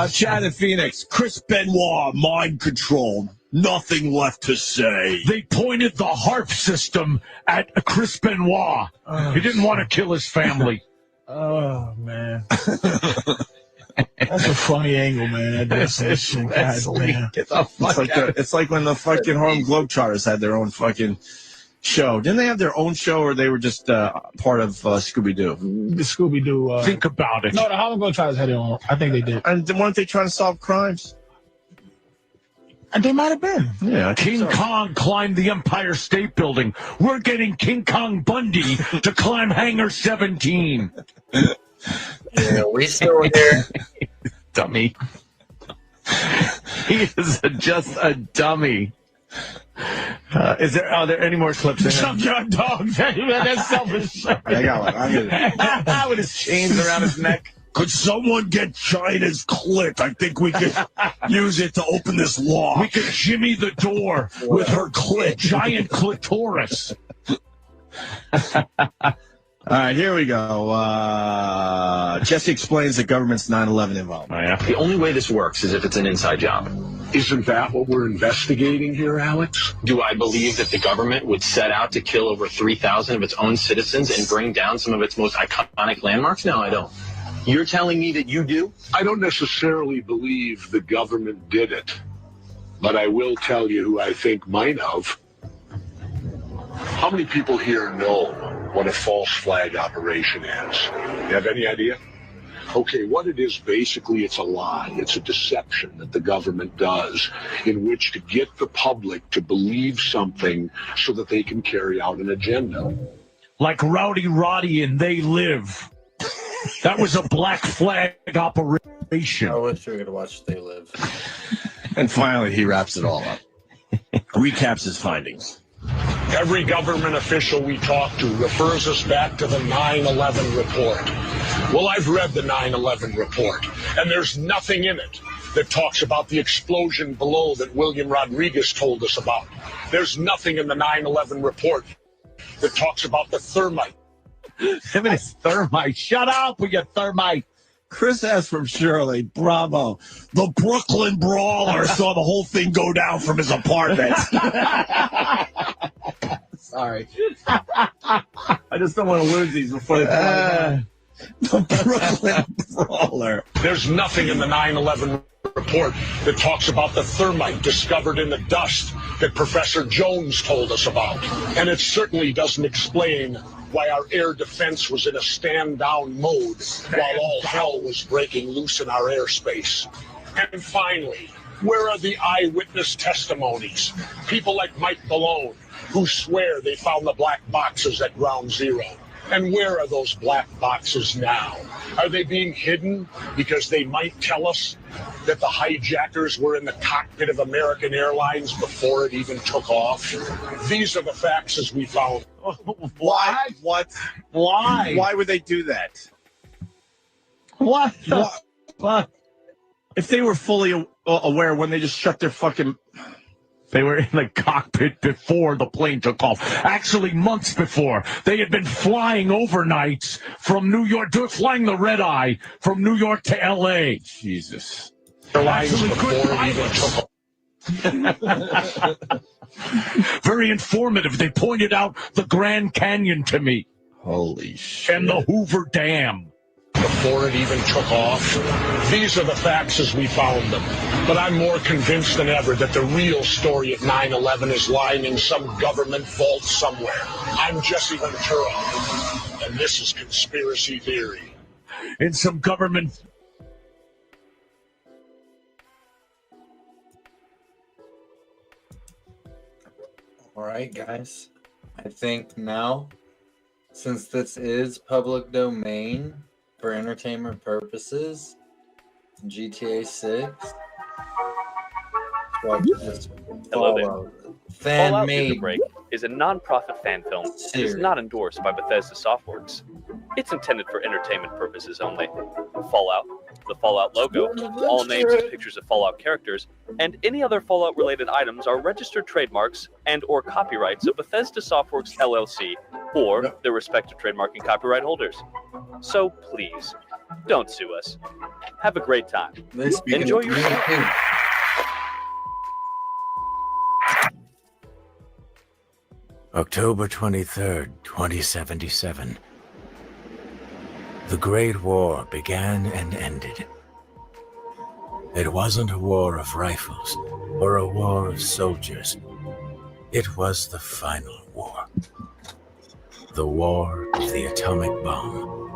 Chad in Phoenix. Chris Benoit, mind controlled. Nothing left to say. They pointed the harp system at Chris Benoit. He didn't want to kill his family. Oh, man. That's a funny angle, man. That's it's like when the fucking Harlem Globetrotters had their own fucking show. Didn't they have their own show, or they were just part of Scooby-Doo? The Scooby-Doo. Think about it. No, the Harlem Globetrotters had their own. I think they did. And weren't they trying to solve crimes? And they might have been. Yeah. King Kong climbed the Empire State Building. We're getting King Kong Bundy to climb Hangar 17. Yeah, we still here. Dummy. He is just a dummy. Are there any more clips? Junkyard dog. That's selfish. I got one. With his chains around his neck. Could someone get China's clit? I think we could use it to open this lock. We could jimmy the door with her clit. Giant clitoris. All right, here we go. Jesse explains the government's 9/11 involvement. The only way this works is if it's an inside job. Isn't that what we're investigating here, Alex? Do I believe that the government would set out to kill over 3,000 of its own citizens and bring down some of its most iconic landmarks? No, I don't. You're telling me that you do? I don't necessarily believe the government did it, but I will tell you who I think might have. How many people here know what a false flag operation is? You have any idea? Okay, what it is, basically, it's a lie. It's a deception that the government does in which to get the public to believe something so that they can carry out an agenda. Like Rowdy Roddy and They Live. That was a black flag operation. I wish we could watch They Live. And finally, he wraps it all up. Recaps his findings. Every government official we talk to refers us back to the 9/11 report. Well, I've read the 9/11 report, and there's nothing in it that talks about the explosion below that William Rodriguez told us about. There's nothing in the 9/11 report that talks about the thermite. Him and his thermite. Shut up with your thermite. Chris S. from Shirley, bravo. The Brooklyn Brawler saw the whole thing go down from his apartment. Sorry. I just don't want to lose these before they come out. The Brooklyn Brawler. There's nothing in the 9/11 report that talks about the thermite discovered in the dust that Professor Jones told us about. And it certainly doesn't explain why our air defense was in a stand-down mode while all hell was breaking loose in our airspace. And finally, where are the eyewitness testimonies? People like Mike Malone, who swear they found the black boxes at Ground Zero. And where are those black boxes now? Are they being hidden because they might tell us that the hijackers were in the cockpit of American Airlines before it even took off? These are the facts as we found. Why? What? Why? Why would they do that? What the fuck? If they were fully aware when they just shut their fucking... They were in the cockpit before the plane took off. Actually, months before. They had been flying overnights from New York, flying the red eye from New York to L.A. Jesus. Actually, good pilots. Very informative. They pointed out the Grand Canyon to me. Holy shit. And the Hoover Dam. Before it even took off. These are the facts as we found them. But I'm more convinced than ever that the real story at 9/11 is lying in some government vault somewhere. I'm Jesse Ventura, and this is Conspiracy Theory. In some government... All right, guys. I think now, since this is public domain for entertainment purposes, GTA 6. Hello there. Fallout New Fan-made Break is a non-profit fan film and is not endorsed by Bethesda Softworks. It's intended for entertainment purposes only. Fallout, the Fallout logo, all names and pictures of Fallout characters, and any other Fallout-related items are registered trademarks and/or copyrights of Bethesda Softworks LLC or their respective trademark and copyright holders. So please, don't sue us. Have a great time. Enjoy your stay. October 23rd, 2077. The Great War began and ended. It wasn't a war of rifles or a war of soldiers. It was the final war. The war of the atomic bomb.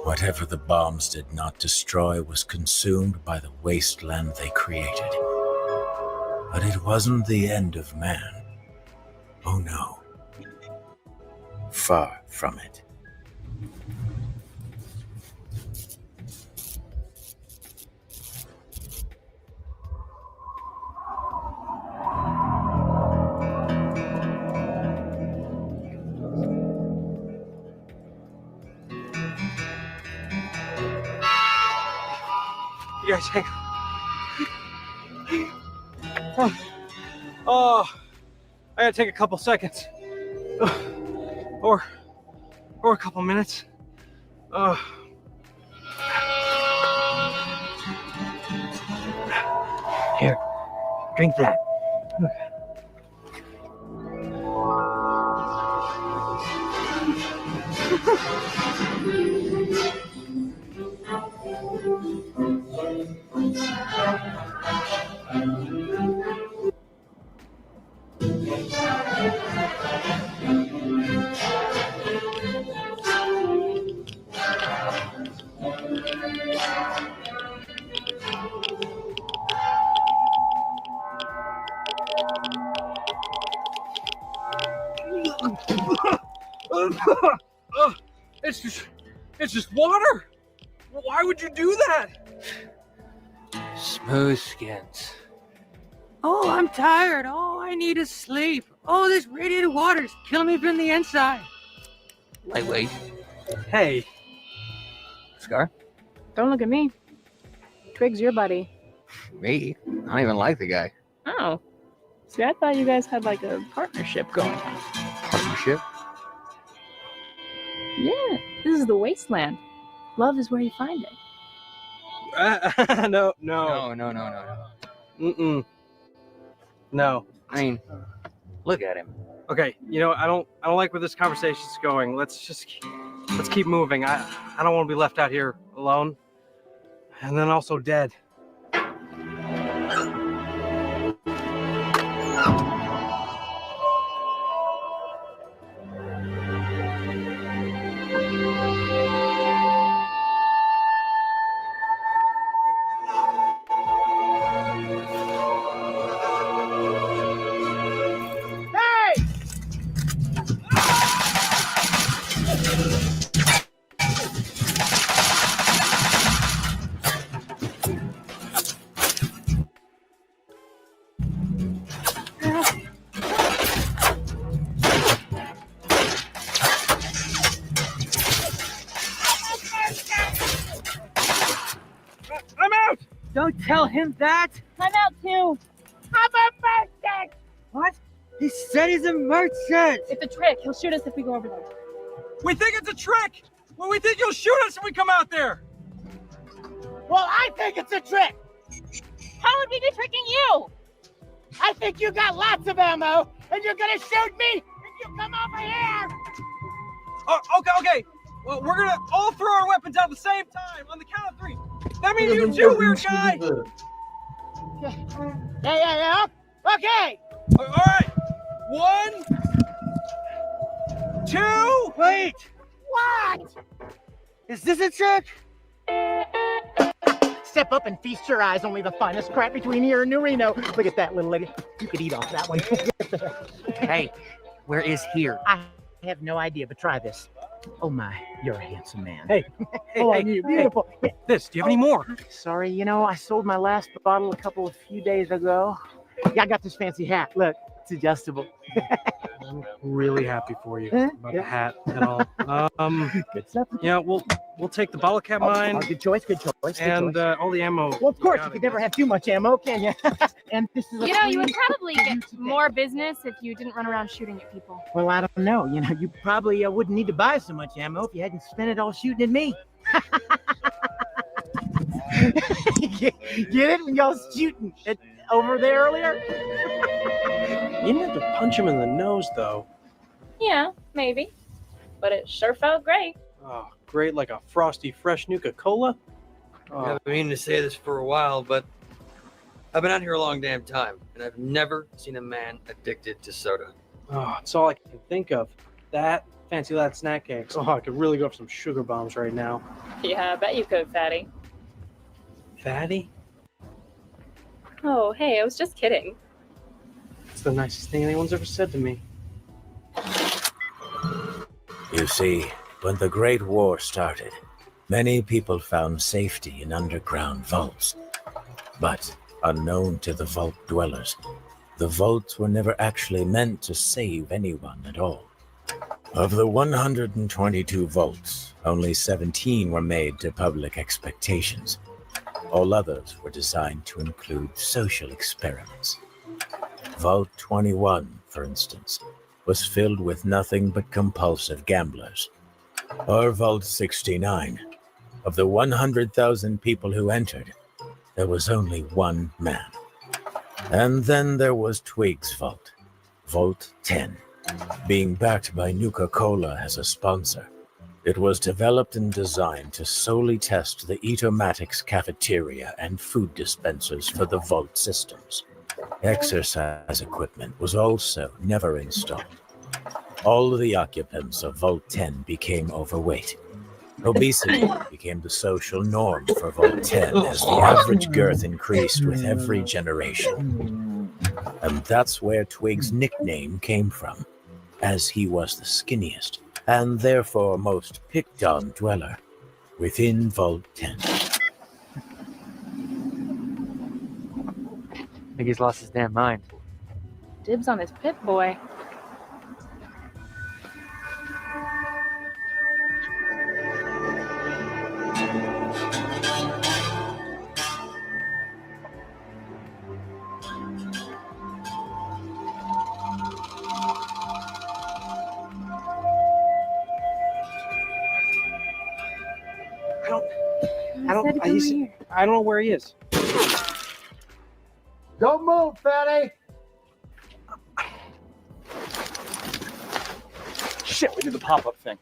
Whatever the bombs did not destroy was consumed by the wasteland they created. But it wasn't the end of man. Oh no. Far from it. You guys hang on. Oh, I gotta take a couple seconds. Or a couple minutes. Here, drink that. It's just water. Why would you do that? Smooth skins. Oh, I'm tired. Oh, I need to sleep. Oh, this radiated water's killing me from the inside. Lightweight. Hey. Scar? Don't look at me. Twig's your buddy. Me? I don't even like the guy. Oh. See, I thought you guys had like a partnership going on. Partnership? Yeah, this is the wasteland. Love is where you find it. No. No. Mm-mm. No. I mean, Look at him. Okay, you know, I don't like where this conversation's going. Let's keep moving. I don't want to be left out here alone. And then also dead. I'm out! Don't tell him that! I'm out too! I'm a merchant! What? He said he's a merchant! It's a trick. He'll shoot us if we go over there. We think it's a trick! Well, we think you'll shoot us if we come out there! Well, I think it's a trick! How would we be tricking you? I think you got lots of ammo, and you're gonna shoot me if you come over here! Oh, okay. Well, we're gonna all throw our weapons out at the same time on the count of 3. That means you too, weird guy! Yeah. Okay! All right. 1, 2. Wait! What? Is this a trick? Step up and feast your eyes. Only the finest crap between here and New Reno. Look at that little lady. You could eat off that one. Hey, where is here? I have no idea, but try this. Oh my, you're a handsome man. Hey, you beautiful. This, do you have any more? Sorry, you know, I sold my last bottle a few days ago. Yeah, I got this fancy hat. Look, it's adjustable. I'm really happy for you Huh? about Yeah. the hat and all. Good stuff. Yeah, we'll take the bottle cap mine. Good choice. And all the ammo. Well, of course, you could never have too much ammo, can you? And this is a You know, you would free- probably get more business if you didn't run around shooting at people. Well, I don't know. You know, you probably wouldn't need to buy so much ammo if you hadn't spent it all shooting at me. Get it? When y'all was shooting over there earlier? You didn't have to punch him in the nose, though. Yeah, maybe. But it sure felt great. Oh, great, like a frosty, fresh Nuka-Cola. I've been meaning to say this for a while, but I've been out here a long damn time, and I've never seen a man addicted to soda. Oh, it's all I can think of. That, fancy lad snack cakes. Oh, I could really go for some sugar bombs right now. Yeah, I bet you could, Fatty. Fatty? Oh, hey, I was just kidding. It's the nicest thing anyone's ever said to me. You see, when the Great War started, many people found safety in underground vaults. But, unknown to the vault dwellers, the vaults were never actually meant to save anyone at all. Of the 122 vaults, only 17 were made to public expectations. All others were designed to include social experiments. Vault 21, for instance, was filled with nothing but compulsive gamblers. Or Vault 69. Of the 100,000 people who entered, there was only one man. And then there was Twig's Vault, Vault 10. Being backed by Nuka-Cola as a sponsor, it was developed and designed to solely test the Eatomatics cafeteria and food dispensers for the Vault systems. Exercise equipment was also never installed. All of the occupants of Vault 10 became overweight. Obesity became the social norm for Vault 10 as the average girth increased with every generation. And that's where Twig's nickname came from, as he was the skinniest and therefore most picked on dweller within Vault 10. I think he's lost his damn mind. Dibs on his pit boy. I don't know where he is. Don't move, Fatty. shit, we did the pop-up thing.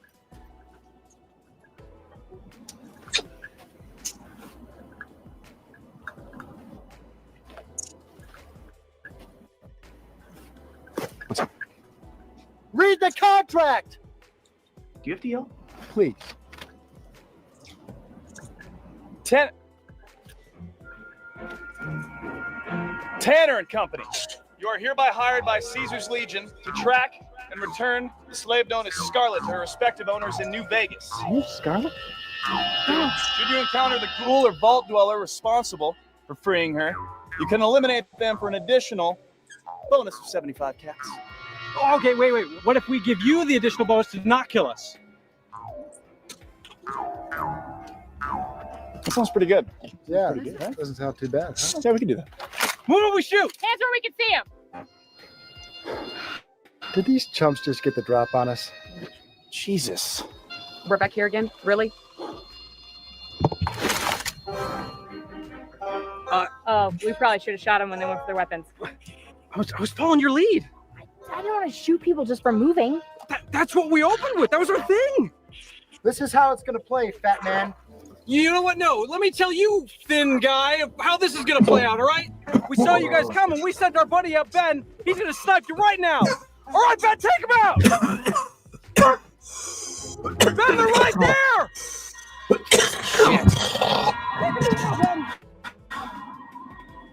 Read the contract. Do you have to yell? Please. Tanner and Company. You are hereby hired by Caesar's Legion to track and return the slave known as Scarlet to her respective owners in New Vegas. Scarlet? Should you encounter the ghoul or vault dweller responsible for freeing her, you can eliminate them for an additional bonus of 75 cats. Oh, okay, wait. What if we give you the additional bonus to not kill us? That sounds pretty good. Yeah, Pretty good, right? doesn't sound too bad. Huh? Yeah, we can do that. Who will we shoot? Hands where we can see him. Did these chumps just get the drop on us? Jesus. We're back here again? Really? Oh, we probably should have shot them when they went for their weapons. I was following your lead. I don't want to shoot people just for moving. That's what we opened with. That was our thing. This is how it's gonna play, fat man. You know what? No, let me tell you, thin guy, how this is gonna play out, all right? We saw you guys coming. We sent our buddy out, Ben. He's gonna snipe you right now. All right, Ben, take him out. Ben, they're right there.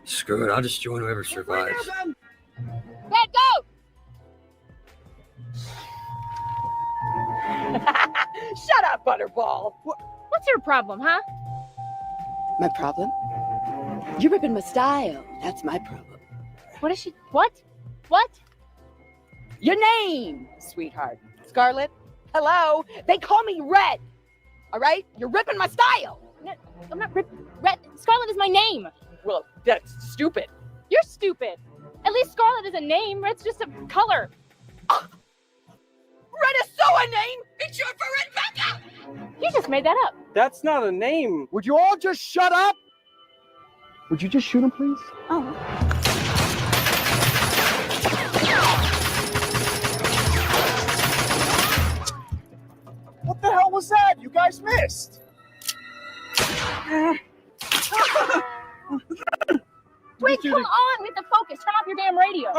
Screw it. I'll just join whoever survives. Let go! Shut up, Butterball. What's your problem, huh? My problem? You're ripping my style. That's my problem. What is she? What? What? Your name, sweetheart. Scarlet? Hello? They call me Red. All right? You're ripping my style. No, I'm not Red. Scarlet is my name. Well, that's stupid. You're stupid. At least Scarlet is a name. Red's just a color. Red is so a name. It's short for Rebecca. You just made that up. That's not a name. Would you all just shut up? Would you just shoot him, please? Oh. What the hell was that? You guys missed. Wait, come on. We have to focus. Turn off your damn radio.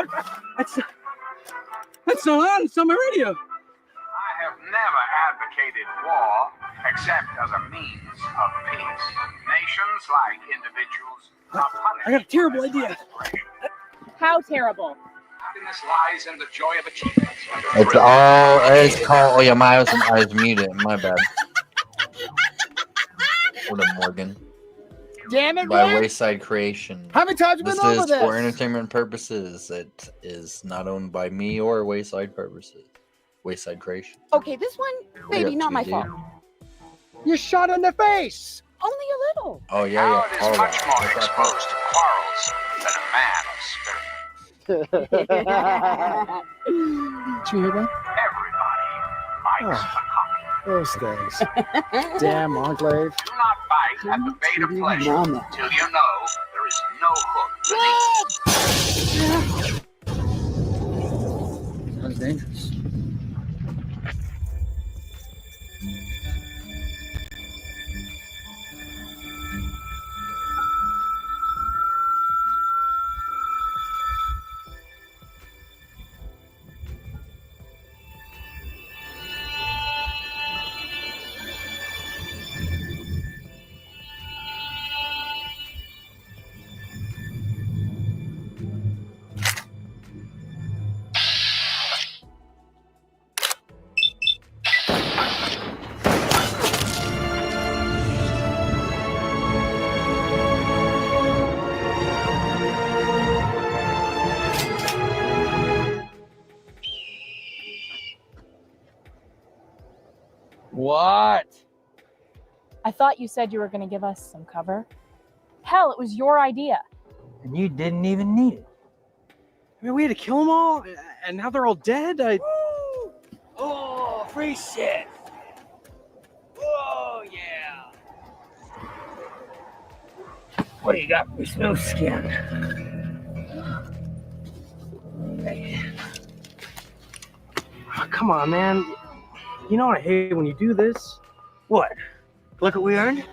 That's not on. It's on my radio. I have never advocated war except as a means of peace. Nations, like individuals, are punished. I got a terrible idea. How terrible. Happiness lies in the joy of achievement. It's all. It's called. Oh yeah, I was muted. My bad. What a Morgan. Damn it, By Red. Wayside Creation. How many times have we This been over is this? for entertainment purposes. It is not owned by me or Wayside purposes. Wayside Creation. Okay, this one, baby, not my fault. You shot in the face. Only a little. Oh yeah, Howard yeah. is much more exposed to quarrels than a man of spirit. Did you hear that? Everybody likes a copy. Those things. Damn enclave. Do not bite at the bait of pleasure till you know there is no hook beneath. That's dangerous. What? I thought you said you were going to give us some cover. Hell, it was your idea. And you didn't even need it. I mean, we had to kill them all, and now they're all dead. Oh, free shit. Oh, yeah. What do you got for smooth skin? Oh, come on, man. You know what I hate when you do this? What? Look what we earned?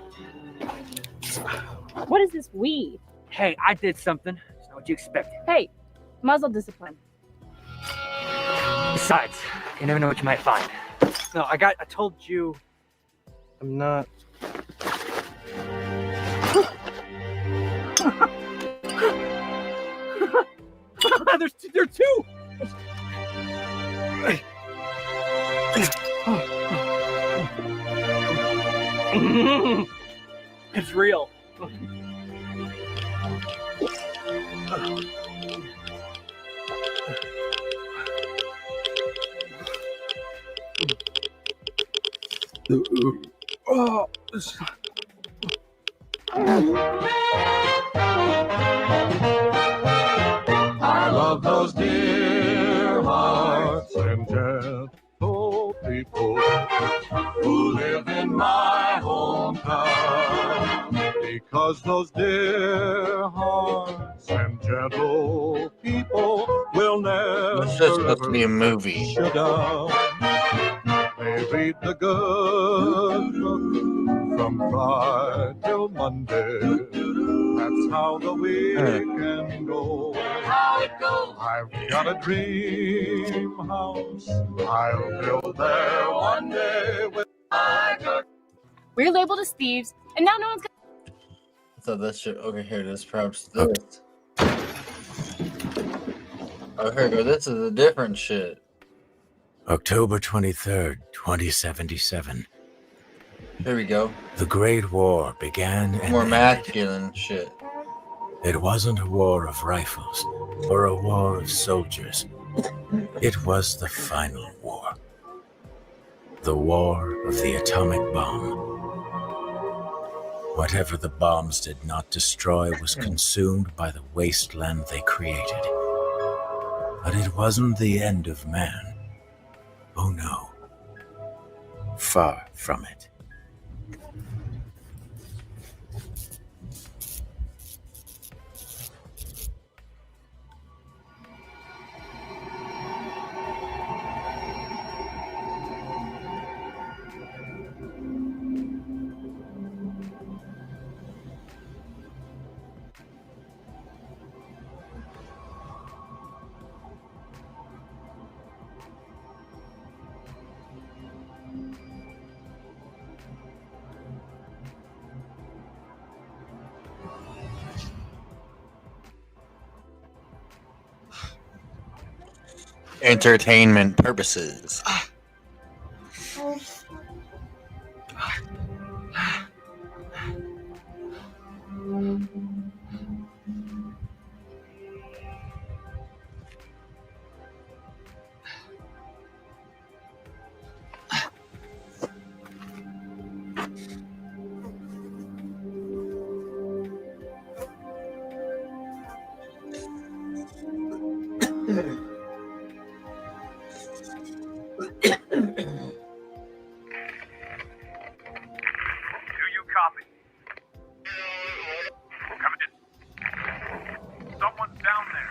What is this we? Hey, I did something. It's not what you expected. Hey, muzzle discipline. Besides, you never know what you might find. No, I told you I'm not. There are two. It's real. Oh, I love those dear hearts and gentle people who live in my hometown. Because those dear hearts and gentle people will never This is supposed to be a movie. shut down. They read the good book from Friday till Monday. That's how the weekend goes. How it goes. I've got a dream house. I'll build there one day with my good. We're labeled as thieves, and now no one's gonna. I thought that shit. Okay, here it is. Perhaps this. Oh, here we go. This is a different shit. October 23rd, 2077. Here we go. The Great War began and More ended. masculine shit. It wasn't a war of rifles or a war of soldiers. It was the final war. The war of the atomic bomb. Whatever the bombs did not destroy was consumed by the wasteland they created. But it wasn't the end of man. Oh no. Far from it. Entertainment purposes. Do you copy? Coming in. Someone's down there.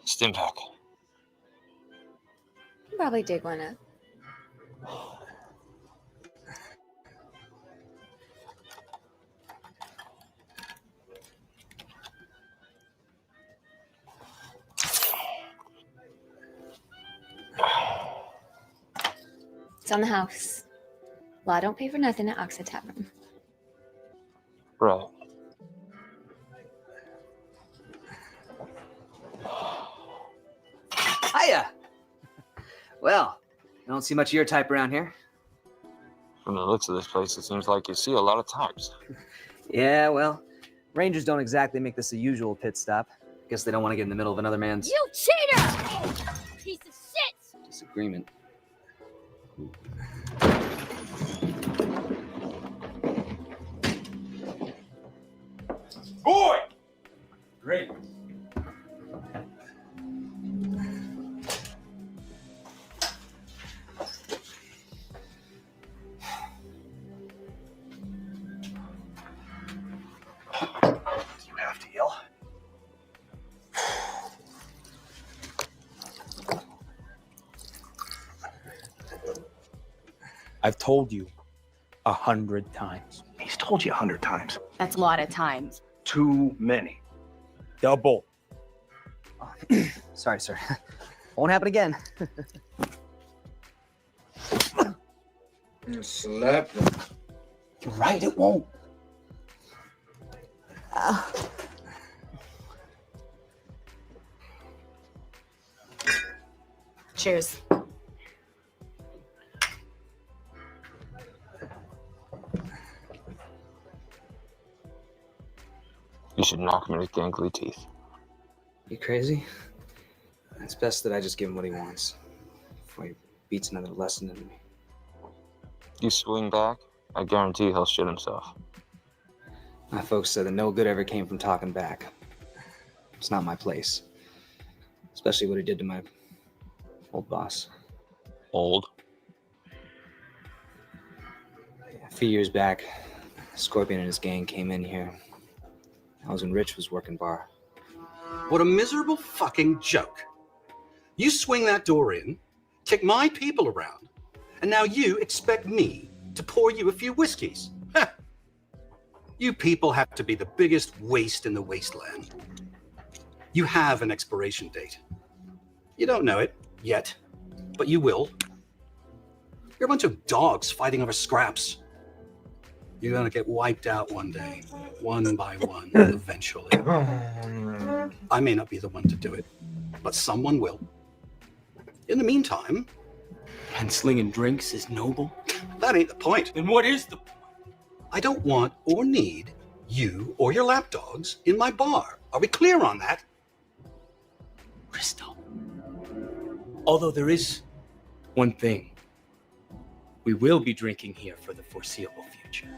Stimpak. Probably dig one up. It's on the house. Law don't pay for nothing at Oxford Tavern. Right. Hiya! Well, I don't see much of your type around here. From the looks of this place, it seems like you see a lot of types. Yeah, well, Rangers don't exactly make this a usual pit stop. Guess they don't want to get in the middle of another man's You cheater! Piece of shit! disagreement. Boy! Great. You have to yell. I've told you 100 times. He's told you 100 times. That's a lot of times. Too many. Double. Sorry, sir. Won't happen again. You slapped him. You're right, it won't. Cheers. You should knock him with gangly teeth. You crazy? It's best that I just give him what he wants before he beats another lesson into me. You swing back, I guarantee he'll shit himself. My folks said that no good ever came from talking back. It's not my place. Especially what he did to my old boss. Old? A few years back, Scorpion and his gang came in here. That was when Rich was working bar. What a miserable fucking joke. You swing that door in, kick my people around, and now you expect me to pour you a few whiskeys. Heh. You people have to be the biggest waste in the wasteland. You have an expiration date. You don't know it yet, but you will. You're a bunch of dogs fighting over scraps. You're gonna get wiped out one day, one by one, eventually. I may not be the one to do it, but someone will. In the meantime... And slinging drinks is noble? That ain't the point. Then what is the point? I don't want or need you or your lapdogs in my bar. Are we clear on that? Crystal. Although there is one thing. We will be drinking here for the foreseeable future.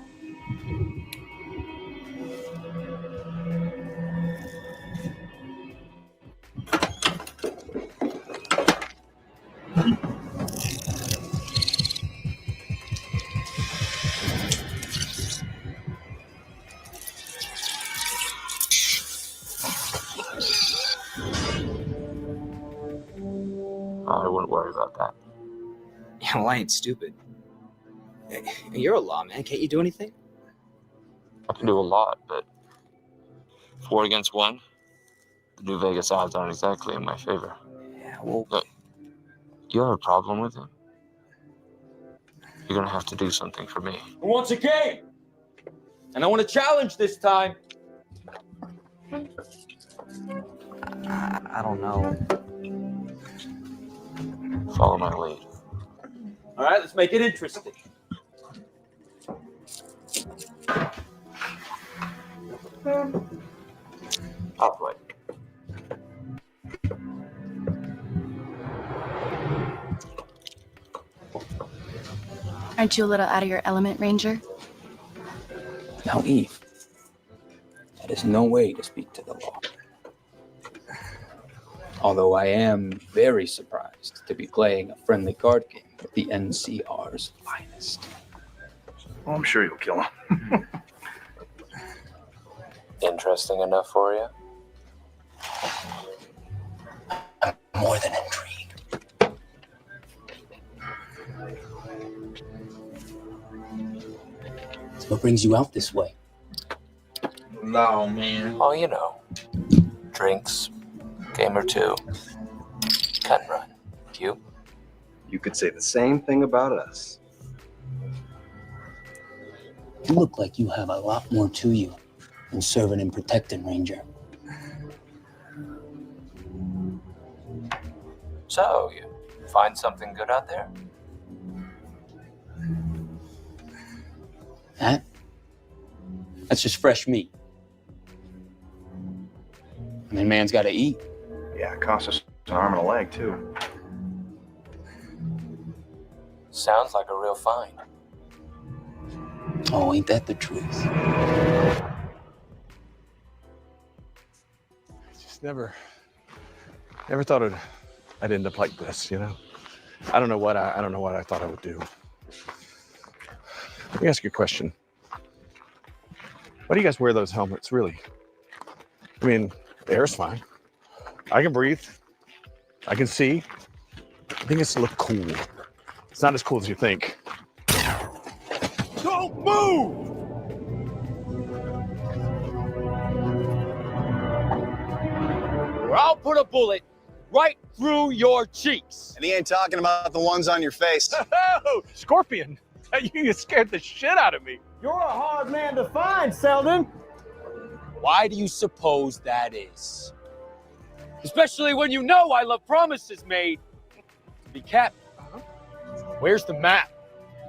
I wouldn't worry about that. Yeah, well, I ain't stupid. You're a lawman. Can't you do anything? I can do a lot, but 4 against 1, the New Vegas odds aren't exactly in my favor. Yeah, well... Look, you have a problem with him? You're gonna have to do something for me. Who wants a game? And I want to challenge this time. I don't know. Follow my lead. All right, let's make it interesting. I'll play. Aren't you a little out of your element, Ranger? Now, Eve, that is no way to speak to the law. Although I am very surprised to be playing a friendly card game with the NCR's finest. Well, I'm sure you'll kill him. Interesting enough for you? I'm more than intrigued. So what brings you out this way? No, man. Oh, you know. Drinks, game or two, cut and run. You? you could say the same thing about us. You look like you have a lot more to you than serving and protecting, Ranger. So, you find something good out there? That's just fresh meat. I mean, man's got to eat. Yeah, it costs us an arm and a leg, too. Sounds like a real find. Oh, ain't that the truth? Just never thought I'd end up like this, you know? I don't know what I thought I would do. Let me ask you a question. Why do you guys wear those helmets, really? I mean, the air's fine. I can breathe. I can see. I think it's to look cool. It's not as cool as you think. Don't move! Or I'll put a bullet right through your cheeks. And he ain't talking about the ones on your face. Oh, Scorpion, you scared the shit out of me. You're a hard man to find, Selden. Why do you suppose that is? Especially when you know I love promises made to be kept. Where's the map?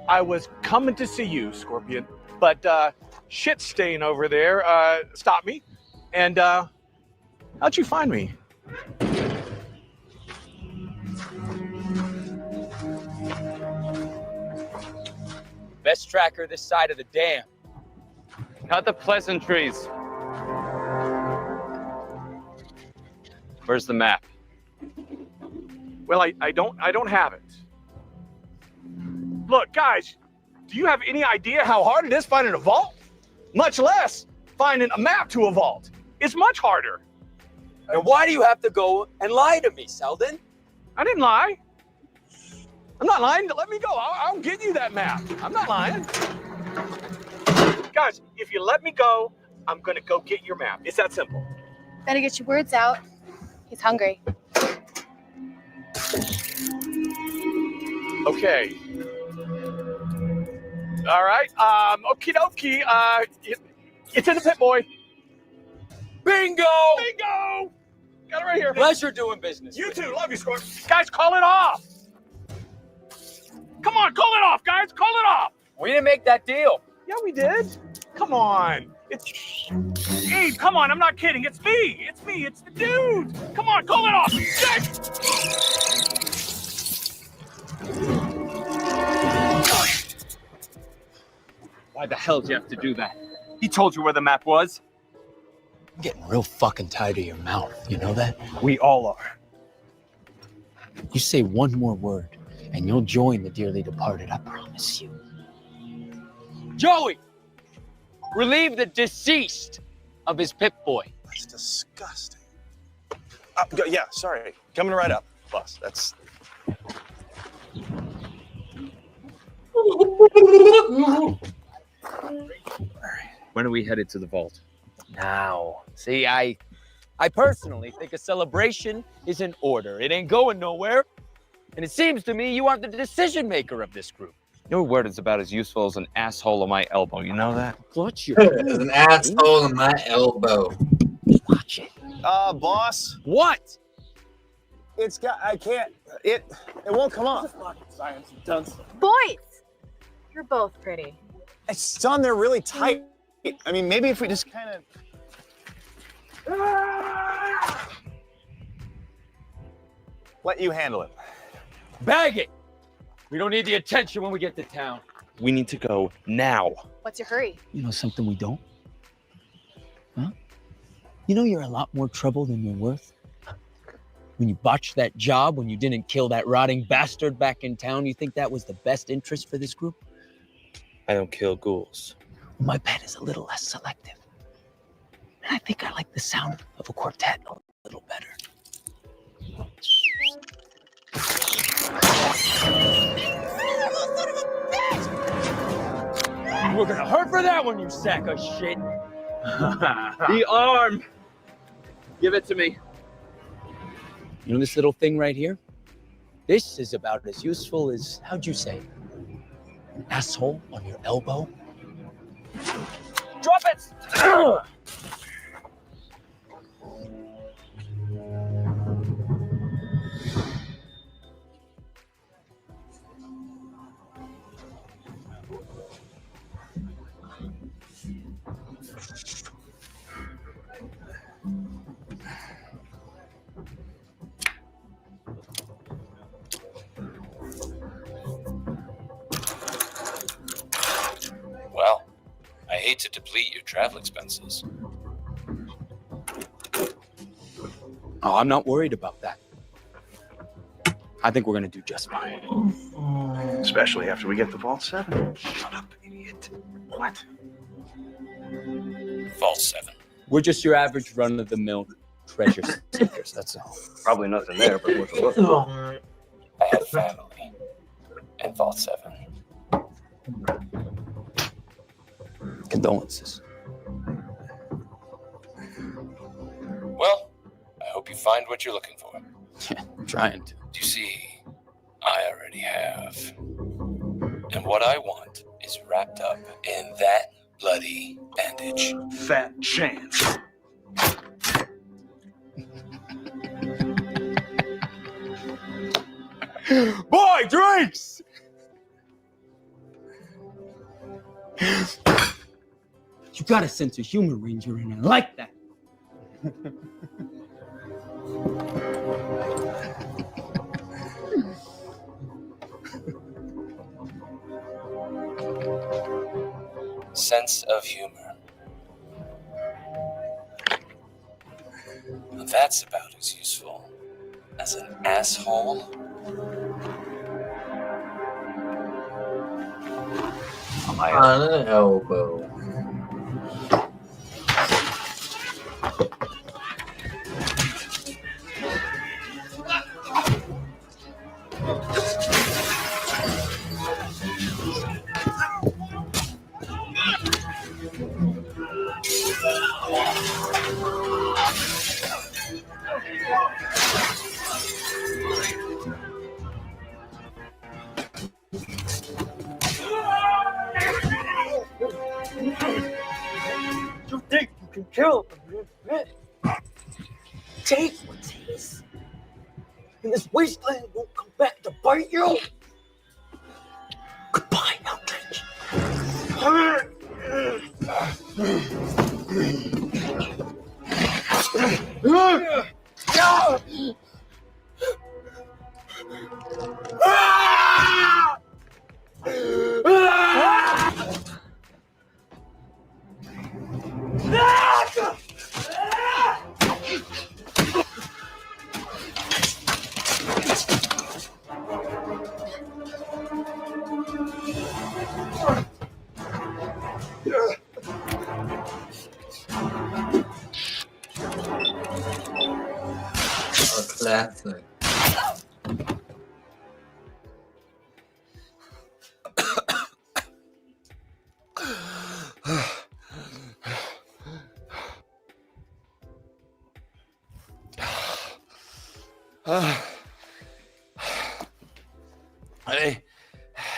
I was coming to see you, Scorpion, but shit stain over there stopped me. And how'd you find me? Best tracker this side of the dam. Cut the pleasantries. Where's the map? Well, I don't have it. Look, guys, do you have any idea how hard it is finding a vault? Much less finding a map to a vault. It's much harder. And why do you have to go and lie to me, Selden? I didn't lie. I'm not lying. Let me go. I'll get you that map. I'm not lying. Guys, if you let me go, I'm going to go get your map. It's that simple. Better get your words out. He's hungry. Okay. All right. Okie dokie. It's in the pit, boy. Bingo! Bingo! Got it right here. Pleasure doing business. You too. Love you, Scorp. Guys, call it off. Come on, call it off, guys. Call it off. We didn't make that deal. Yeah, we did. Come on. Hey, come on. I'm not kidding. It's me. It's me. It's the dude. Come on, call it off. Why the hell did you have to do that? He told you where the map was. I'm getting real fucking tired of your mouth. You know that? We all are. You say one more word, and you'll join the dearly departed. I promise you. Joey, relieve the deceased of his Pip-Boy. That's disgusting. Yeah, sorry. Coming right up, boss. That's... When are we headed to the vault? Now. See, I personally think a celebration is in order. It ain't going nowhere. And it seems to me you are the decision maker of this group. Your word is about as useful as an asshole on my elbow. You know that? Clutch your... There's an asshole in my elbow. Watch it. Boss. What? It's got... I can't... It won't come off. Science dunce. Boys! You're both pretty. It's on there really tight. I mean, maybe if we just kind of... Let you handle it. Bag it! We don't need the attention when we get to town. We need to go now. What's your hurry? You know something we don't? Huh? You know you're a lot more trouble than you're worth? When you botched that job, when you didn't kill that rotting bastard back in town, you think that was the best interest for this group? I don't kill ghouls. Well, my pet is a little less selective. And I think I like the sound of a quartet a little better. We're gonna hurt for that one, you sack of shit. The arm. Give it to me. You know this little thing right here? This is about as useful as, how'd you say, an asshole on your elbow? Drop it! Well, I hate to deplete your travel expenses. Oh, I'm not worried about that. I think we're gonna do just fine. Especially after we get the Vault 7. Shut up, idiot. What? Vault 7. We're just your average run-of-the-mill treasure seekers, that's all. Probably nothing there, but worth a look. I have family in Vault 7. Condolences. Well, I hope you find what you're looking for. Yeah, I'm trying to. You see, I already have. And what I want is wrapped up in that bloody bandage. Fat chance. Boy, drinks! You got a sense of humor, Ranger, and I like that. Sense of humor. Well, that's about as useful as an asshole. On an elbow. You think you can kill them? Take what's his. And this wasteland won't come back to bite you. Goodbye, Eldridge. Classic. Hey,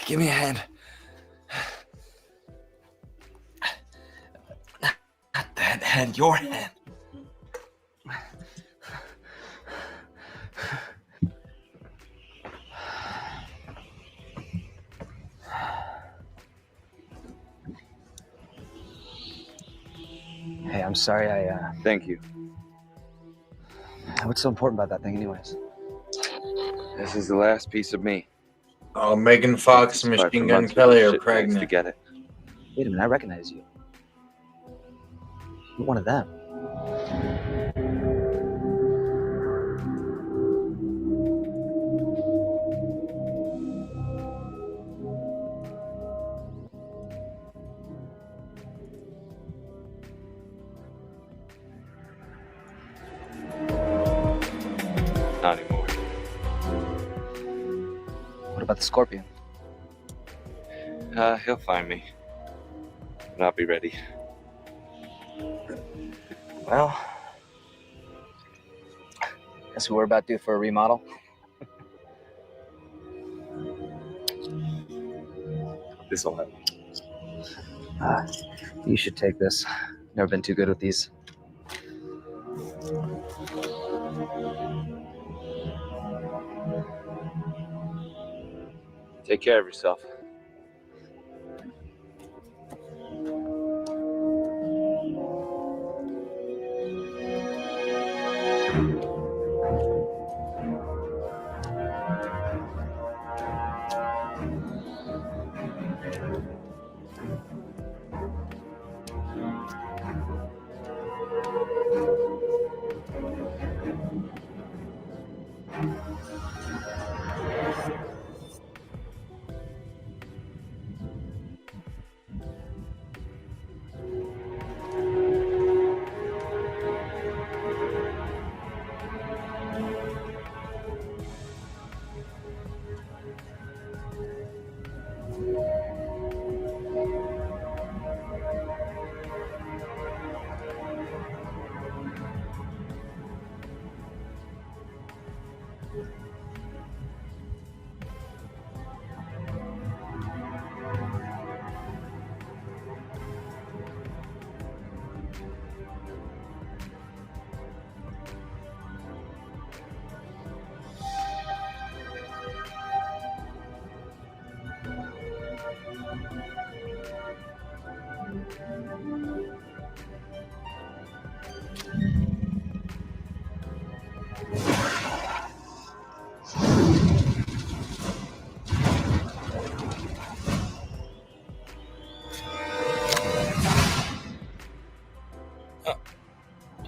give me a hand. Not that hand, your hand. Hey, I'm sorry Thank you. What's so important about that thing anyways? This is the last piece of me. Oh, Megan Fox, Apart Machine from Gun months Kelly worth of are shit pregnant. To get it. Wait a minute, I recognize you. You're one of them. Not anymore. What about the Scorpion? He'll find me. But I'll be ready. Well, guess we're about due for a remodel. This will help. You should take this. Never been too good with these. Take care of yourself.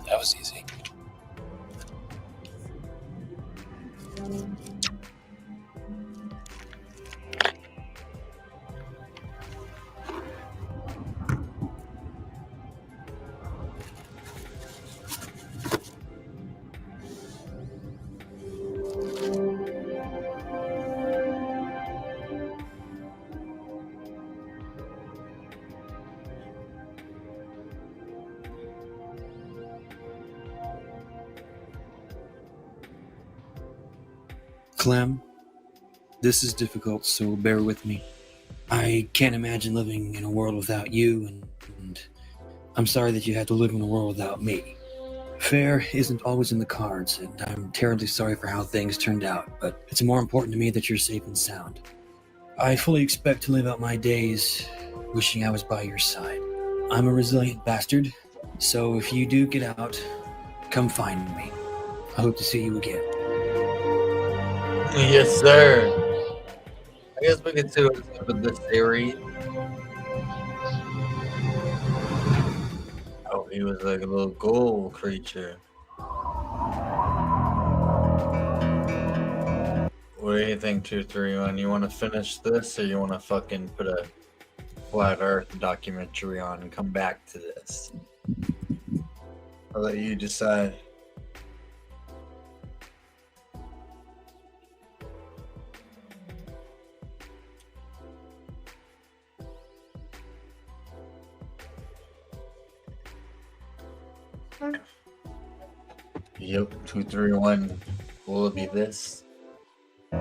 That was easy. Clem, this is difficult, so bear with me. I can't imagine living in a world without you, and I'm sorry that you had to live in a world without me. Fair isn't always in the cards, and I'm terribly sorry for how things turned out, but it's more important to me that you're safe and sound. I fully expect to live out my days wishing I was by your side. I'm a resilient bastard, so if you do get out, come find me. I hope to see you again. Yes, sir. I guess we could see what's up with this theory. Oh, he was like a little ghoul creature. What do you think, 231? You want to finish this, or you want to fucking put a flat Earth documentary on and come back to this? I'll let you decide. Yep, 231. Will it be this? You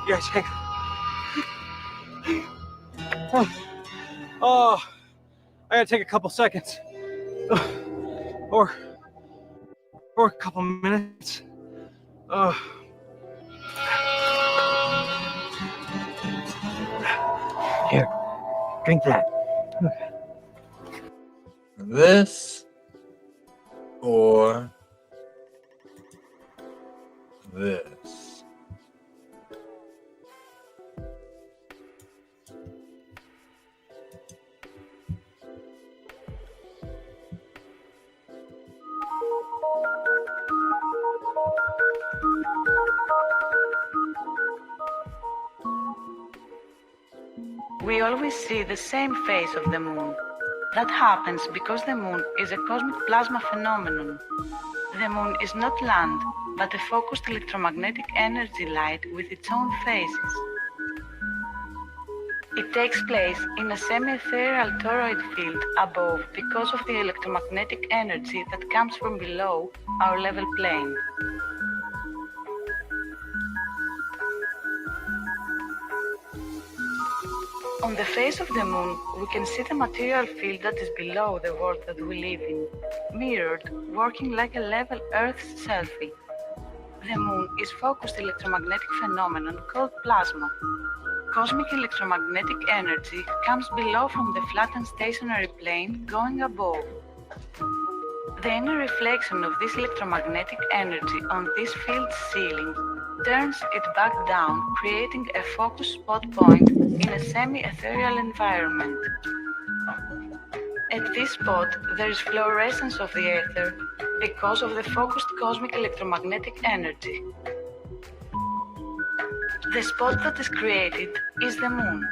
guys hang Oh, I gotta take a couple seconds. Or a couple minutes. Here, drink that. This or this? We always see the same face of the moon. That happens because the moon is a cosmic plasma phenomenon. The moon is not land, but a focused electromagnetic energy light with its own phases. It takes place in a semi-ethereal toroid field above because of the electromagnetic energy that comes from below our level plane. On the face of the moon, we can see the material field that is below the world that we live in, mirrored, working like a level Earth's selfie. The moon is focused electromagnetic phenomenon called plasma. Cosmic electromagnetic energy comes below from the flat and stationary plane going above. The inner reflection of this electromagnetic energy on this field's ceiling turns it back down, creating a focus spot point in a semi-ethereal environment. At this spot, there is fluorescence of the ether because of the focused cosmic electromagnetic energy. The spot that is created is the moon.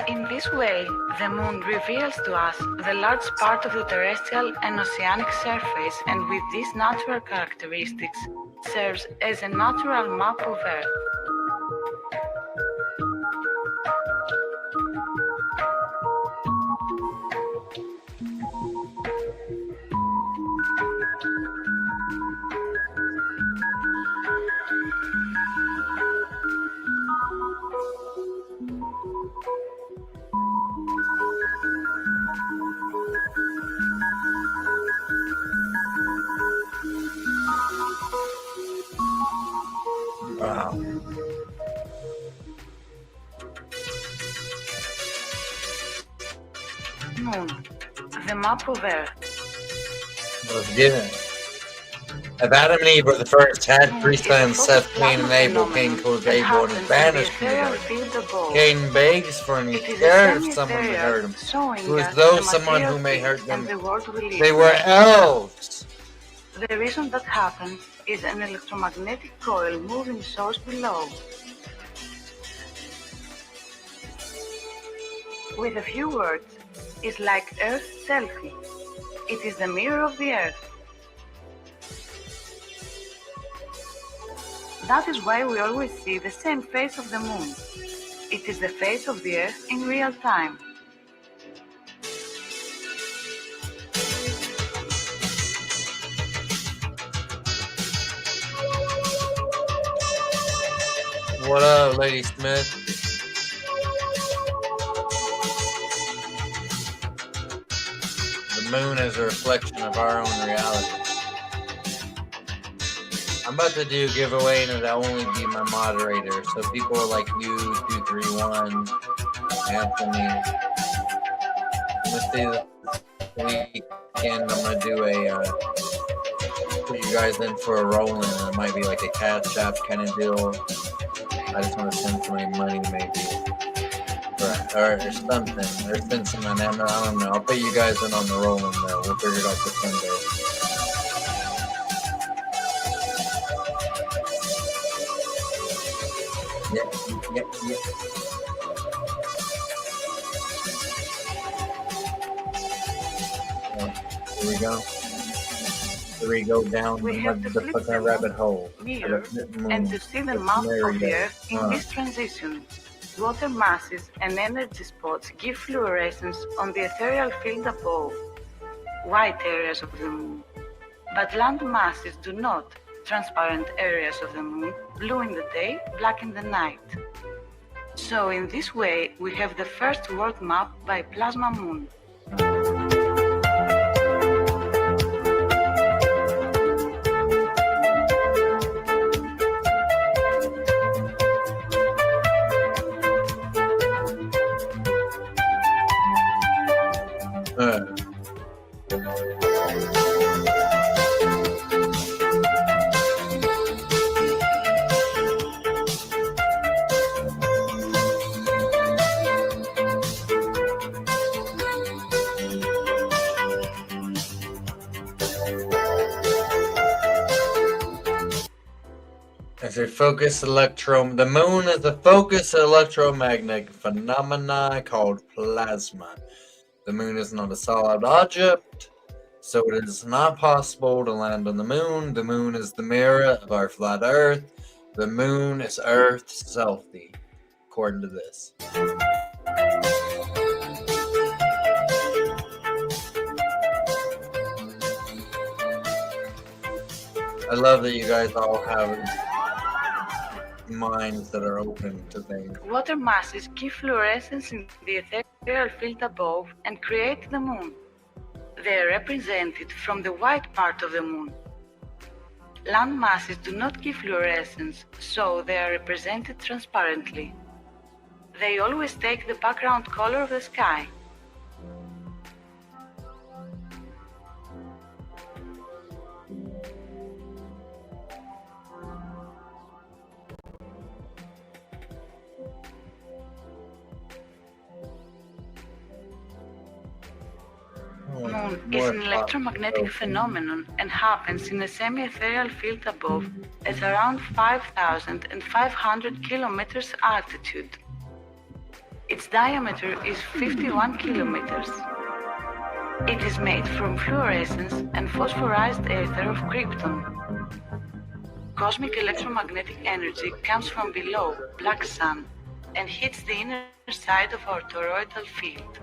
In this way, the moon reveals to us the large part of the terrestrial and oceanic surface, and with these natural characteristics, serves as a natural map of Earth. Wow. Moon, the map of Earth. Was given. If Adam and Eve were the first, had three sons, Seth, Cain, and Abel. Cain caused Abel and is banished from the earth. Cain begs for an inheritance if someone would hurt him. Who is though someone who may hurt them? They were elves. The reason that happens is an electromagnetic coil moving source below. With a few words, it's like Earth's selfie. It is the mirror of the Earth. That is why we always see the same face of the moon. It is the face of the Earth in real time. What up, Lady Smith? The moon is a reflection of our own reality. I'm about to do a giveaway and it'll only be my moderator. So people like you, 231, Anthony. Let's see this weekend. I'm gonna do a put you guys in for a rolling. It might be like a cash app kind of deal. I just want to send somebody money, maybe, or something, or send some money. I don't know. I'll put you guys in on the rolling though. We'll figure it out for Sunday. Yeah. Here we go. Here we go down the fucking rabbit hole. Mirror, and to see the map of the Earth in this transition. Water masses and energy spots give fluorescence on the ethereal field above, white areas of the moon. But land masses do not, transparent areas of the moon, blue in the day, black in the night. So in this way, we have the first world map by plasma moon. As a focus the moon is a focus electromagnetic phenomena called plasma. The moon is not a solid object, So it is not possible to land on the moon. The moon is the mirror of our flat Earth. The moon is Earth's selfie, according to this. I love that you guys all have minds that are open to things. Water masses give fluorescence in the ethereal field above and create the moon. They are represented from the white part of the moon. Land masses do not give fluorescence, so they are represented transparently. They always take the background color of the sky. Moon is an electromagnetic phenomenon and happens in a semi-ethereal field above at around 5,500 kilometers altitude. Its diameter is 51 kilometers. It is made from fluorescence and phosphorized ether of krypton. Cosmic electromagnetic energy comes from below, black sun, and hits the inner side of our toroidal field.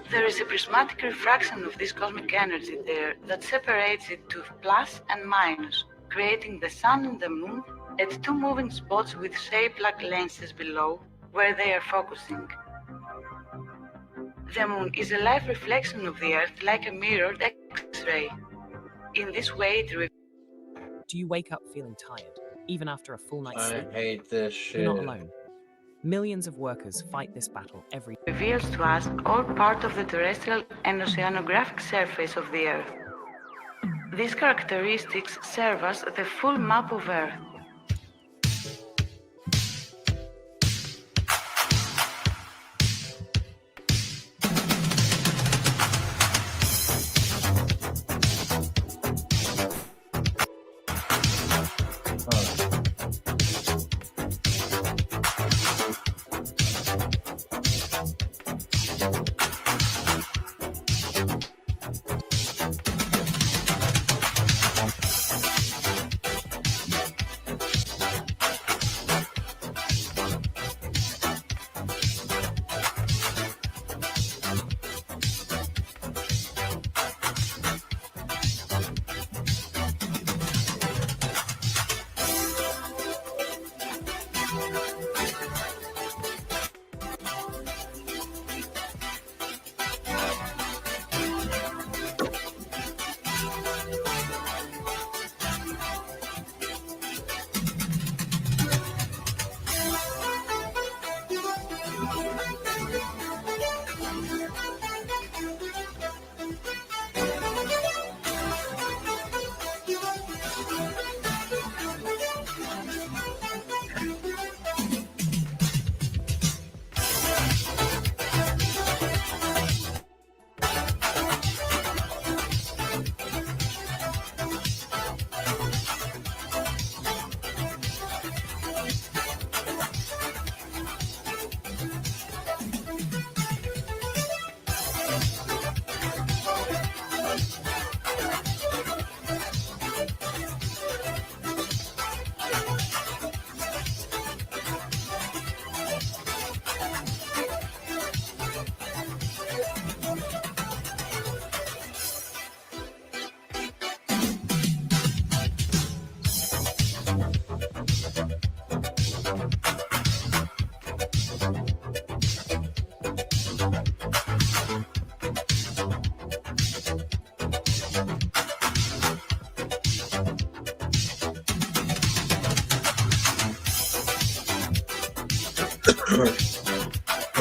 There is a prismatic refraction of this cosmic energy there that separates it to plus and minus, creating the sun and the moon at two moving spots with shape-like lenses below where they are focusing. The moon is a live reflection of the Earth like a mirrored X-ray. In this way, it Do you wake up feeling tired, even after a full night's I sleep? hate this shit. You're not alone. Millions of workers fight this battle every day. reveals to us all part of the terrestrial and oceanographic surface of the Earth. These characteristics serve as the full map of Earth.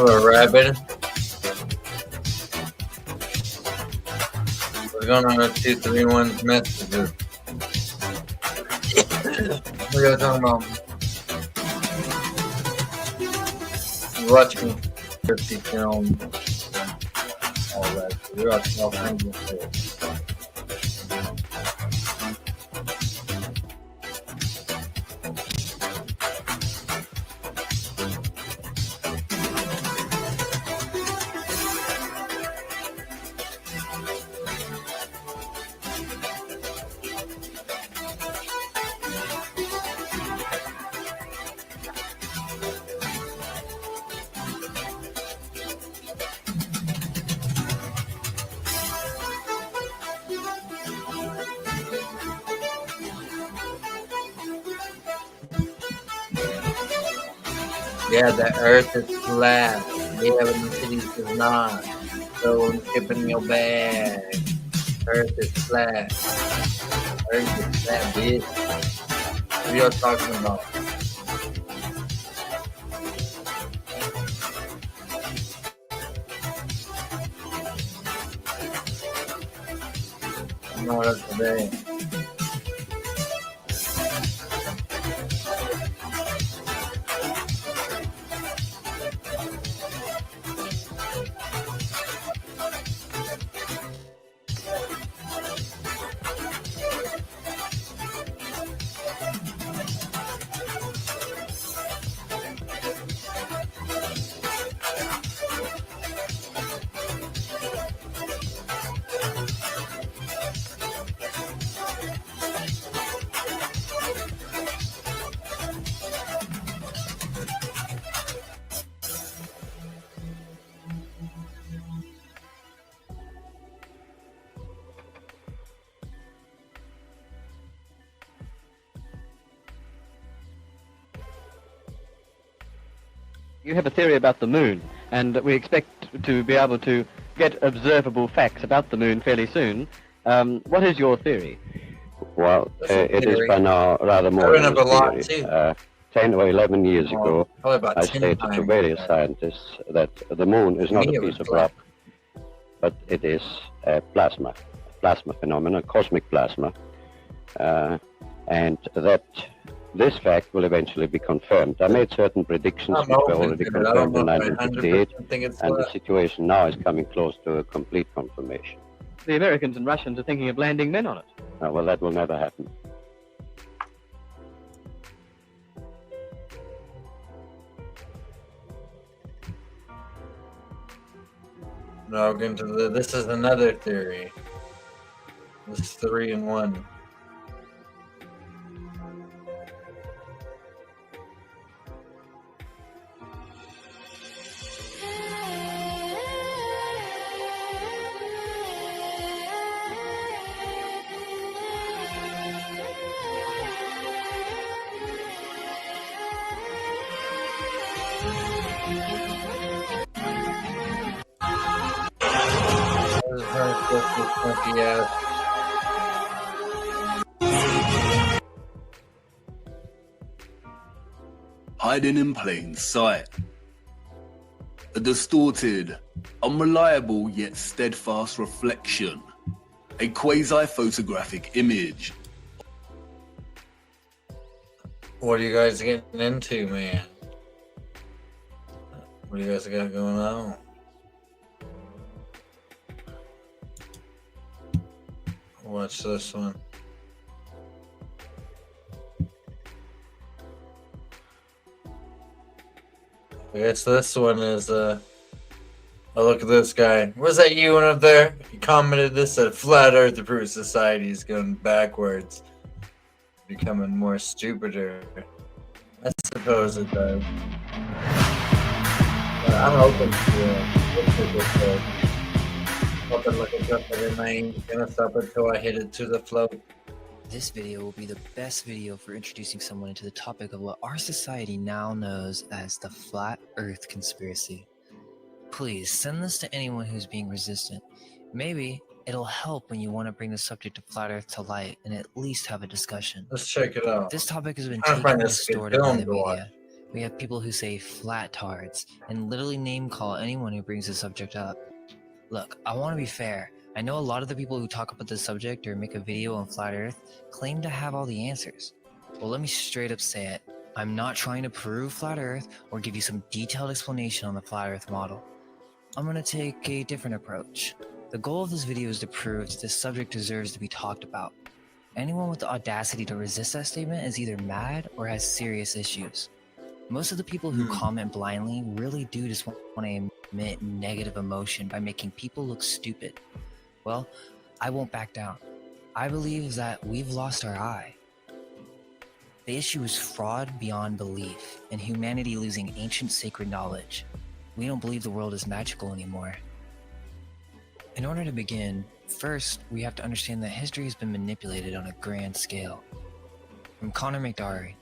Hello, Rabbit. We're going on a 231's messages. What are you talking about? Watching 50 films. All that. We're watching all kinds of shit. Yeah, the earth is flat. Yeah, but the cities is not. So I'm shipping your bag. Earth is flat. Earth is flat, bitch. What are y'all talking about? Not up today. You have a theory about the moon, and we expect to be able to get observable facts about the moon fairly soon. What is your theory? Well, That's a it is theory. by now rather more I than went a up a lot, theory. too. 10 or 11 years ago, probably about I 10 stated to times various that. scientists that the moon is not Me, a it was piece of black. rock, but it is a plasma phenomenon, cosmic plasma, and that this fact will eventually be confirmed. I made certain predictions I'm which were open already to it. I don't confirmed in know if I 1958, 100% think it's and the flat. situation now is coming close to a complete confirmation. The Americans and Russians are thinking of landing men on it. Well, that will never happen. No, I'll get into this is another theory. This is 3 in 1. This is her sister's funky ass. Hiding in plain sight. A distorted, unreliable yet steadfast reflection. A quasi-photographic image. What are you guys getting into, man? What do you guys got going on? Watch this one. I guess this one is oh, look at this guy. Was that you one up there? He commented this at Flat Earth to prove society is going backwards. Becoming more stupider. I suppose it does. But I'm open to it. Open looking something in my ain't gonna stop until I hit it to the float. This video will be the best video for introducing someone into the topic of what our society now knows as the Flat Earth Conspiracy. Please send this to anyone who's being resistant. Maybe it'll help when you want to bring the subject of Flat Earth to light and at least have a discussion. Let's check it out. This topic has been I'm trying to find taken and this good distorted by film the to watch. media. We have people who say flat tards and literally name call anyone who brings the subject up. Look, I want to be fair. I know a lot of the people who talk about this subject or make a video on Flat Earth claim to have all the answers. Well, let me straight up say it. I'm not trying to prove Flat Earth or give you some detailed explanation on the Flat Earth model. I'm going to take a different approach. The goal of this video is to prove that this subject deserves to be talked about. Anyone with the audacity to resist that statement is either mad or has serious issues. Most of the people who comment blindly really do just want to emit negative emotion by making people look stupid. Well, I won't back down. I believe that we've lost our eye. The issue is fraud beyond belief and humanity losing ancient sacred knowledge. We don't believe the world is magical anymore. In order to begin, first we have to understand that history has been manipulated on a grand scale. From Connor McDarry,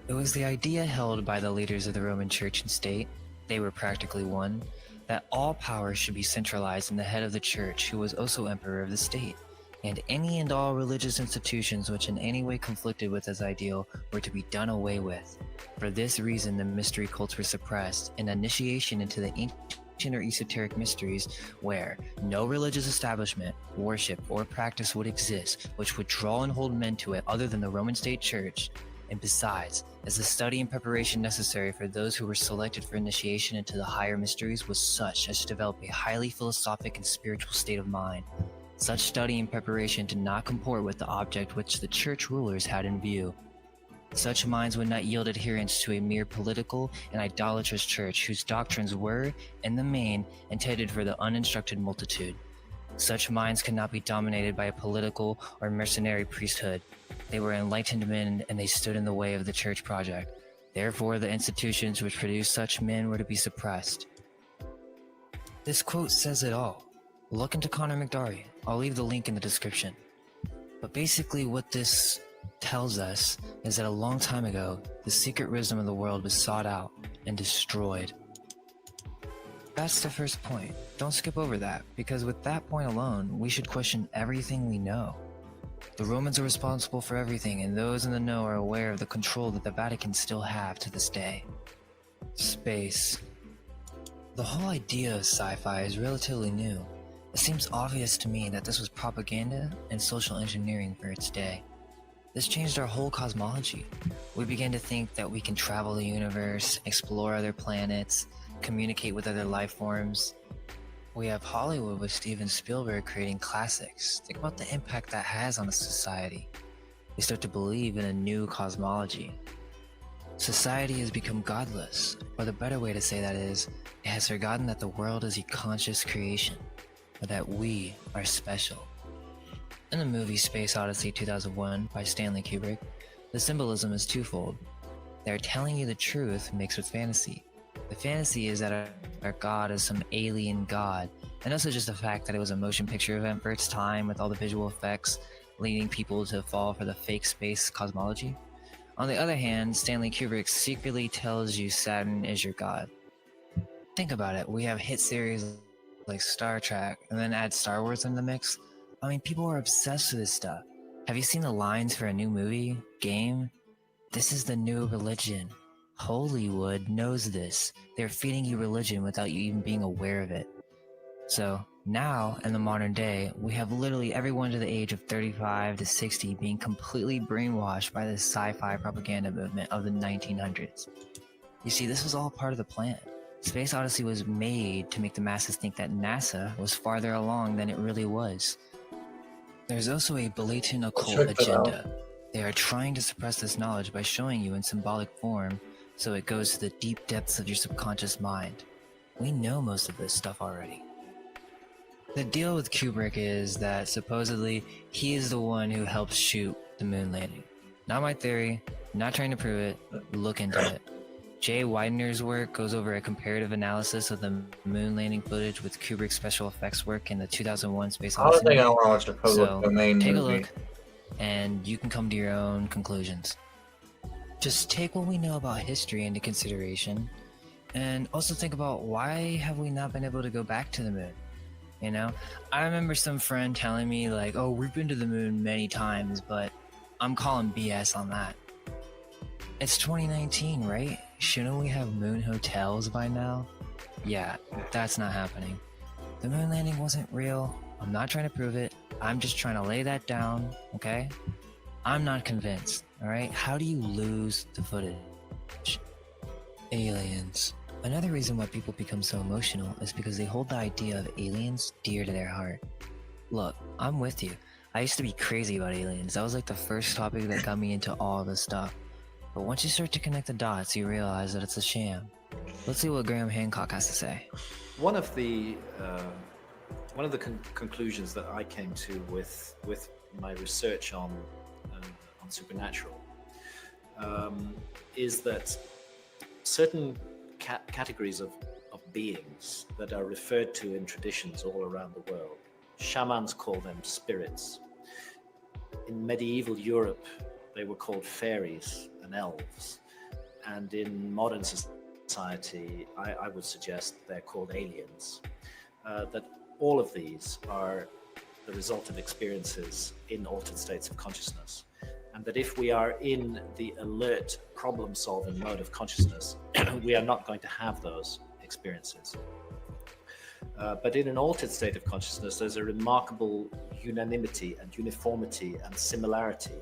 It was the idea held by the leaders of the Roman Church and state, they were practically one, that all power should be centralized in the head of the church, who was also emperor of the state, and any and all religious institutions which in any way conflicted with this ideal were to be done away with. For this reason, the mystery cults were suppressed, and initiation into the ancient or esoteric mysteries, where no religious establishment, worship, or practice would exist which would draw and hold men to it other than the Roman state church. And besides, as the study and preparation necessary for those who were selected for initiation into the higher mysteries was such as to develop a highly philosophic and spiritual state of mind, such study and preparation did not comport with the object which the church rulers had in view. Such minds would not yield adherence to a mere political and idolatrous church whose doctrines were, in the main, intended for the uninstructed multitude. Such minds could not be dominated by a political or mercenary priesthood. They were enlightened men and they stood in the way of the church project. Therefore, the institutions which produced such men were to be suppressed. This quote says it all. Look into Connor McDarry. I'll leave the link in the description. But basically what this tells us is that a long time ago, the secret wisdom of the world was sought out and destroyed. That's the first point. Don't skip over that, because with that point alone, we should question everything we know. The Romans are responsible for everything, and those in the know are aware of the control that the Vatican still have to this day. Space. The whole idea of sci-fi is relatively new. It seems obvious to me that this was propaganda and social engineering for its day. This changed our whole cosmology. We began to think that we can travel the universe, explore other planets, communicate with other life forms. We have Hollywood with Steven Spielberg creating classics. Think about the impact that has on a society. We start to believe in a new cosmology. Society has become godless, or the better way to say that is, it has forgotten that the world is a conscious creation, or that we are special. In the movie Space Odyssey 2001 by Stanley Kubrick, the symbolism is twofold. They're telling you the truth mixed with fantasy. The fantasy is that our god is some alien god, and also just the fact that it was a motion picture event for its time with all the visual effects leading people to fall for the fake space cosmology. On the other hand, Stanley Kubrick secretly tells you Saturn is your god. Think about it, we have hit series like Star Trek, and then add Star Wars in the mix. I mean, people are obsessed with this stuff. Have you seen the lines for a new movie, game? This is the new religion. Hollywood knows this. They're feeding you religion without you even being aware of it. So, now, in the modern day, we have literally everyone to the age of 35 to 60 being completely brainwashed by this sci-fi propaganda movement of the 1900s. You see, this was all part of the plan. Space Odyssey was made to make the masses think that NASA was farther along than it really was. There's also a blatant occult agenda. They are trying to suppress this knowledge by showing you in symbolic form, so it goes to the deep depths of your subconscious mind. We know most of this stuff already. The deal with Kubrick is that supposedly he is the one who helped shoot the moon landing. Not my theory, not trying to prove it, look into it. Jay Widener's work goes over a comparative analysis of the moon landing footage with Kubrick's special effects work in the 2001 Space Odyssey. I don't think I want to watch the public domain take movie. a look, and you can come to your own conclusions. Just take what we know about history into consideration, and also think about why have we not been able to go back to the moon? You know, I remember some friend telling me like, oh, we've been to the moon many times, but I'm calling BS on that. It's 2019, right? Shouldn't we have moon hotels by now? Yeah, that's not happening. The moon landing wasn't real. I'm not trying to prove it. I'm just trying to lay that down, okay? I'm not convinced, alright? How do you lose the footage? Aliens. Another reason why people become so emotional is because they hold the idea of aliens dear to their heart. Look, I'm with you. I used to be crazy about aliens. That was like the first topic that got me into all this stuff. But once you start to connect the dots, you realize that it's a sham. Let's see what Graham Hancock has to say. One of the conclusions that I came to with my research on supernatural is that certain categories of beings that are referred to in traditions all around the world, shamans call them spirits. In medieval Europe, they were called fairies and elves. and in modern society, I would suggest they're called aliens. That all of these are the result of experiences in altered states of consciousness. And that if we are in the alert, problem-solving mode of consciousness, we are not going to have those experiences. But in an altered state of consciousness, there's a remarkable unanimity and uniformity and similarity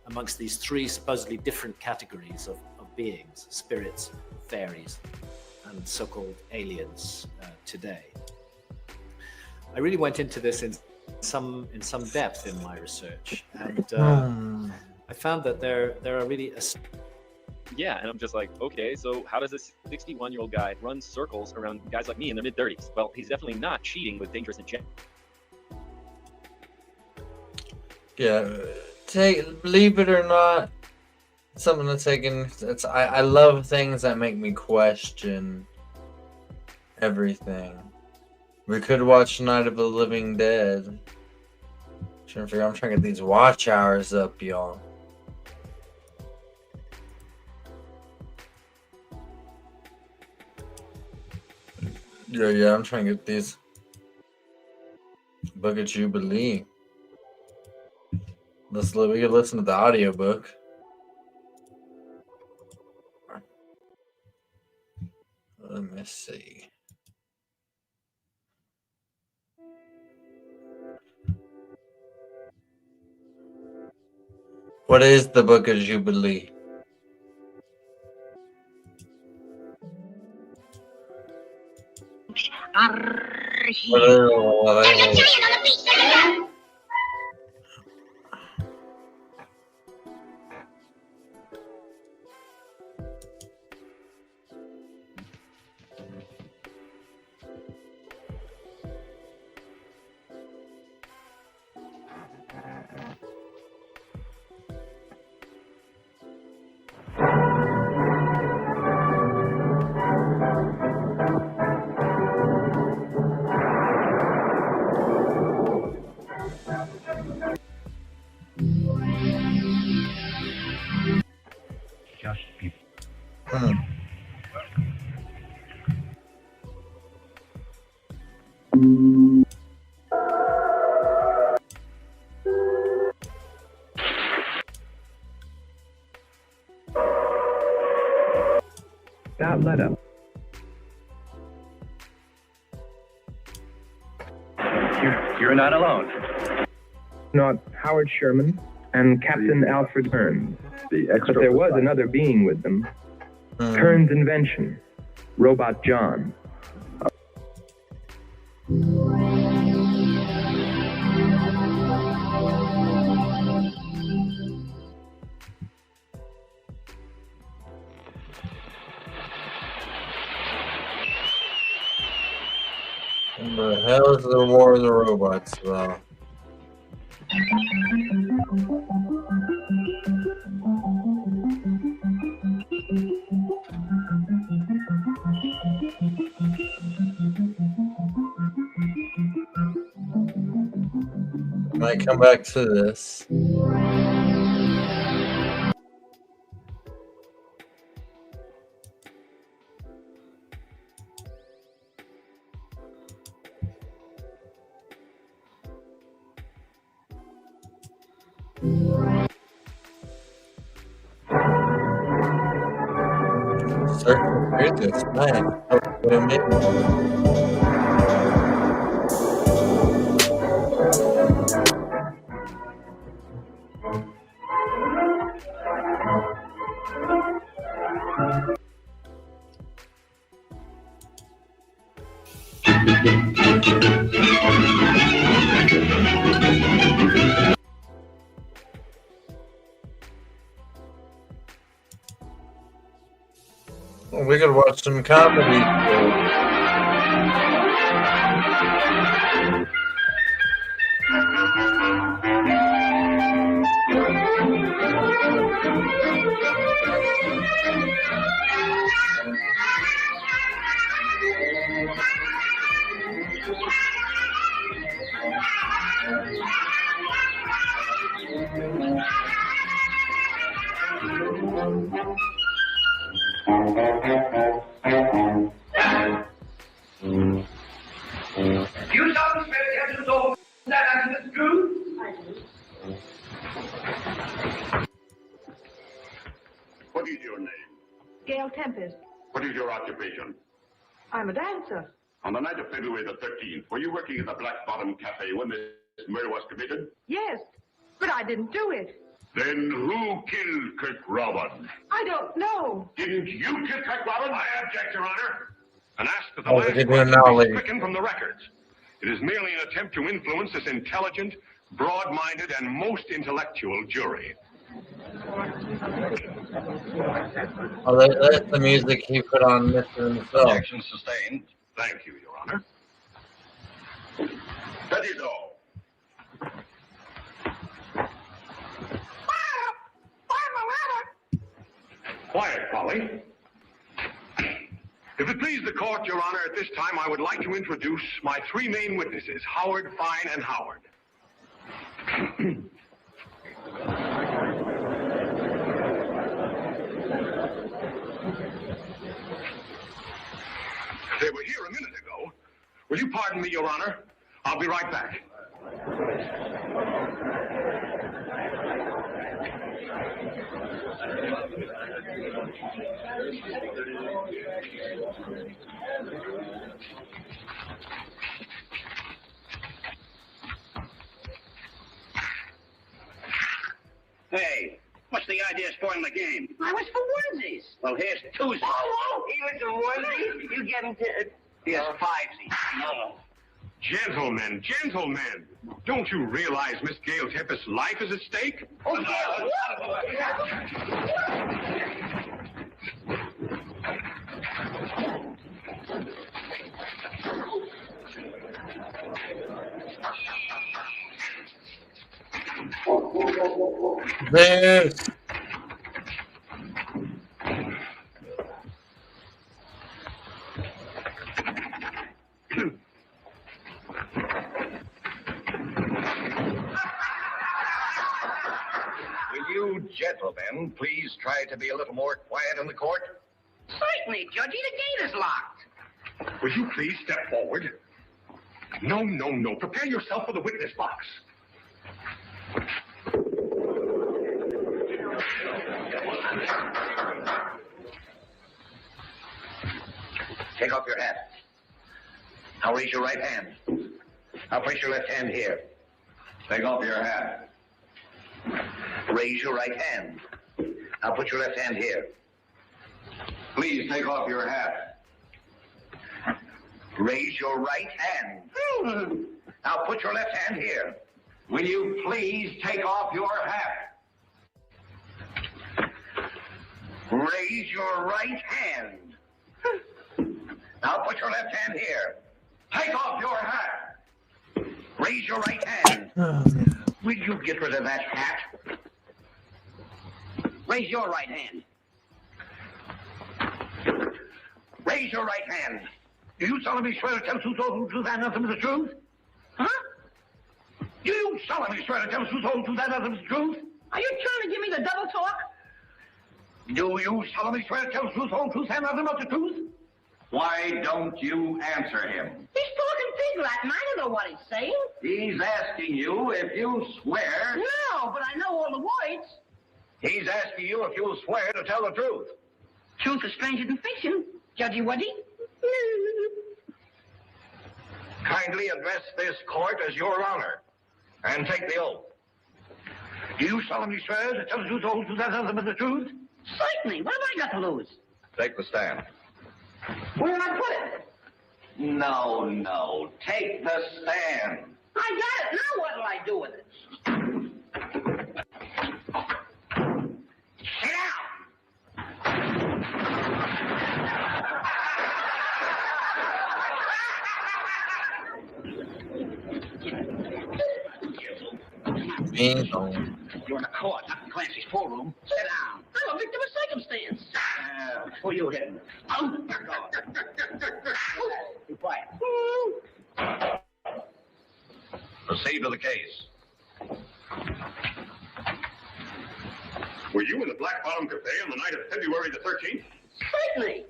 amongst these three supposedly different categories of beings: spirits, fairies, and so-called aliens today. I really went into this in some depth in my research, and I found that there are really Yeah, and I'm just like, okay, so how does this 61-year-old guy run circles around guys like me in their mid-30s? Well, he's definitely not cheating with dangerous intent. Yeah, believe it or not, something to take in. I love things that make me question everything. We could watch Night of the Living Dead. I'm trying to get these watch hours up, y'all. Yeah, I'm trying to get these. Book of Jubilee. We could listen to the audiobook. Let me see. What is the Book of Jubilee? That letter. You're not alone. Not Howard Sherman and Captain Alfred Burns. But there was another being with them. Kern's invention, Robot John. What the hell is the War of the Robots about? Might come back to this. Circle this man. We could watch some comedy. You solemnly swear to tell the truth, that answer is true? What is your name? Gail Tempest. What is your occupation? I'm a dancer. On the night of February the 13th, were you working at the Black Bottom Cafe when this murder was committed? Yes, but I didn't do it. Then who killed Kirk Robin? I don't know. Didn't you kill Kirk Robin? I object, Your Honor, and ask that the Oh, last we can do it question now, be lady. stricken from the records. It is merely an attempt to influence this intelligent, broad-minded, and most intellectual jury. Oh, that's the music he put on Mr. in the film. Objection sustained. Thank you, Your Honor. That is all. Quiet, Polly. If it please the court, Your Honor, at this time I would like to introduce my three main witnesses, Howard, Fine, and Howard. They were here a minute ago. Will you pardon me, Your Honor? I'll be right back. Hey, what's the idea of spoiling the game? I was for onesies. Well, here's twosies. Oh, he was for onesies. You get him to... Here's fivesies. No. Gentlemen, gentlemen, don't you realize Miss Gail Tempest's life is at stake? Oh, yeah. This. Will you gentlemen please try to be a little more quiet in the court? Certainly, Judgy, the gate is locked. Will you please step forward? No, no, no. Prepare yourself for the witness box. Take off your hat. Now raise your right hand. Now place your left hand here. Take off your hat. Raise your right hand. Now put your left hand here. Please take off your hat. Raise your right hand. Now put your left hand here. Will you please take off your hat? Raise your right hand. Now put your left hand here. Take off your hat. Raise your right hand. Will you get rid of that hat? Raise your right hand. Raise your right hand. Do you solemnly swear to tell the truth, whole truth, and nothing but the truth? Huh? Do you solemnly swear to tell the truth, whole truth, and nothing but the truth? Are you trying to give me the double talk? Do you solemnly swear to tell the truth, whole truth, and nothing but the truth? Why don't you answer him? He's talking pig Latin. I don't know what he's saying. He's asking you if you swear. No, but I know all the words. He's asking you if you'll swear to tell the truth. Truth is stranger than fiction. Judgy Wuddy. Kindly address this court as your honor and take the oath. Do you solemnly swear to tell the truth, whole truth, and nothing but the truth? Certainly. What have I got to lose? Take the stand. Where did I put it? No, no. Take the stand. I got it. Now what'll I do with it? Sit down. You're in the court, not in Clancy's pool room. Sit down. I'm a victim of circumstance. Who you hitting? Oh, be quiet. Proceed to the case. Were you in the Black Bottom Cafe on the night of February the 13th? Certainly.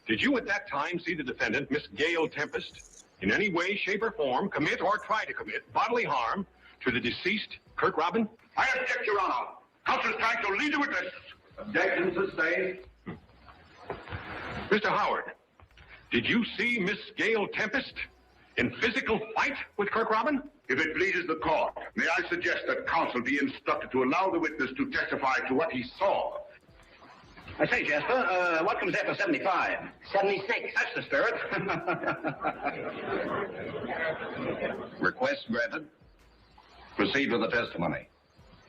Did you at that time see the defendant, Miss Gail Tempest, in any way, shape, or form commit or try to commit bodily harm to the deceased Kirk Robin? I object, Your Honor. Counsel's trying to lead the witness. Objection sustained. Mr. Howard, did you see Miss Gail Tempest in physical fight with Kirk Robin? If it pleases the court, may I suggest that counsel be instructed to allow the witness to testify to what he saw? I say, Jasper, what comes after 75? 76. That's the spirit. Request granted. Proceed with the testimony.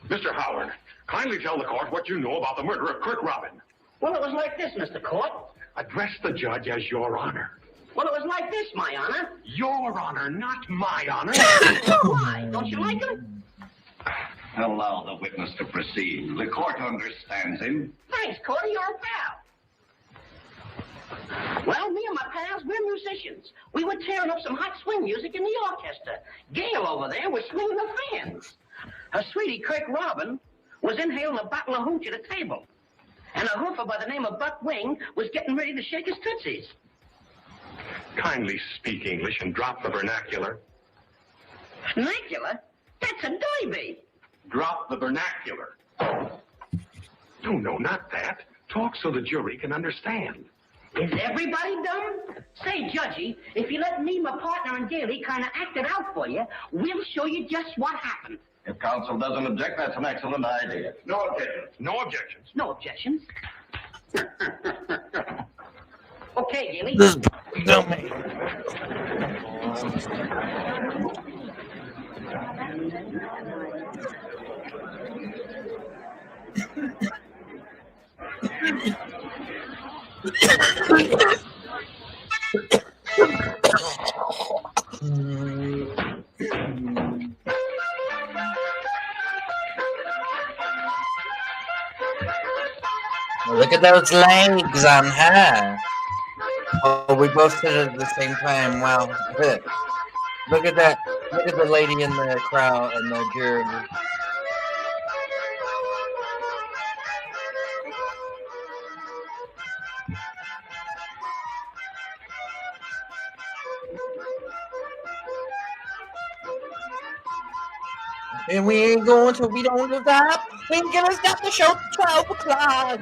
Mr. Howard, kindly tell the court what you know about the murder of Kirk Robin. Well, it was like this, Mr. Court. Address the judge as Your Honor. Well, it was like this, my honor. Your Honor, not my honor. Why? Don't you like him? Allow the witness to proceed. The court understands him. Thanks, Cordy, you're a pal. Well, me and my pals, we're musicians. We were tearing up some hot swing music in the orchestra. Gail over there was swinging the fans. Her sweetie, Kirk Robin, was inhaling a bottle of hooch at a table. And a hoofer by the name of Buck Wing was getting ready to shake his tootsies. Kindly speak English and drop the vernacular. Vernacular? That's a doiby. Drop the vernacular. No, not that. Talk so the jury can understand. Is everybody dumb? Say, Judgy, if you let me, my partner, and Gailey kind of act it out for you, we'll show you just what happened. If counsel doesn't object, that's an excellent idea. No objections. No objections. No objections. Okay, Gailey. This dummy. Look at those legs on her. Oh, we both did it at the same time. Wow. Look at that. Look at the lady in the crowd and the jury. And we ain't going till we don't stop. We ain't gonna stop the show till 12 o'clock.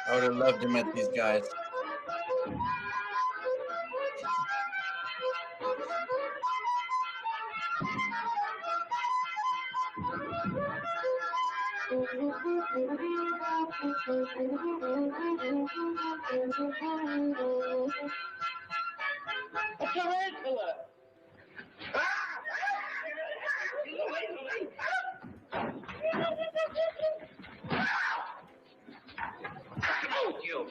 I would have loved to meet these guys. A tarantula! What's you?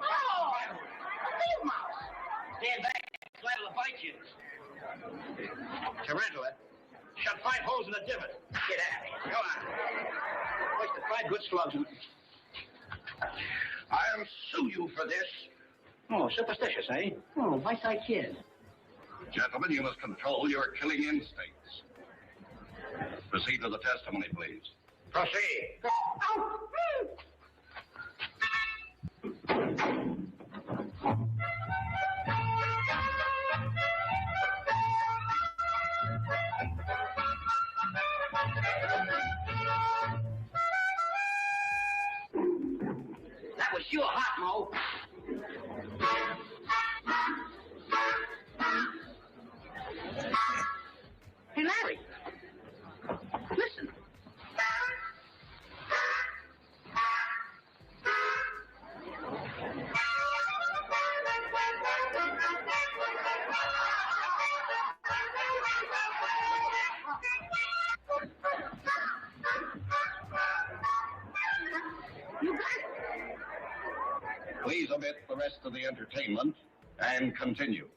Oh! A field mouse! Stand back, it's liable to bite you. Tarantula? Shot 5 holes in the divot. Get out of here. Go on. Wasted 5 good slugs. I'll sue you for this. Oh, superstitious, eh? Oh, Whiteside Kid. Gentlemen, you must control your killing instincts. Proceed with the testimony, please. Proceed. That was sure hot, Mo. Hey, Larry. Listen. Please omit the rest of the entertainment and continue.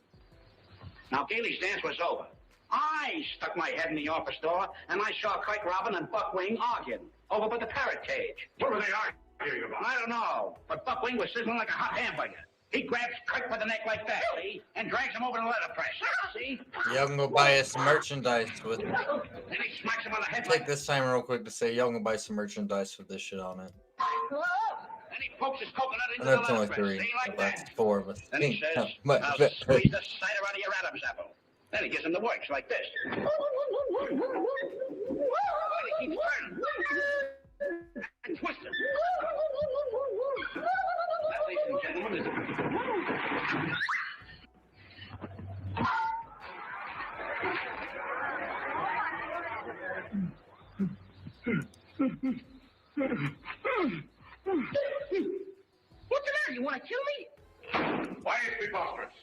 Now, Gailey's dance was over. I stuck my head in the office door, and I saw Kirk Robin and Buck Wing arguing over by the parrot cage. What were they arguing about? I don't know, but Buck Wing was sizzling like a hot hamburger. He grabs Kirk by the neck like that, see? And drags him over to the letter press. See? Y'all can go buy us some merchandise with. Then he smacks him on the head Take this time real quick to say y'all can buy some merchandise with this shit on it. Then he pokes his coconut I into know the it's letter only press. three, See, like but that. that's four, but Then he says, but I'll squeeze the cider out of your Adam's apple. Then he gives him the works like this. Then he keeps turning. And twisting. That, ladies and gentlemen, is... What's the matter? You want to kill me? Why, it's preposterous.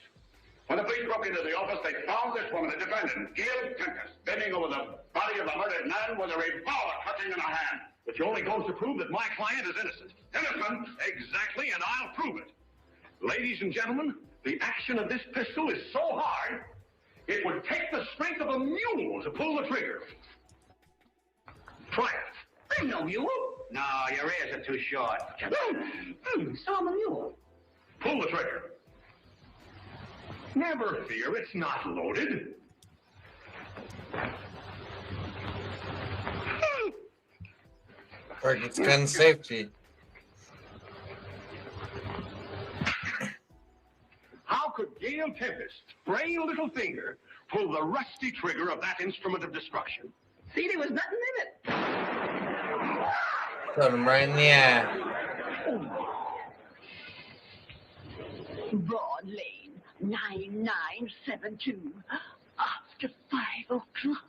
When the police broke into the office, they found this woman, the defendant, Gail Tempest, bending over the body of the murdered man with a revolver clutching in her hand. Which only goes to prove that my client is innocent. Innocent? Exactly, and I'll prove it. Ladies and gentlemen, the action of this pistol is so hard, it would take the strength of a mule to pull the trigger. Try it. I'm no mule. No, your ears are too short. So I'm a mule. Pull the trigger. Never fear, it's not loaded. It's gun safety. How could Gail Tempest's frail little finger pull the rusty trigger of that instrument of destruction? See, there was nothing in it. Put him right in the eye. Broad Lane, 9972. After 5 o'clock.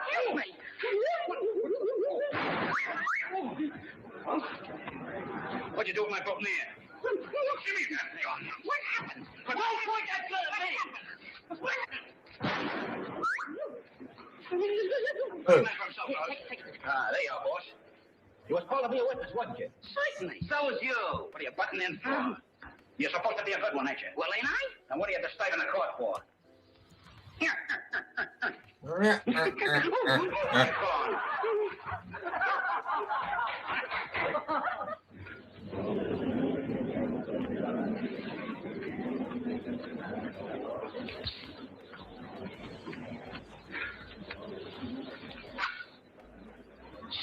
Excuse me. What'd you do with my broken ear? Give me that gun. What happened? Don't point that gun at me. What happened? There you are, boss. You was called to be a witness, wasn't you? Certainly. So was you. What are you butting in for? You're supposed to be a good one, ain't you? Well, ain't I? And what are you disturbing the court for?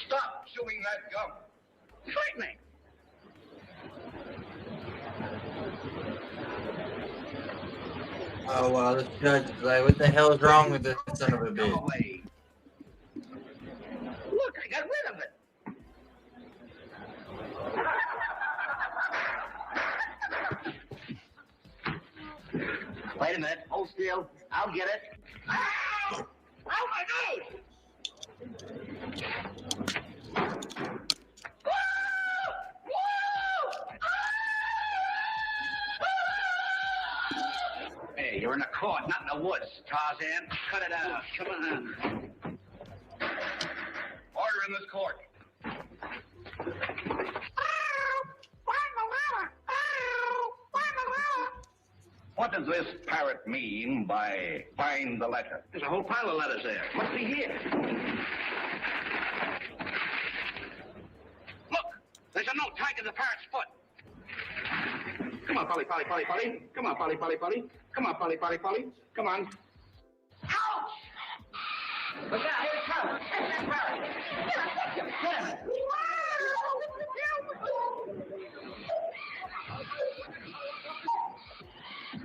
Stop chewing that gum. Frightening. Oh wow, this judge is like, what the hell is wrong with this son of a bitch? Look, I got rid of it. Wait a minute. Hold still. I'll get it. Ow! Ow, my nose! Hey, you're in the court, not in the woods, Tarzan. Cut it out. Come on. Order in this court. What does this parrot mean by find the letter? There's a whole pile of letters there. Must be here. Look, there's a note tied to the parrot's foot. Come on, Polly, Polly, Polly, Polly. Come on, Polly, Polly, Polly. Come on, Polly, Polly, Polly. Come on. Ouch! Look out, here it comes. Catch that parrot. Get him.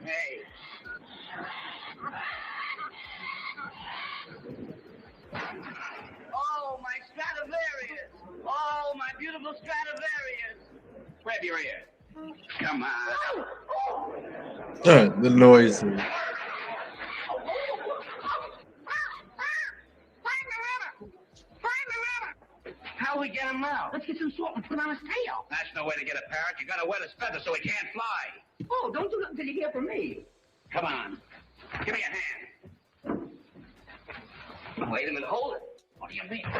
Hey. Oh, my Stradivarius! Oh, my beautiful Stradivarius! Grab your ear. Come on. The noises. How do we get him now? Let's get some salt and put on his tail. That's no way to get a parrot. You gotta wet his feathers so he can't fly. Oh, don't do that until you hear from me. Come on. Give me a hand. Wait a minute. Hold it. What do you mean? I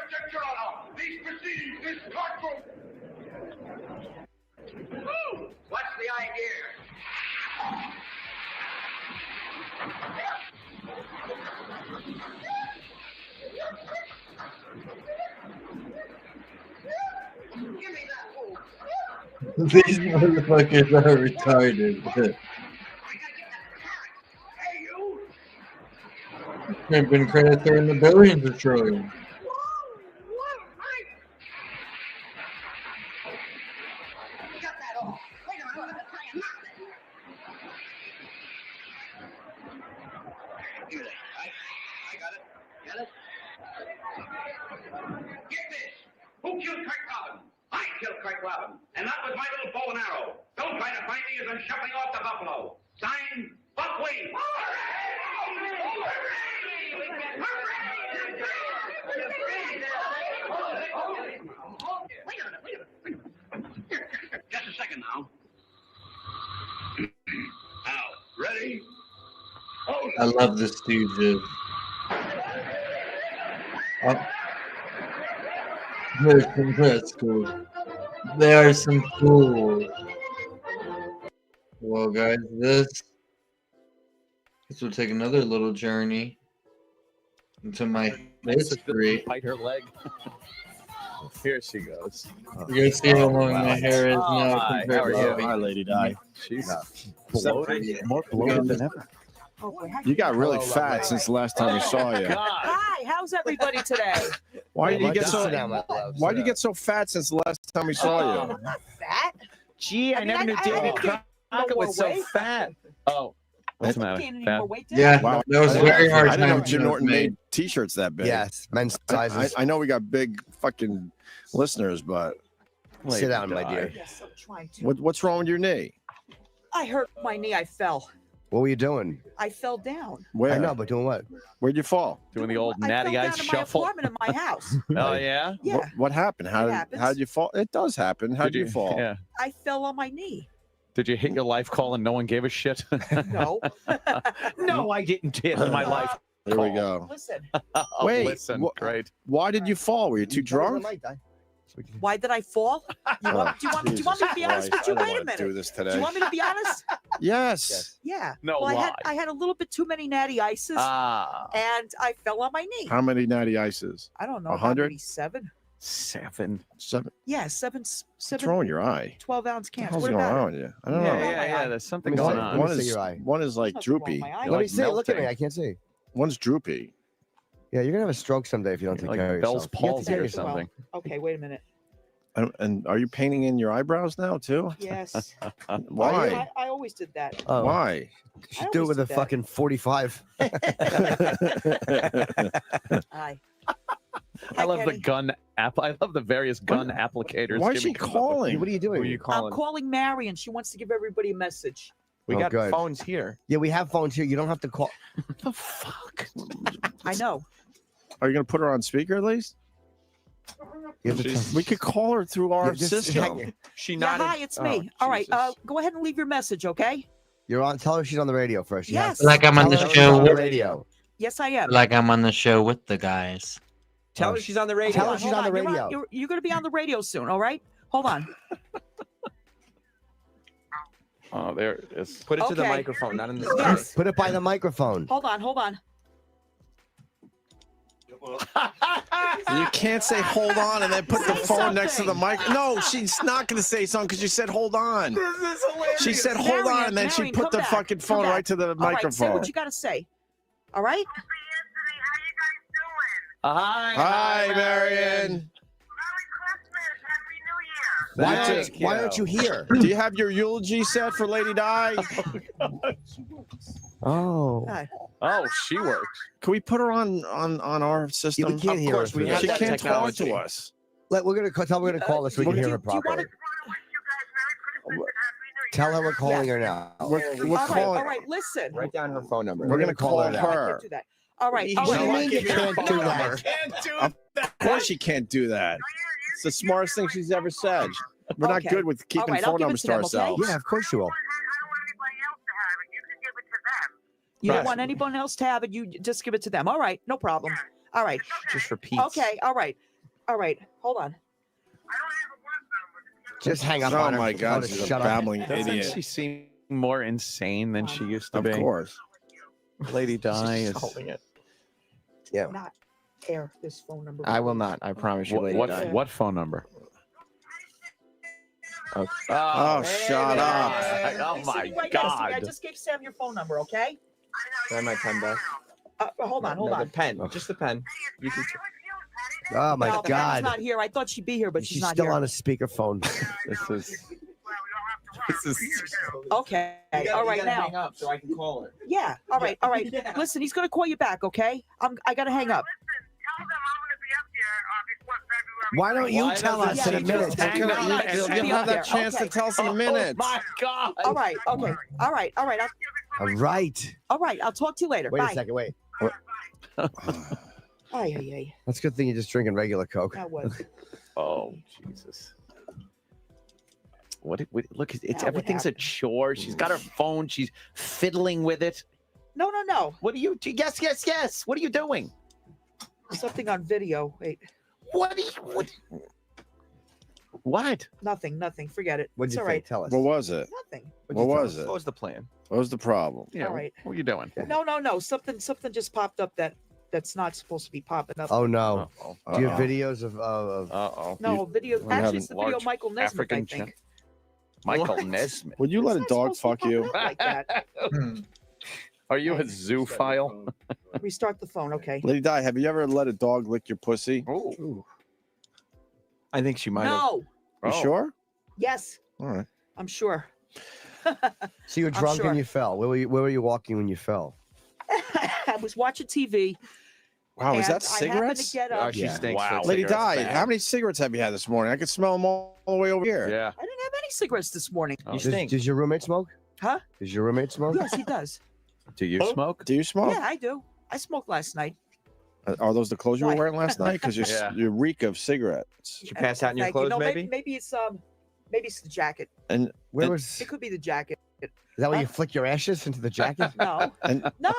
object, Your Honor. These proceedings, this courtroom. What's the idea? These motherfuckers are retarded. Pimping credits are in the billions or trillions. Give me that. I got it. Got it? Get this! Who killed Craig Robin? I killed Craig Robin. And that was my little bow and arrow. Don't try to find me as I'm shuffling off the buffalo. Signed, Buckwheat. Just a second now. Now, ready? I love the Stooges. Oh. That's cool. They are some fools. Well, guys, this will take another little journey into my history. Bite her leg. Here she goes. You guys see how long my hair is now Hi, compared how are to you? how Hi, Lady Di. She's bloated, more bloated than ever. You got really fat since the last time we saw you. Hi, how's everybody today? Why did you get so? Sit down, my love. Why did you get so fat since the last time we saw you? I'm not fat. Gee, I never knew David Crockett was so fat. Oh, what's the matter? Fat? Yeah, Wow. that was a very hard I didn't know time Jim to Norton make. made T-shirts that big. Yes, men's sizes. I know we got big fucking listeners, but Sit down, my dear. Yes, I'm trying to. What's wrong with your knee? I hurt my knee. I fell. What were you doing? I fell down. Where? I know, but doing what? Where'd you fall? Doing the old I natty fell ice down in my shuffle. apartment in my house. Oh yeah. Yeah. What happened? How happens. did you fall? It does happen. How did you fall? Yeah. I fell on my knee. Did you hit your life call and no one gave a shit? No. No, I didn't hit my life. There we go. Listen. Oh, Wait, listen, great. Why did you fall? Were you too drunk? Why did I fall? Do you want me to be honest with you? I don't Wait a wanna minute. do this today. Do you want me to be honest? Yes. Yeah. No, well, why? I had a little bit too many natty ices, Ah. and I fell on my knee. How many natty ices? I don't know. 100? Maybe seven. Seven. Yeah, seven. What's wrong with your eye? 12-ounce What cans. the hell's What going about on it? with you? I don't know. Yeah. There's something Let me going see. on. One Let me see is your eye. one is like droopy. Let me see. Look at me. I can't see. One's droopy. Yeah, you're gonna have a stroke someday if you don't take Like care of Bell's yourself. You have to palsy take or yourself. something. Okay, wait a minute. And are you painting in your eyebrows now too? Yes. Why? I always did that. Oh. Why? Should do it with a fucking 45. Hi. I love the Kenny. gun app. I love the various gun applicators. Why is Jimmy she comes up with. calling? What are you doing? Who are you I'm calling? calling Marion. She wants to give everybody a message. We Oh, got good. phones here. Yeah, we have phones here. You don't have to call. The fuck? I know. Are you gonna put her on speaker at least? You have to We could call her through our Yeah, just system. hang- She Yeah, nodded. hi, it's me. All right, go ahead and leave your message, okay? You're on. Tell her she's on the radio first. You have Yes. to- Like I'm on tell the her she's show on the with- radio. Yes, I am. Like I'm on the show with the guys. Tell her she's on the radio. Tell her she's on the Hold radio. You're going to be on the radio soon, all right? Hold on. Oh, there it is. Put it to the Okay. microphone, not in the. Yes. Put it by the microphone. Hold on. You can't say hold on and then put the phone next to the mic. No, she's not going to say something because you said hold on. This is hilarious. She said hold on and then she Marion, put come the back, fucking come phone back. right to the All right, say microphone. what you got to say. All right? Hi, Marion. Why aren't you here? Do you have your eulogy set for Lady Di? Oh. Hi. Oh, she works. Can we put her on our system? Yeah, we can't Of hear course her. we She She have can't talk technology. to us. We're gonna call her so we can hear her properly. Tell her we're calling her now. We're All calling. right, listen. Write down her phone number. We're gonna call I her. can't do that. All right. What do you all mean you can't do that? Of course she can't do that. It's the smartest thing she's ever said. We're not Okay. good with keeping All right, I'll phone give it numbers to to them, okay? ourselves. Yeah, of course you will. You don't Right. want anyone else to have it. You just give it to them. All right. No problem. All right. Just repeat. Okay. All right. Hold on. Just hang up Oh on her. my Tell her God, to she's a shut up. babbling Doesn't idiot. she seem more insane than she used to Of be? course. Lady Di is. Holding it. Yeah. Not air this phone number. I will not. I promise you, Lady Di. What phone number? Oh, shut up. Oh my Sitting right next to me. God. I just gave Sam your phone number, okay? Try my pen back. Hold on, hold No, on. the pen. Just the pen. You can. Oh my No, Pam's God. not here. I thought she'd be here, but she's She's not still here. on a speakerphone. This is. Okay. All right now. Hang up so I can call her. Yeah. All right. All right. Listen, he's gonna call you back. Okay. I gotta hang up. Why don't you Why tell doesn't us she in a minute? just hang You'll up? you'll Be have up that there. chance to Okay. tell us in a Oh, minute. My God. All right. Okay. All right. All right. All right. All right. I'll talk to you later. Wait Bye. a second. Wait. Ay, ay, ay. That's a good thing you're just drinking regular Coke. That was. Oh Jesus. Look, it's Now what everything's a chore. She's got her phone. She's fiddling with it. No, no, no. What are you? Yes, yes, yes. What are you doing? Something on video. Wait. What? What? Nothing. Nothing. Forget it. What'd It's you all think? right. Tell us. What was it? Nothing. What was it? What was the plan? What was the problem? Yeah. All right. What are you doing? No, no, no. Something just popped up that's not supposed to be popping up. Oh no. Uh-oh. Do you have videos of? Uh-oh. No, video. You Actually, have it's the video of large Michael Nesmith, African I think. Michael Nesmith. Would you let a dog fuck you? Like that. Are you a zoophile? Restart the phone. Okay. Lady Di, have you ever let a dog lick your pussy? Oh. I think she might have. No. You sure? Yes. All right. I'm sure. So you were I'm drunk sure. and you fell. Where were you walking when you fell? I was watching TV. Wow, is and that I happened cigarettes? to get up. She stinks. Wow. Lady Di, Cigarettes how many cigarettes have you had this morning? I could smell them all the way over here. Yeah. I didn't have any cigarettes this morning. Oh. Does your roommate smoke? Huh? Does your roommate smoke? Yes, he does. Do you smoke? Do you smoke? Yeah, I do. I smoked last night. Are those the clothes you were Why? wearing last night? Because Yeah. you reek of cigarettes. Did you pass out in your Thank you. clothes, No, maybe? maybe it's the jacket. And Where was? It could be the jacket. Is that where you flick your ashes into the jacket? No, and no,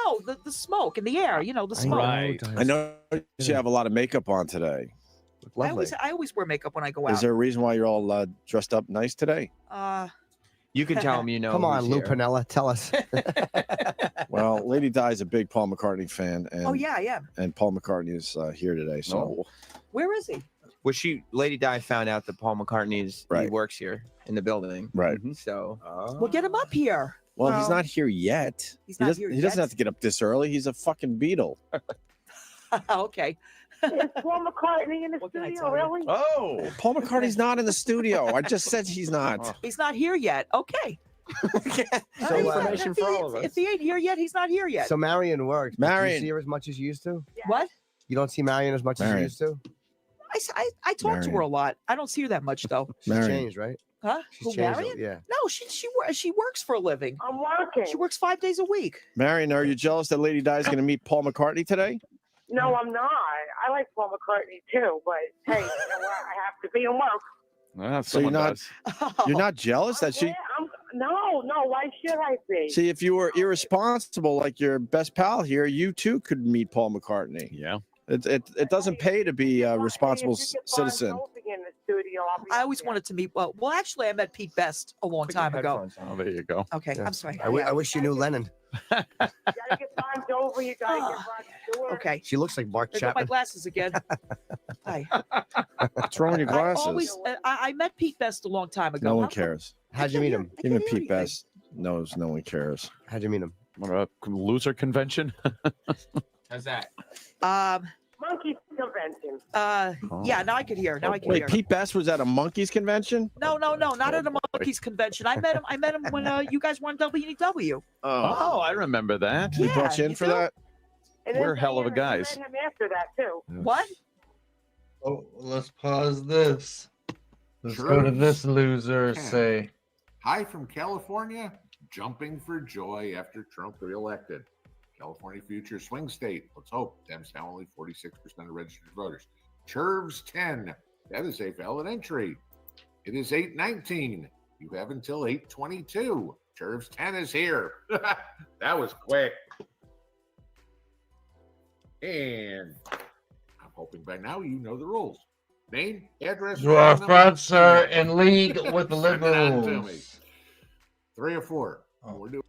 the smoke in the air. You know, the smoke. Right. I know you have a lot of makeup on today. I Lovely. always wear makeup when I go out. Is there a reason why you're all dressed up nice today? You can tell him you know. Come on, who's Lou here. Piniella, tell us. Well, Lady Di is a big Paul McCartney fan, and Oh yeah, I am. and Paul McCartney is here today. So Where is he? Was Lady Di found out that Paul McCartney's he Right. works here in the building. right. So Well, get him up here. Well, he's Well, not here yet. He's He not doesn't, here he doesn't yet? have to get up this early. He's a fucking Beatle. Okay. Is Paul McCartney in the What can I studio, tell you? really? Oh, Paul McCartney's not in the studio. I just said he's not. He's not here yet. Okay. So, information for all of us. If he ain't here yet, he's not here yet. So Marion works. but Do Marion. you see her as much as you used to? What? You don't see Marion as much as Marion. you used to? I talk to her a lot. I don't see her that much though. She's Marion. changed, right? Huh? She's Who, changed. Marion? Yeah. No, she works for a living. I'm working. She works 5 days a week. Marion, are you jealous that Lady Di is going to meet Paul McCartney today? No, I'm not. I like Paul McCartney too, but hey, you know what? I have to be in work. So you're not you're not jealous that she? Yeah, no. Why should I be? See, if you were irresponsible like your best pal here, you too could meet Paul McCartney. Yeah. It doesn't pay to be a responsible citizen. In the studio, I'll be I always wanted to meet. Well, actually, I met Pete Best a long time ago. Oh, there you go. Okay, Yeah. I'm sorry. I wish you knew Lennon. You gotta get timed over. You gotta get Rod Stewart. Okay. She looks like Mark I got my Chapman. glasses again. Hi. What's wrong with your I glasses? always, I met Pete Best a long time ago. No one How come- cares. How'd you meet him? Even Pete Best knows no one cares. How'd you meet him? What a loser convention. how's that? Monkey convention. Yeah, now I could hear. Now I can Wait, hear. Pete Best was at a monkeys convention? No, not at a monkeys convention. I met him when you guys won WDW. Oh, I remember that. He brought you in for that? And We're then hell of a I guys. met him after that too. What? Oh, let's pause this. Let's go to this loser. Say, Hi from California, jumping for joy after Trump reelected. California future swing state. Let's hope. Dems now only 46% of registered voters. CHILLZONE 10. That is a valid entry. It is 8:19. You have until 8:22. CHILLZONE 10 is here. That was quick. And I'm hoping by now you know the rules. Name, address. you are phone number. frauds, sir, in league with the Send it on to me. liberals. 3 or 4. We're doing.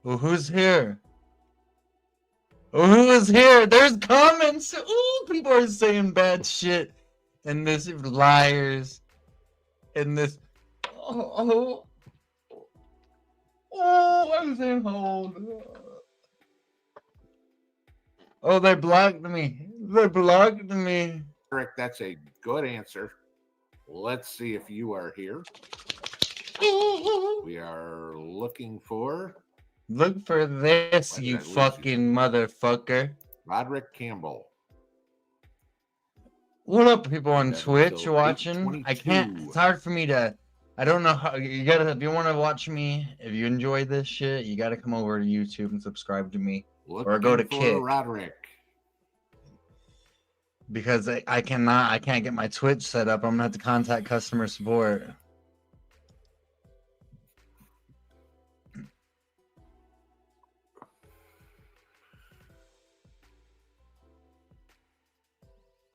Well, who's here? Oh, who is here? There's comments. Ooh, people are saying bad shit. and this liars, and this. Oh, I'm saying hold. Oh, they blocked me. They blocked me. Rick, that's a good answer. Let's see if you are here. We are looking for. Look for this, you fucking motherfucker. Roderick Campbell. What up, people on That Twitch until watching? I can't. It's hard for me to. I don't know how. You gotta. If you want to watch me, if you enjoy this shit, you gotta come over to YouTube and subscribe to me, or go to Looking for Kick. Roderick. Because I cannot. I can't get my Twitch set up. I'm gonna have to contact customer support.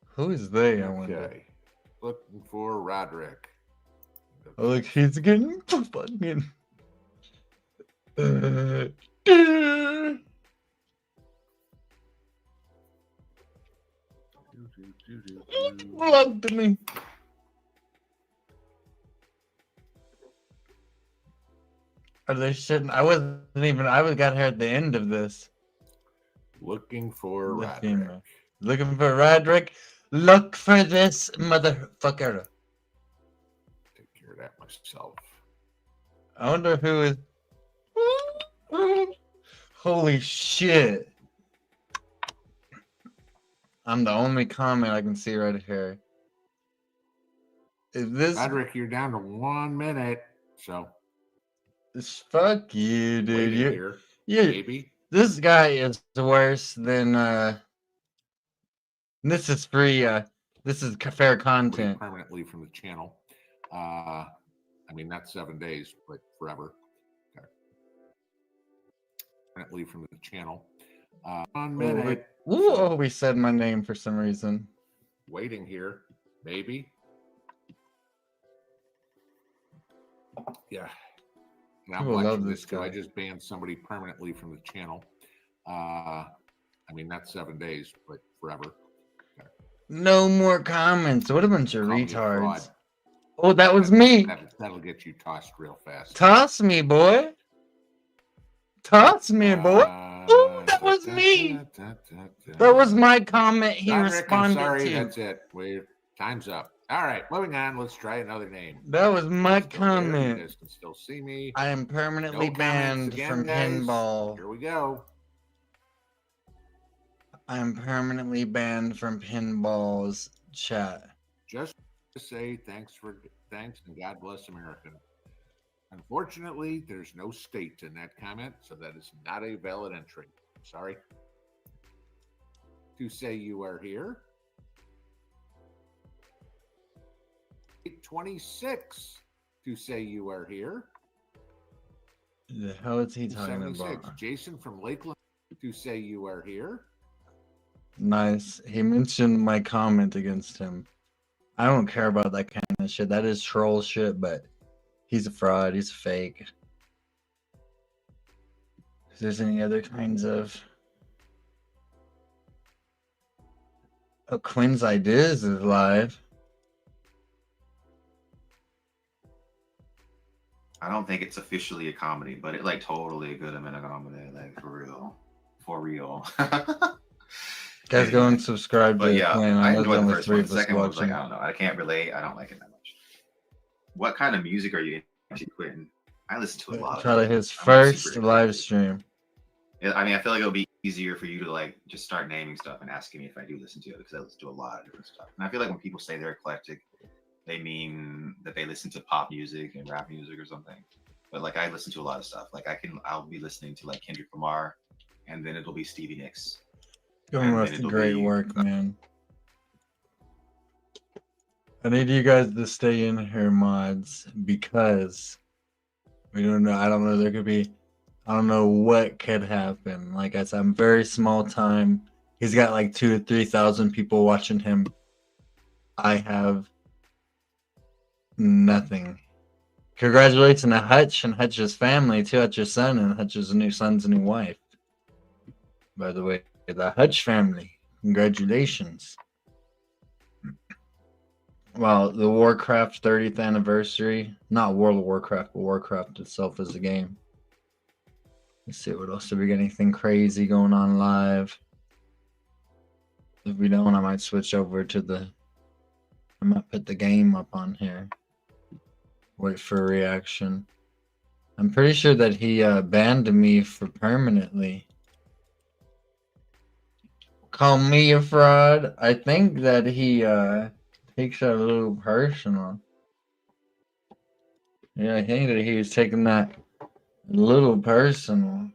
Who is they? I wonder. Okay. Looking for Roderick. Oh, look, he's getting fucking. Blocked me. Are they shitting? I wasn't even. I got here at the end of this. Looking for Roderick. Looking for Roderick. Look for this motherfucker. Take care of that myself. I wonder who is. Holy shit. I'm the only comment I can see right here. Is this Roderick, you're down to 1 minute. So. Fuck you, dude. Maybe. This guy is worse than. This is free. This is fair content. Permanently from the channel. I mean, not 7 days, but forever. Okay. Permanently from the channel. 1 minute. Ooh, we said my name for some reason. Waiting here. Maybe. Yeah. And I'm People love watching this this too. guy. I just banned somebody permanently from the channel. I mean, not 7 days, but forever. No more comments. What a bunch of Call me a retards. fraud. Oh, that was me. That'll get you tossed real fast. Toss me, boy. Toss me, boy. Ooh, that was me. That was my comment he Roderick, responded I'm sorry, to. that's it. Time's up. All right, moving on. Let's try another name. That was my Still there. comment. You guys can still see me. I am permanently No comments banned again, from guys. pinball. Here we go. I am permanently banned from pinball's chat. Just to say thanks and God bless America. Unfortunately, there's no state in that comment, so that is not a valid entry. Sorry. To say you are here. 826 to say you are here. The hell is he talking 76. about? Jason from Lakeland to say you are here. Nice. He mentioned my comment against him. I don't care about that kind of shit. That is troll shit, but he's a fraud. He's a fake. If there's any other kinds of... Oh, Quinn's Ideas is live. I don't think it's officially a comedy, but it's like totally a good amount of comedy, like for real. For real. Guys, go and subscribe But to yeah, Quinn. I know enjoyed there's the only first 3 one. of The us second one was like, watching. I don't know. I can't relate. I don't like it that much. What kind of music are you into, Quentin? I listen to a lot Try of to it. his I'm first super live stream. I mean, I feel like it'll be easier for you to like just start naming stuff and asking me if I do listen to it, because I listen to a lot of different stuff. And I feel like when people say they're eclectic, they mean that they listen to pop music and rap music or something. But like I listen to a lot of stuff. Like I'll be listening to like Kendrick Lamar, and then it'll be Stevie Nicks. Going with great work, man. I need you guys to stay in here, mods, because we don't know. I don't know. There could be. I don't know what could happen. Like I said, I'm very small time. He's got like 2,000 to 3,000 people watching him. I have nothing. Congratulations to Hutch and Hutch's family too. Hutch's son and Hutch's new son's new wife. By the way, the Hutch family. Congratulations. Well, the Warcraft 30th anniversary. Not World of Warcraft, but Warcraft itself as a game. Let's see what else. Do we get anything crazy going on live? If we don't, I might switch over to the... I might put the game up on here. Wait for a reaction. I'm pretty sure that he banned me for permanently. Call me a fraud. I think that he takes that a little personal. Yeah, I think that he was taking that a little personal.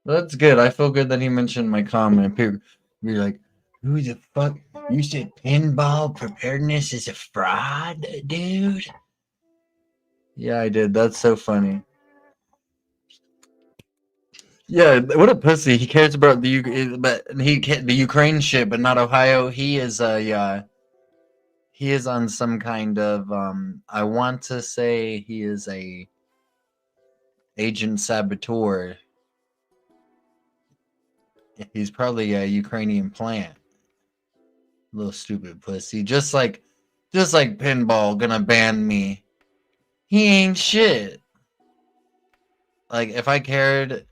That's good. I feel good that he mentioned my comment. People be like, who the fuck? You said pinball preparedness is a fraud, dude? Yeah, I did. That's so funny. Yeah, what a pussy. He cares about the the Ukraine shit, but not Ohio. He is he is on some kind of I want to say he is a agent saboteur. He's probably a Ukrainian plant. Little stupid pussy. Just like pinball gonna ban me. He ain't shit. Like if I cared,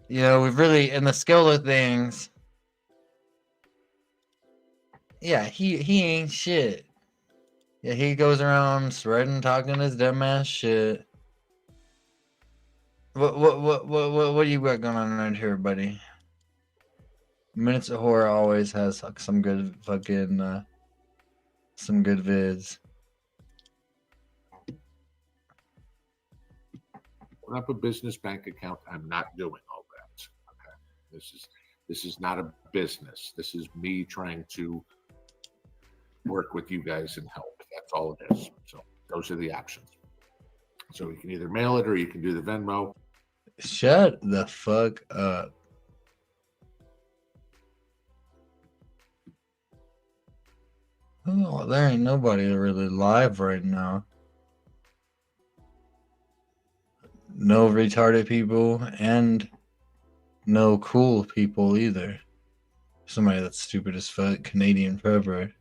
you know, we've really in the scale of things. Yeah, he ain't shit. Yeah, he goes around spreading, talking his dumbass shit. What do you got going on right here, buddy? Minutes of Horror always has like, some good fucking some good vids. Open up a business bank account. I'm not doing all that. Okay. This is not a business. This is me trying to work with you guys and help. That's all it is. So those are the options. So you can either mail it or you can do the Venmo. Shut the fuck up. Oh, there ain't nobody really live right now. No retarded people and no cool people either. Somebody that's stupid as fuck, Canadian pervert.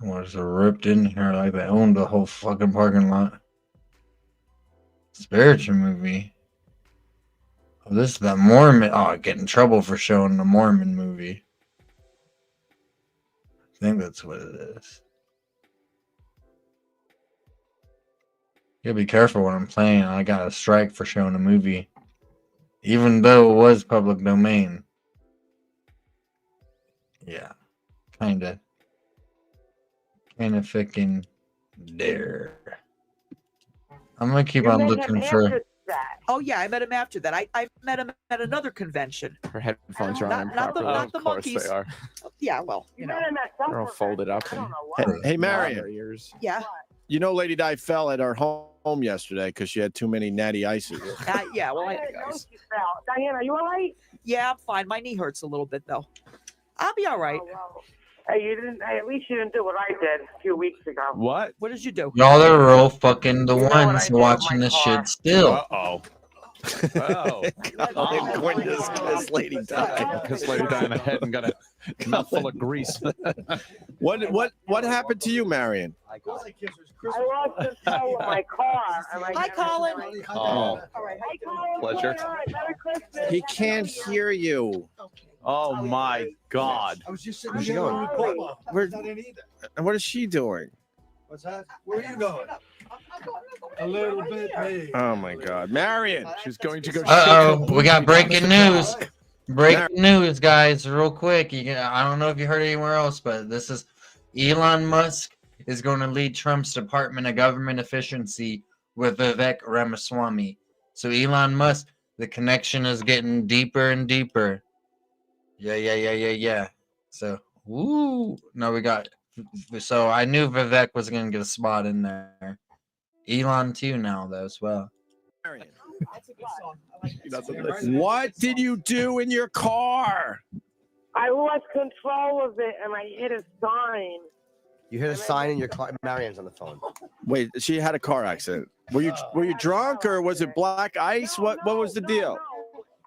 Was ripped in here like they owned the whole fucking parking lot. Spiritual movie. Oh, this is that Mormon. Oh, I get in trouble for showing the Mormon movie. I think that's what it is. You gotta be careful when I'm playing. I got a strike for showing a movie, even though it was public domain. Yeah, kinda freaking dare. I'm gonna keep on looking for. Oh yeah, I met him after that. I met him at another convention. Her headphones are on Not the improperly. not the Of course monkeys. they are. Yeah, well, you know. They're all folded up. Hey, Marion. Yeah. You know, Lady Di fell at her home yesterday because she had too many natty ices. Yeah, well, I guys. Diana, are you all right? Yeah, I'm fine. My knee hurts a little bit though. I'll be all right. Oh, wow. Hey, you didn't. At least you didn't do what I did a few weeks ago. What? What did you do? Y'all are all fucking the ones watching this shit still. Uh-oh. Oh. Quinn just kissed Lady Di. Kissed Lady Di in the head and got a mouth full of grease. What happened to you, Marion? I lost control of my car. Hi, Colin. Oh. All right. Hi, Colin. Pleasure. Merry Christmas. He can't hear you. Oh my God. I was just sitting Where's she there going? with Papa. Where's- I didn't either. And what is she doing? What's that? Where are you going? A little bit, me. Oh my God, Marion. She's going to go. Uh-oh, we got breaking news. Breaking news, guys, real quick. I don't know if you heard anywhere else, but this is Elon Musk is going to lead Trump's Department of Government Efficiency with Vivek Ramaswamy. So Elon Musk, the connection is getting deeper and deeper. Yeah. So, woo. No, we got. So I knew Vivek was going to get a spot in there. Elon too now, though, as well. That's a good song. I like it. What did you do in your car? I lost control of it and I hit a sign. You hit a sign in your car. Marion's on the phone. Wait, she had a car accident. Were you drunk or was it black ice? What was the deal?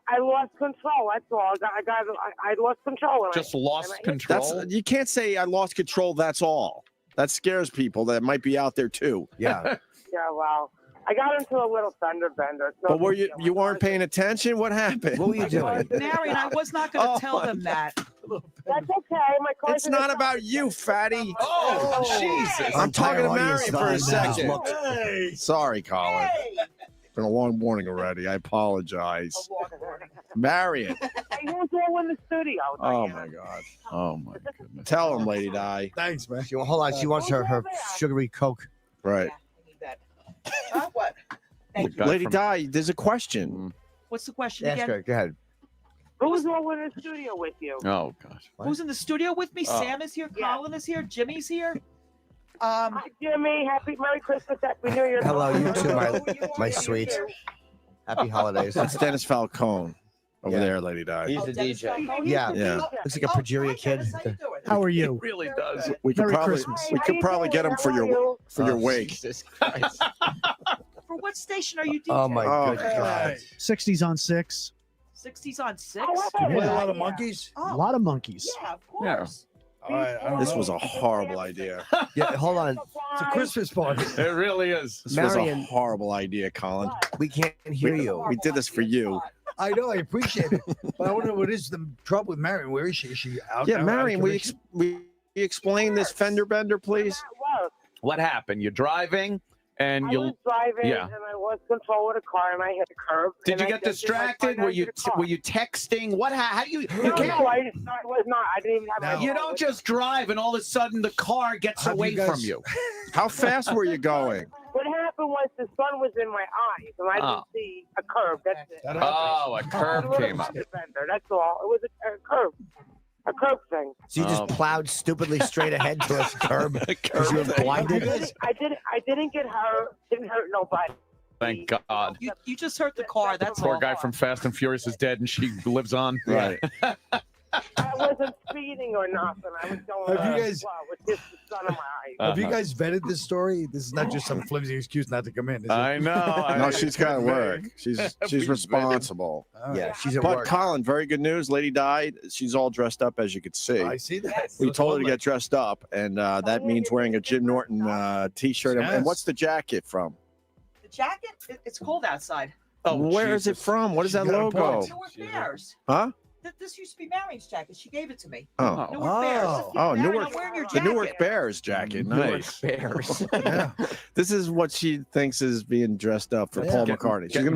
I lost control. That's all. I lost control. Just lost control. You can't say I lost control. That's all. That scares people that might be out there too. Yeah. Yeah, well, I got into a little fender bender. So But were you weren't paying attention? What happened? What were you doing? Marion, I was not going to tell them that. That's okay. My car. It's not about you, fatty. Oh, Jesus. I'm talking to Marion for a Entire second. audience Sorry, Colin. Been a long morning already. I apologize. Marion. He was all in the studio. Oh my God. Oh my goodness. Tell him, Lady Di. Thanks, man. Hold on. She wants her sugary Coke. Right. What? Lady Di, there's a question. What's the question Ask again? her. Go ahead. Who's all in the studio with you? Oh gosh. Who's in the studio with me? Oh. Sam is here. Colin is here. Jimmy's here. Hi, Jimmy. Merry Christmas. Happy New Year. Hello, you too, my sweet. Happy holidays. That's Dennis Falcone over there, Lady Di. He's the DJ. Yeah. Yeah. Looks like a Progeria kid. How are you? It really does. We could Merry probably Christmas. get him for your wake. For what station are you DJing? Oh my Oh, good God. 60s on 6. 60s on 6? Yeah. A lot of monkeys. A lot of monkeys. Yeah, of Yeah. course. All right, I don't This know. was a horrible idea. Yeah, hold on. It's a Christmas party. It really is. This was a Marion. horrible idea, Colin. We can't hear you. We did this for you. I know. I appreciate it, but I wonder what is the trouble with Marion. Where is she? Is she out? Yeah, out of Marion, we commission? explain this fender bender, please? What happened? You're driving and I you. was driving Yeah. and I lost control of the car and I hit the curb. Did and you I get just hit my distracted? partner Were you into the car. were you texting? What? How do you? You No, can't. no, I was not. I didn't even have my You phone don't with just drive and all of a sudden the car gets Have you away guys- from you. How fast were you going? What happened was the sun was in my eyes and I Oh. didn't see a curb. That's it. That happens. Oh, a curve It was came a up. fender, that's all. It was a curb. A curb thing. So you just Oh. plowed stupidly straight ahead to a curb because you were blinded? I didn't get hurt. Didn't hurt nobody. Thank God. You just hurt the car. That's Poor all. guy from Fast and Furious is dead and she lives on. Right. I wasn't speeding or nothing. I was going Have you guys- slow with just the sun in my eyes. Have you guys vetted this story? This is not just some flimsy excuse not to come in. Is it? I know. No, she's got to work. She's responsible. Yeah, she's at But work. Colin, very good news. Lady died. She's all dressed up, as you could see. I see that. We told her to get dressed up, and that means wearing a Jim Norton T-shirt. And Yes. what's the jacket from? The jacket? It's cold outside. Oh, Where is it Jesus. from? What is that got a logo? point. Newark Bears. Huh? This used to be Marion's jacket. She gave it to me. Oh, Newark Bears. Oh. Oh, Marion, Newark. I'm wearing your The jacket. Newark Bears jacket. Nice. Bears. Yeah. This is what she thinks is being dressed up for Yeah. Paul Getting- McCartney. She's getting gonna